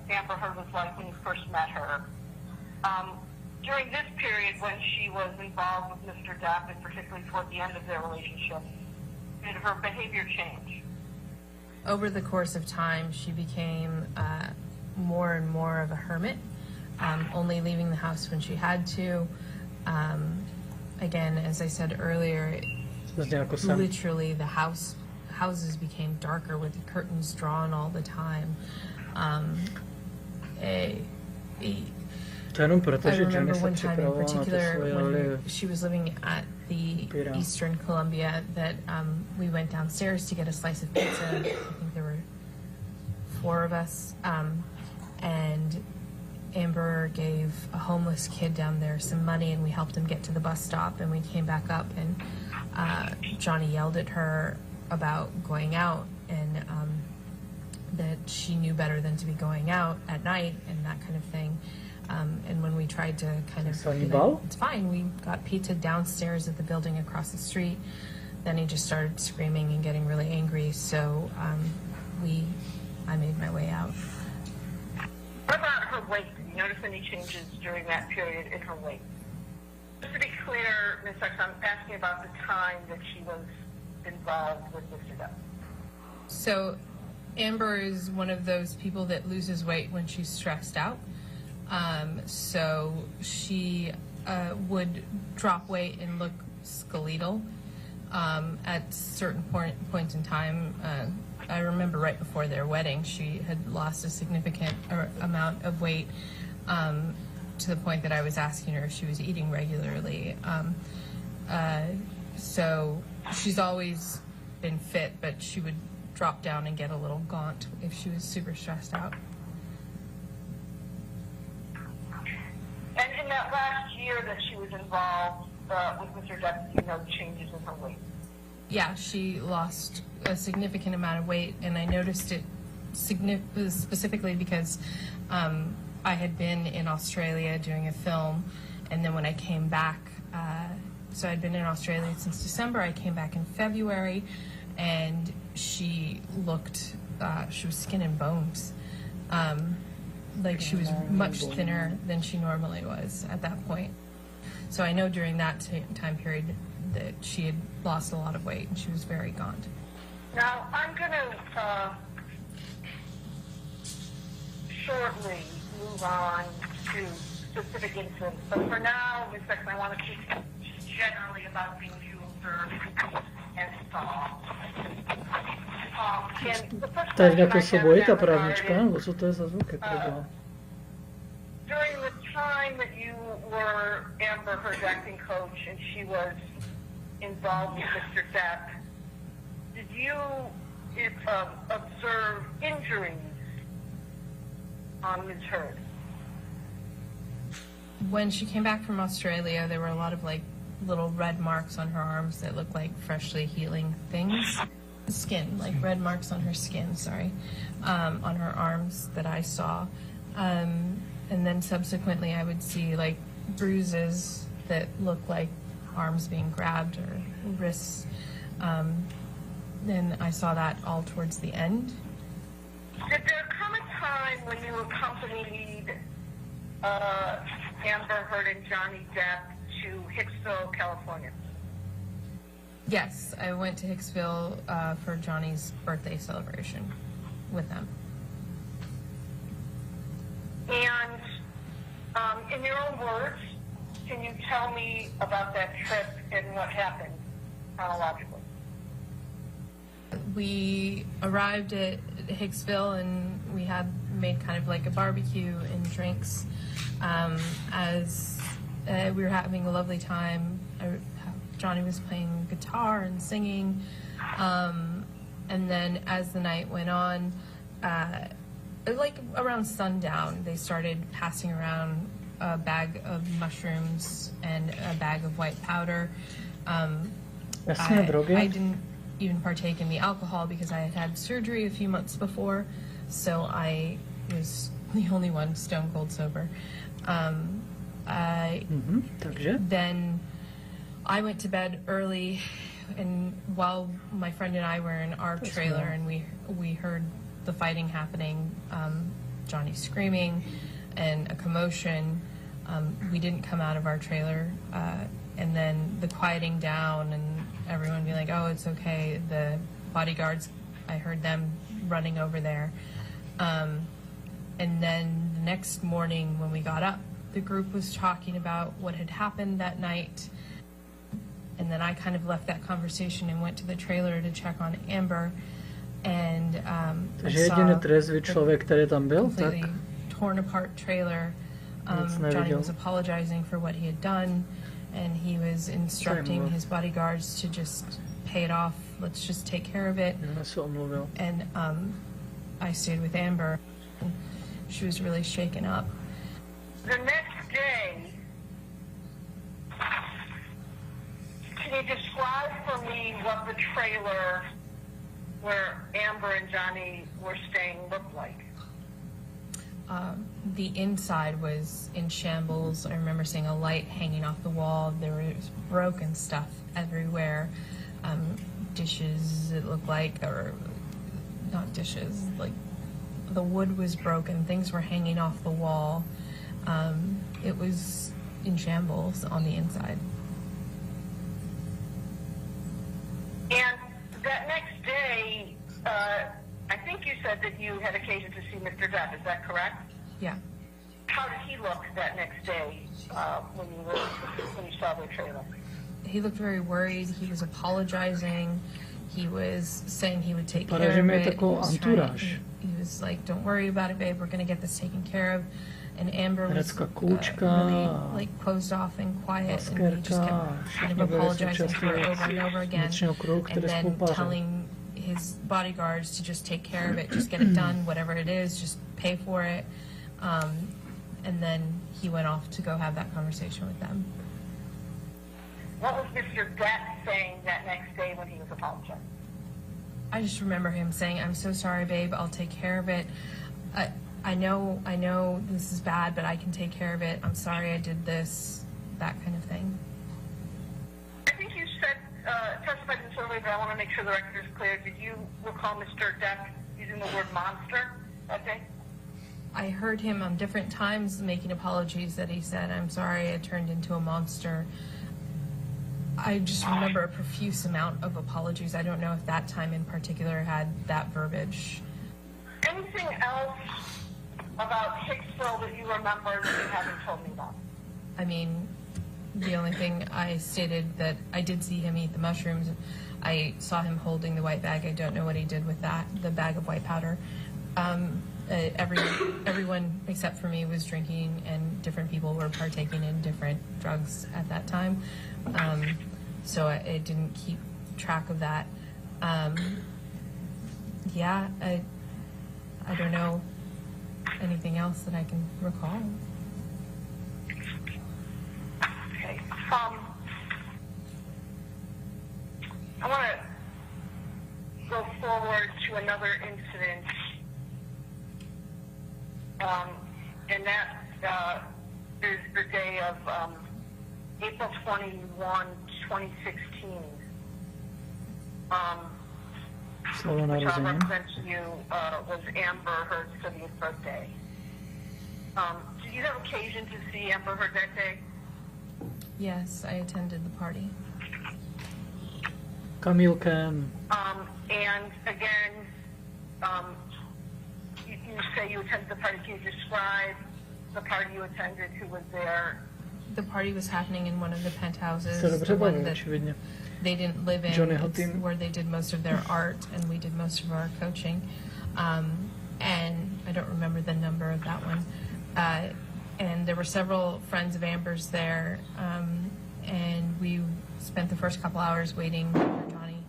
Amber Heard was like when you first met her. During this period when she was involved with Mr. Depp, and particularly toward the end of their relationship, did her behavior change? Over the course of time, she became more and more of a hermit, only leaving the house when she had to. Again, as I said earlier, literally the houses became darker with the curtains drawn all the time. I remember one time in particular when she was living at the Eastern Columbia that we went downstairs to get a slice of pizza. I think there were 4 of us, and Amber gave a homeless kid down there some money and we helped him get to the bus stop, and we came back up and Johnny yelled at her about going out and that she knew better than to be going out at night and that kind of thing. And when we tried to kind of be like, it's fine, we got pizza downstairs at the building across the street, then he just started screaming and getting really angry, so I made my way out. What about her weight? Did you notice any changes during that period in her weight? Just to be clear, Ms. Sexton, I'm asking about the time that she was involved with Mr. Depp. So Amber is one of those people that loses weight when she's stressed out. So she would drop weight and look skeletal at certain points in time. I remember right before their wedding, she had lost a significant amount of weight to the point that I was asking her if she was eating regularly. So she's always been fit, but she would drop down and get a little gaunt if she was super stressed out. And in that last year that she was involved with Mr. Depp, did you know changes in her weight? Yeah, she lost a significant amount of weight, and I noticed it specifically because I had been in Australia doing a film, and then when I came back, so I'd been in Australia since December, I came back in February, and she looked, she was skin and bones. Like she was much thinner than she normally was at that point. So I know during that time period that she had lost a lot of weight and she was very gaunt. Now, I'm going to shortly move on to specific incidents, but for now, Ms. Sexton, I want to speak generally about things you observed and saw. To je nějaká sobojí ta právnička, nebo co to je za zvuk? During the time that you were Amber Heard's acting coach and she was involved with Mr. Depp, did you observe injuries on Ms. Heard? When she came back from Australia, there were a lot of like little red marks on her arms that looked like freshly healing things. skin, like red marks on her skin, sorry, on her arms that I saw. And then subsequently I would see like bruises that look like arms being grabbed or wrists. Then I saw that all towards the end. Did there come a time when you accompanied Amber Heard and Johnny Depp to Hicksville, California? Yes, I went to Hicksville for Johnny's birthday celebration with them. And in your own words, can you tell me about that trip and what happened chronologically? We arrived at Hicksville and we had made kind of like a barbecue and drinks as we were having a lovely time. Johnny was playing guitar and singing, and then as the night went on, like around sundown, they started passing around a bag of mushrooms and a bag of white powder. I didn't even partake in the alcohol because I had had surgery a few months before, so I was the only one stone cold sober. Then I went to bed early, and while my friend and I were in our trailer and we heard the fighting happening, Johnny screaming and a commotion, we didn't come out of our trailer, and then the quieting down and everyone being like, oh, it's okay. The bodyguards, I heard them running over there. And then the next morning when we got up, the group was talking about what had happened that night. And then I kind of left that conversation and went to the trailer to check on Amber. And Takže jediný trezvý člověk, který tam byl, tak torn apart trailer. Johnny was apologizing for what he had done, and he was instructing his bodyguards to just pay it off. Let's just take care of it. And I stayed with Amber. She was really shaken up. The next day, can you describe for me what the trailer where Amber and Johnny were staying looked like? The inside was in shambles. I remember seeing a light hanging off the wall. There was broken stuff everywhere. Dishes, it looked like, or not dishes, like the wood was broken. Things were hanging off the wall. It was in shambles on the inside. And that next day, I think you said that you had occasion to see Mr. Depp. Is that correct? Yeah. How did he look that next day when you saw the trailer? He looked very worried. He was apologizing. He was saying he would take care of it. He was like, "Don't worry about it, babe. We're gonna get this taken care of." And Amber was really like closed off and quiet, and he just kept kind of apologizing for it over and over again, and then telling his bodyguards to just take care of it, just get it done, whatever it is, just pay for it. And then he went off to go have that conversation with them. What was Mr. Depp saying that next day when he was apologizing? I just remember him saying, "I'm so sorry, babe. I'll take care of it. I know this is bad, but I can take care of it. I'm sorry I did this," that kind of thing. I think you said, testified this earlier, but I want to make sure the record is clear. Did you recall Mr. Depp using the word monster that day? I heard him on different times making apologies that he said, "I'm sorry I turned into a monster." I just remember a profuse amount of apologies. I don't know if that time in particular had that verbiage. Anything else about Hicksville that you remember that you haven't told me about? I mean, the only thing I stated that I did see him eat the mushrooms. I saw him holding the white bag. I don't know what he did with that, the bag of white powder. Everyone except for me was drinking, and different people were partaking in different drugs at that time. So I didn't keep track of that. Yeah, I don't know anything else that I can recall. Okay. I want to go And that is the day of April 21, 2016. Slovo Which I'll narození. represent to you was Amber Heard's 30th birthday. Did you have occasion to see Amber Heard that day? Yes, I attended the party. Kamilkem. And again, you say you attended the party. Can you describe the party you attended, who was there? The party was happening in one of the penthouses, Se dobře the one bavil, that očividně. they didn't live in. Johnnyho It's tým. where they did most of their art, and we did most of our coaching. And I don't remember the number of that one. And there were several friends of Amber's there, and we spent the first couple hours waiting for Johnny.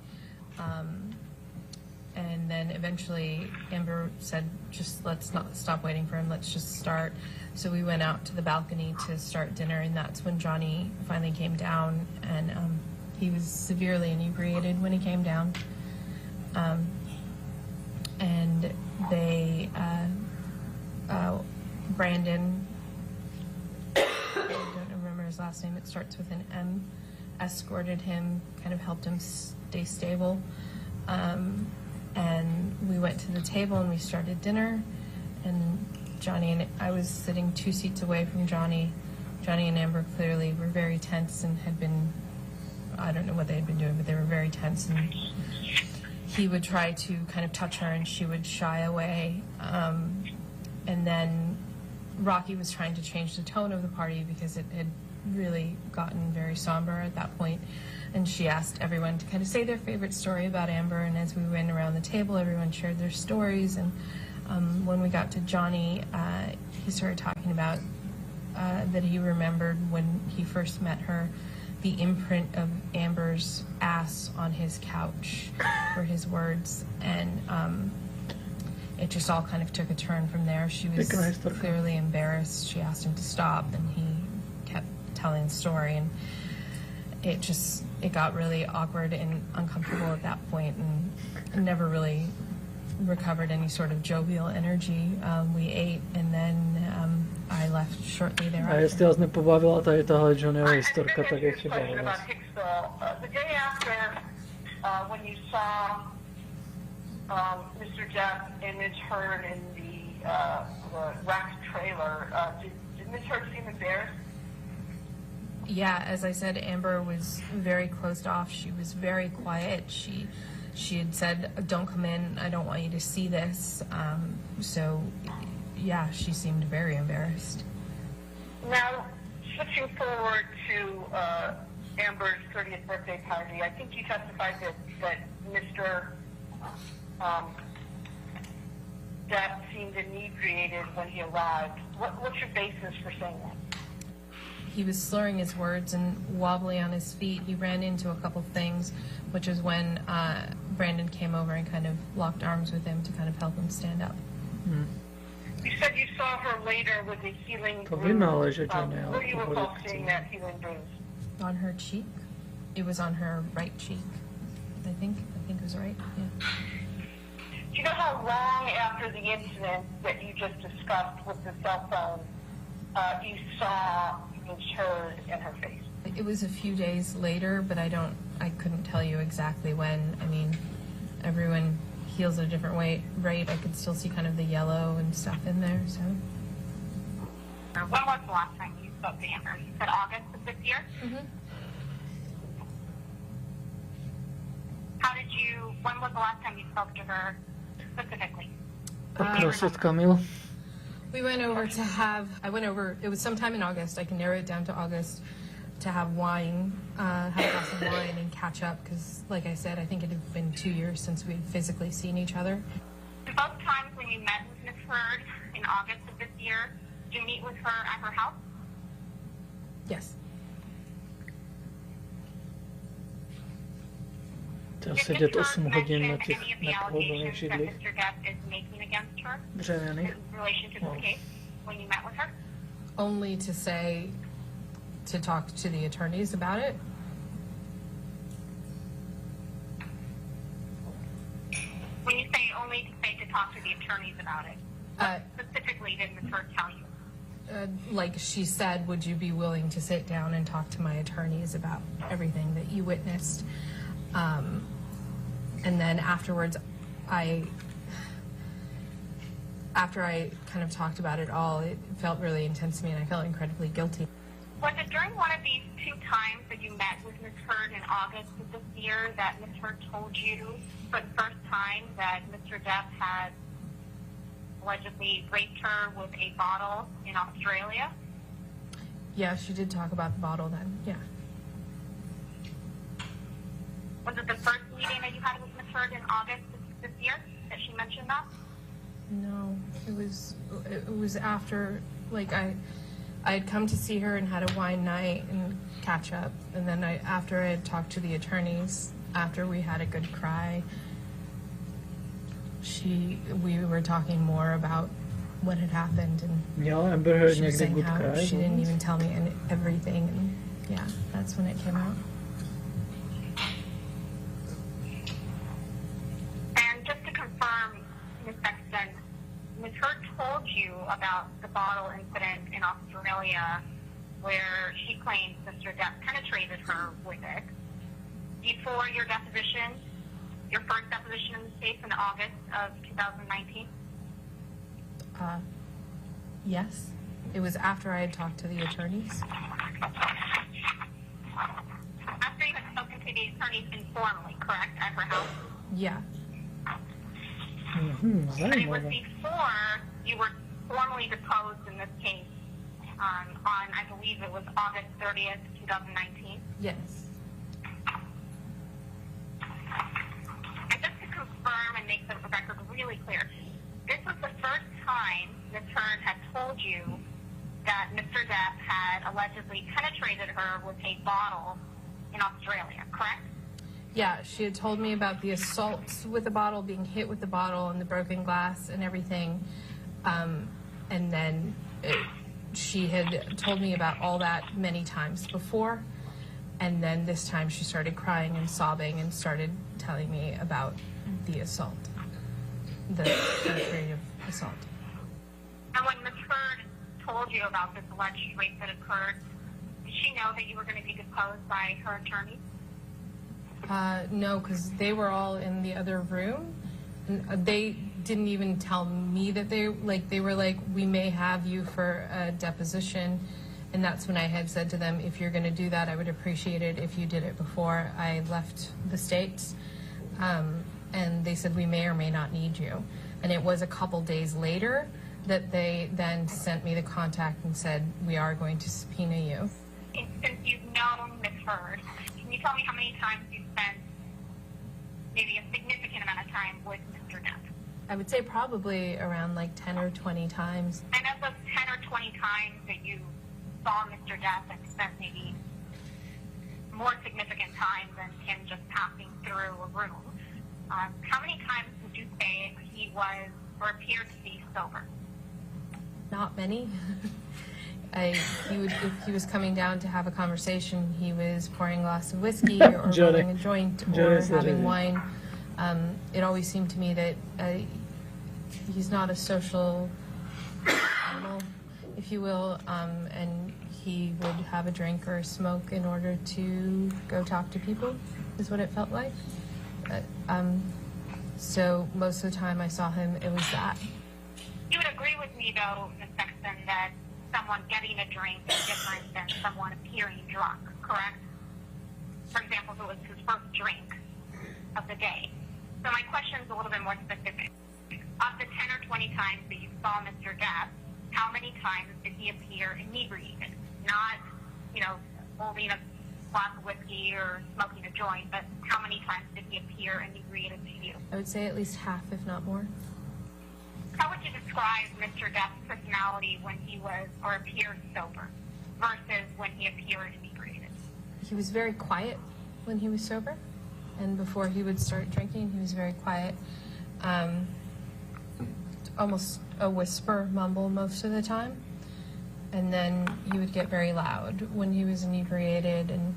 And then eventually Amber said, just let's not stop waiting for him, let's just start. So we went out to the balcony to start dinner, and that's when Johnny finally came down, and he was severely inebriated when he came down. And they, Brandon, I don't remember his last name, it starts with an M, escorted him, kind of helped him stay stable. And we went to the table and we started dinner, and Johnny and I was sitting 2 seats away from Johnny. Johnny and Amber clearly were very tense and had been, I don't know what they had been doing, but they were very tense, and he would try to kind of touch her and she would shy away. And then Rocky was trying to change the tone of the party because it had really gotten very somber at that point. And she asked everyone to kind of say their favorite story about Amber, and as we went around the table, everyone shared their stories. And when we got to Johnny, he started talking about that he remembered when he first met her, the imprint of Amber's ass on his couch, were his words. And it just all kind of took a turn from there. She was clearly embarrassed. She asked him to stop, and he kept telling the story. And it got really awkward and uncomfortable at that point, and never really recovered any sort of jovial energy. We ate, and then I left shortly A thereafter. jestli vás nepobavila tady tahle Johnnyho historka, tak jak chyba Question about Hicksville. The day after, when you saw Mr. Depp and Ms. Heard in the wrecked trailer, did Ms. Heard seem embarrassed? Yeah, as I said, Amber was very closed off. She was very quiet. She had said, "Don't come in. I don't want you to see this." So, yeah, she seemed very embarrassed. Now, Switching forward to Amber's 30th birthday party, I think you testified that Mr. Depp seemed inebriated when he arrived. What's your basis for saying that? He was slurring his words and wobbly on his feet. He ran into a couple things, which is when Brandon came over and kind of locked arms with him to kind of help him stand up. You said you saw her later with a healing To bruise. vynáleže Johnnyho. Where do you recall seeing that healing bruise? On her cheek. It was on her right cheek. I think it was right. Yeah. Do you know how long after the incident that you just discussed with the cell phone you saw Ms. Heard in her face? It was a few days later, but I couldn't tell you exactly when. I mean, everyone heals at a different rate. I could still see kind of the yellow and stuff in there, so. When was the last time you spoke to Amber? You said August of this year? Mm-hmm. When was the last time you spoke to her specifically? Prosit, Kamil. We went over to I went over, it was sometime in August, I can narrow it down to August, to have wine, have a glass of wine and catch up, because like I said, I think it had been 2 years since we had physically seen each other. Both times when you met with Ms. Heard in August of this year, did you meet with her at her house? Yes. Chtěl sedět 8 hodin na těch nepohodlných židlích. Mr. Depp is making against her Dřevěných. in relation to this case when you met with her? Only to talk to the attorneys about it. When you say only to talk to the attorneys about it, what specifically did Ms. Heard tell you? like she said, would you be willing to sit down and talk to my attorneys about everything that you witnessed? And then afterwards, after I kind of talked about it all, it felt really intense to me, and I felt incredibly guilty. Was it during one of these 2 times that you met with Ms. Heard in August of this year that Ms. Heard told you for the first time that Mr. Depp had allegedly raped her with a bottle in Australia? Yeah, she did talk about the bottle then, yeah. Was it the first meeting that you had with Ms. Heard in August of this year that she mentioned that? No, it was after, like, I had come to see her and had a wine night and catch up, and then after I had talked to the attorneys, after we had a good cry, we were talking more about what had happened, and Měla Amber Heard she was někdy saying good how cry? she didn't even tell me everything, and yeah, that's when it came out. And just to confirm, Ms. Sexton, Ms. Heard told you about the bottle incident in Australia where she claims Mr. Depp penetrated her with it before your deposition, your first deposition in this case in August of 2019? Yes, it was after I had talked to the attorneys. After you had spoken to the attorneys informally, correct, at her house? Yeah. But it was before you were formally deposed in this case on, I believe it was August 30th, 2019? Yes. And just to confirm and make the record really clear, this was the first time Ms. Heard had told you that Mr. Depp had allegedly penetrated her with a bottle in Australia, correct? Yeah, she had told me about the assaults with the bottle, being hit with the bottle and the broken glass and everything. And then she had told me about all that many times before. And then this time she started crying and sobbing and started telling me about the assault, the penetrative assault. And when Ms. Heard told you about this alleged rape that occurred, did she know that you were going to be deposed by her attorney? No, because they were all in the other room. And they didn't even tell me that they were like, we may have you for a deposition. And that's when I had said to them, if you're going to do that, I would appreciate it if you did it before I left the States. And they said, we may or may not need you. And it was a couple days later that they then sent me the contact and said, we are going to subpoena you. Since you've known Ms. Heard, can you tell me how many times you spent maybe a significant amount of time with Mr. Depp? I would say probably around like 10 or 20 times. And of those 10 or 20 times that you saw Mr. Depp and spent maybe more significant time than him just passing through a room, how many times would you say he was or appeared to be sober? Not many. If he was coming down to have a conversation, he was pouring a glass of whiskey or rolling a joint or having wine. It always seemed to me that he's not a social animal, if you will, and he would have a drink or a smoke in order to go talk to people, is what it felt like. So most of the time I saw him, it was that. You would agree with me, though, Ms. Sexton, that someone getting a drink is different than someone appearing drunk, correct? For example, if it was his first drink of the day. So my question is a little bit more specific. Of the 10 or 20 times that you saw Mr. Depp, how many times did he appear inebriated? Not, holding a glass of whiskey or smoking a joint, but how many times did he appear inebriated to you? I would say at least half, if not more. How would you describe Mr. Depp's personality when he was or appeared sober versus when he appeared inebriated? He was very quiet when he was sober, and before he would start drinking, he was very quiet. Almost a whisper, mumble most of the time. And then he would get very loud when he was inebriated, and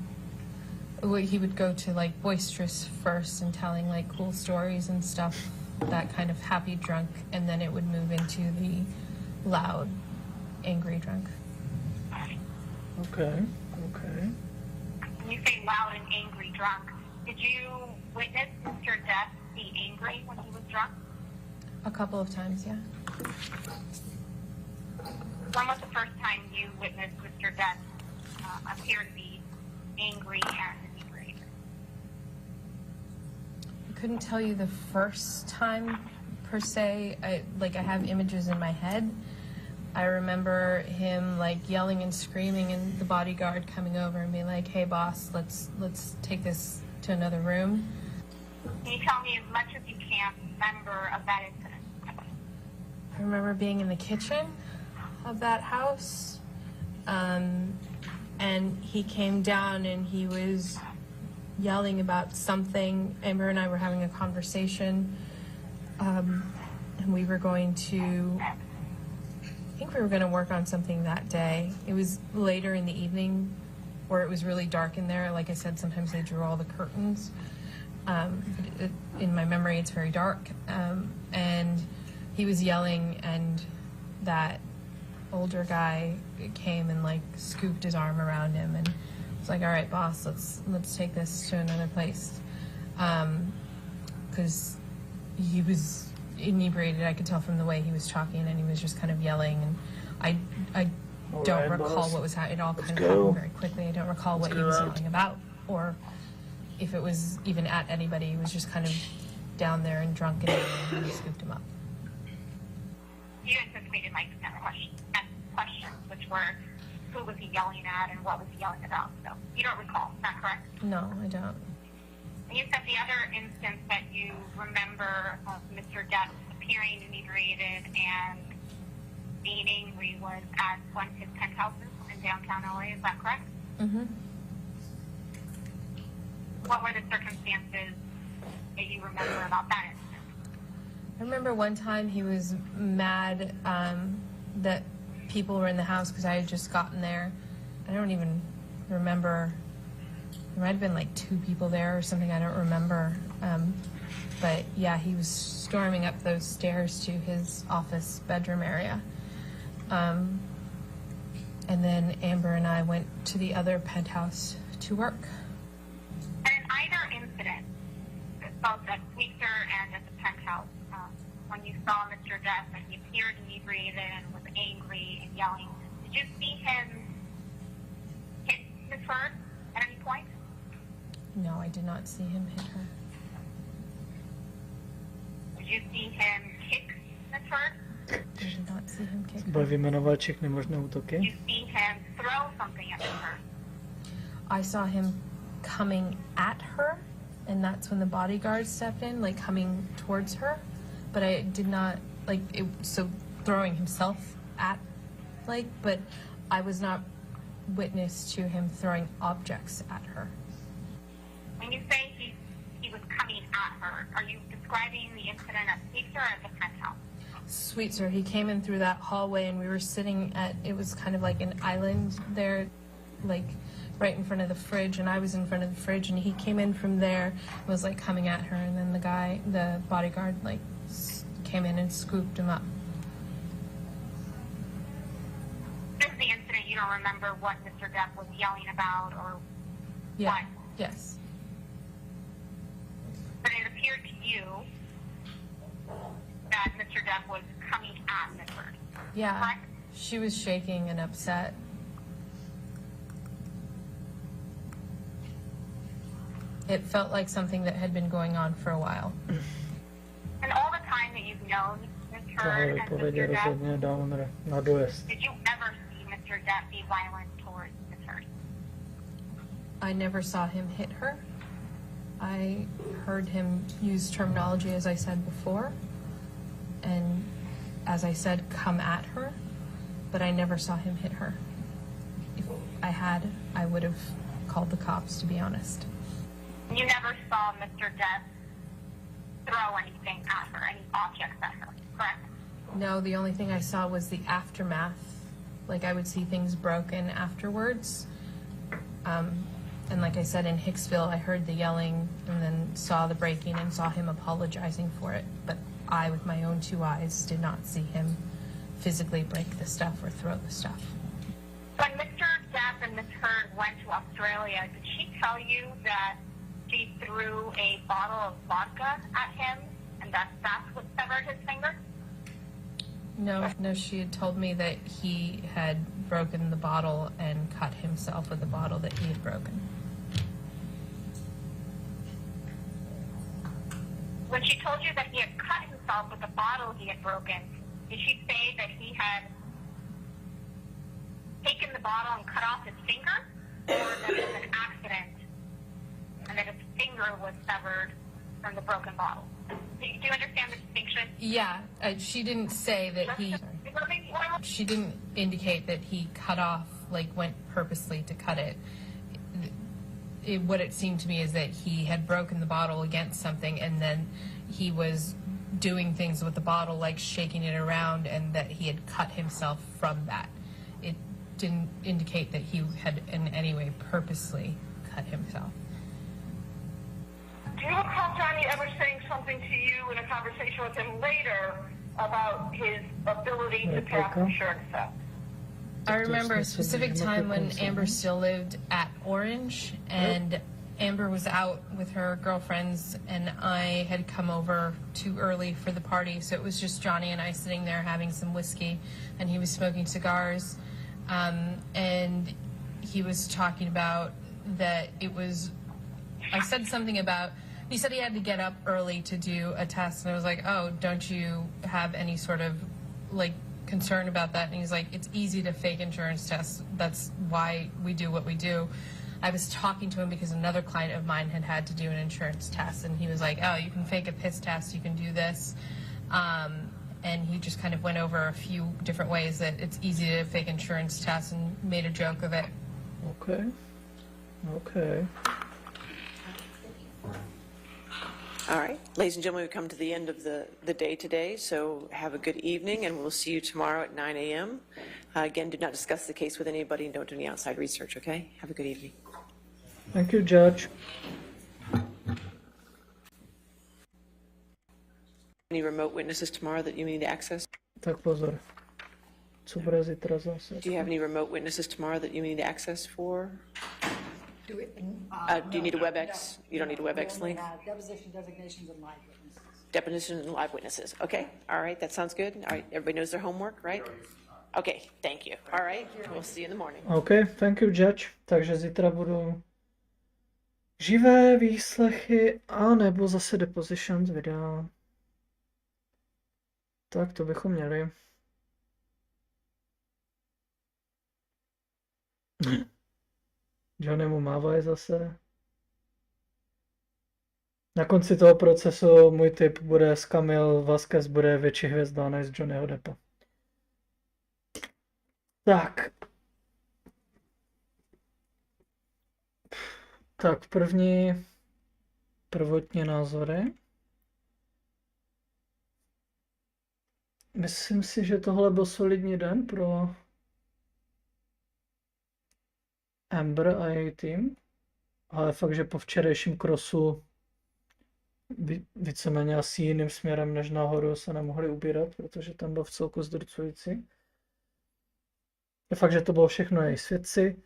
he would go to like boisterous first and telling like cool stories and stuff, that kind of happy drunk, and then it would move into the loud angry drunk. Okay, okay. When you say loud and angry drunk, did you witness Mr. Depp be angry when he was drunk? A couple of times, yeah. When was the first time you witnessed Mr. Depp appear to be angry and inebriated? I couldn't tell you the first time per se. I have images in my head. I remember him like yelling and screaming, and the bodyguard coming over and being like, "Hey boss, let's take this to another room." Can you tell me as much as you can remember of that incident? I remember being in the kitchen of that house, and he came down and he was yelling about something. Amber and I were having a conversation, and we were going to, I think we were going to work on something that day. It was later in the evening where it was really dark in there. Like I said, sometimes they drew all the curtains. In my memory, it's very dark. And he was yelling, and that older guy came and like scooped his arm around him and was like, "All right, boss, let's take this to another place." Because he was inebriated. I could tell from the way he was talking, and he was just kind of yelling. And I don't recall what was happening. It all kind of happened very quickly. I don't recall what he was yelling about, or if it was even at anybody. He was just kind of down there and drunk, and we scooped him up. You anticipated my next questions, which were who was he yelling at and what was he yelling about. So you don't recall, is that correct? No, I don't. And you said the other instance that you remember of Mr. Depp appearing inebriated and being angry was at one of his penthouses in downtown LA, is that correct? Mm-hmm. What were the circumstances that you remember about that incident? I remember one time he was mad that people were in the house because I had just gotten there. I don't even remember. There might have been like 2 people there or something. I don't remember. But yeah, he was storming up those stairs to his office bedroom area. And then Amber and I went to the other penthouse to work. And in either incident, both at Sweetser and at the penthouse, when you saw Mr. Depp and he appeared inebriated and was angry and yelling, did you see him hit Ms. Heard at any point? No, I did not see him hit her. Did you see him kick Ms. Heard? I did not see him kick her. Bude vyjmenovat všechny možné útoky. Did you see him throw something at Ms. Heard? I saw him coming at her, and that's when the bodyguard stepped in, like coming towards her. But I did not, like, so throwing himself at, like, but I was not witness to him throwing objects at her. When you say he was coming at her, are you describing the incident at Sweetser or at the penthouse? Sweetser, he came in through that hallway, and we were sitting at, it was kind of like an island there, like, right in front of the fridge, and I was in front of the fridge, and he came in from there, was like coming at her, and then the bodyguard, like, came in and scooped him up. This is the incident. You don't remember what Mr. Depp was yelling about or what? Yes. But it appeared to you that Mr. Depp was coming at Ms. Heard. Yeah. Correct? She was shaking and upset. It felt like something that had been going on for a while. And all the time that you've known Ms. Heard and Mr. Depp, did you ever see Mr. Depp be violent towards Ms. Heard? I never saw him hit her. I heard him use terminology, as I said before, and as I said, come at her, but I never saw him hit her. If I had, I would have called the cops, to be honest. You never saw Mr. Depp throw anything at her, any objects at her, correct? No, the only thing I saw was the aftermath. Like, I would see things broken afterwards. And like I said, in Hicksville, I heard the yelling and then saw the breaking and saw him apologizing for it. But I, with my own 2 eyes, did not see him physically break the stuff or throw the stuff. When Mr. Depp and Ms. Heard went to Australia, did she tell you that she threw a bottle of vodka at him and that's what severed his finger? No, she had told me that he had broken the bottle and cut himself with the bottle that he had broken. When she told you that he had cut himself with the bottle he had broken, did she say that he had taken the bottle and cut off his finger, or that it was an accident and that his finger was severed from the broken bottle? Do you understand the distinction? Yeah, she didn't say that he... She didn't indicate that he cut off, like went purposely to cut it. What it seemed to me is that he had broken the bottle against something and then he was doing things with the bottle, like shaking it around, and that he had cut himself from that. It didn't indicate that he had in any way purposely cut himself. Do you recall Johnny ever saying something to you in a conversation with him later about his ability to pass insurance theft? I remember a specific time when Amber still lived at Orange, and Amber was out with her girlfriends, and I had come over too early for the party, so it was just Johnny and I sitting there having some whiskey, and he was smoking cigars, and he was talking about that it was, I said something about, he said he had to get up early to do a test, and I was like, oh, don't you have any sort of, like, concern about that? And he's like, it's easy to fake insurance tests. That's why we do what we do. I was talking to him because another client of mine had to do an insurance test, and he was like, oh, you can fake a piss test, you can do this. And he just kind of went over a few different ways that it's easy to fake insurance tests and made a joke of it. Okay. All right, ladies and gentlemen, we've come to the end of the day today, so have a good evening, and we'll see you tomorrow at 9 a.m. Again, do not discuss the case with anybody and don't do any outside research, okay? Have a good evening. Thank you, Judge. Any remote witnesses tomorrow that you need access? Tak pozor. Co bude zítra zase? Do you have any remote witnesses tomorrow that you need access for? Do you need a WebEx? You don't need a WebEx link? Deposition designations and live witnesses. Deposition and live witnesses. Okay, all right, that sounds good. All right, everybody knows their homework, right? Okay, thank you. All right, we'll see you in the morning. Okay, thank you, Judge. Takže zítra budou živé výslechy a nebo zase depositions videa. Tak to bychom měli. Johnny mu mávají zase. Na konci toho procesu můj tip bude z CHADmille Vasquez bude větší hvězda než z Johnnyho Deppa. Tak. Tak prvotní názory. Myslím si, že tohle byl solidní den pro Amber a její tým, ale fakt, že po včerejším crossu víceméně asi jiným směrem než nahoru se nemohli ubírat, protože ten byl v celku zdrcující. Je fakt, že to bylo všechno její svědci.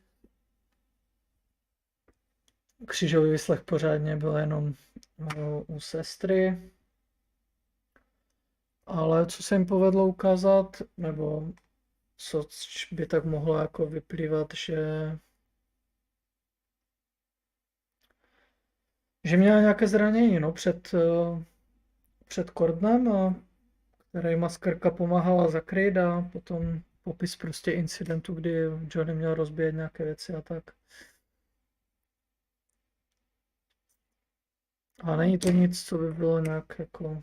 Křížový výslech pořádně byl jenom u sestry. Ale co se jim povedlo ukázat, nebo co by tak mohlo jako vyplývat, že měla nějaké zranění, no, před kordnem, a který maskerka pomáhala zakrýt, a potom popis prostě incidentu, kdy Johnny měl rozbíjet nějaké věci a tak. A není to nic, co by bylo nějak jako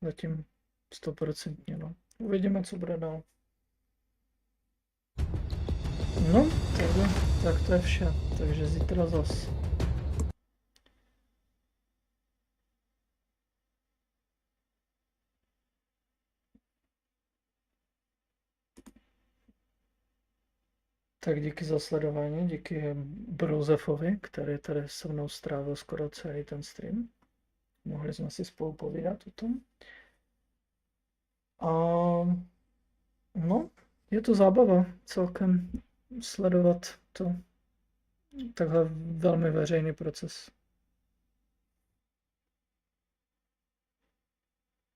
zatím 100%, no. Uvidíme, co bude dál. No, tak to je vše. Takže zítra zas. Tak díky za sledování, díky Brozefovi, který tady se mnou strávil skoro celý ten stream. Mohli jsme si spolu povídat o tom. A No, je to zábava celkem sledovat to takhle velmi veřejný proces.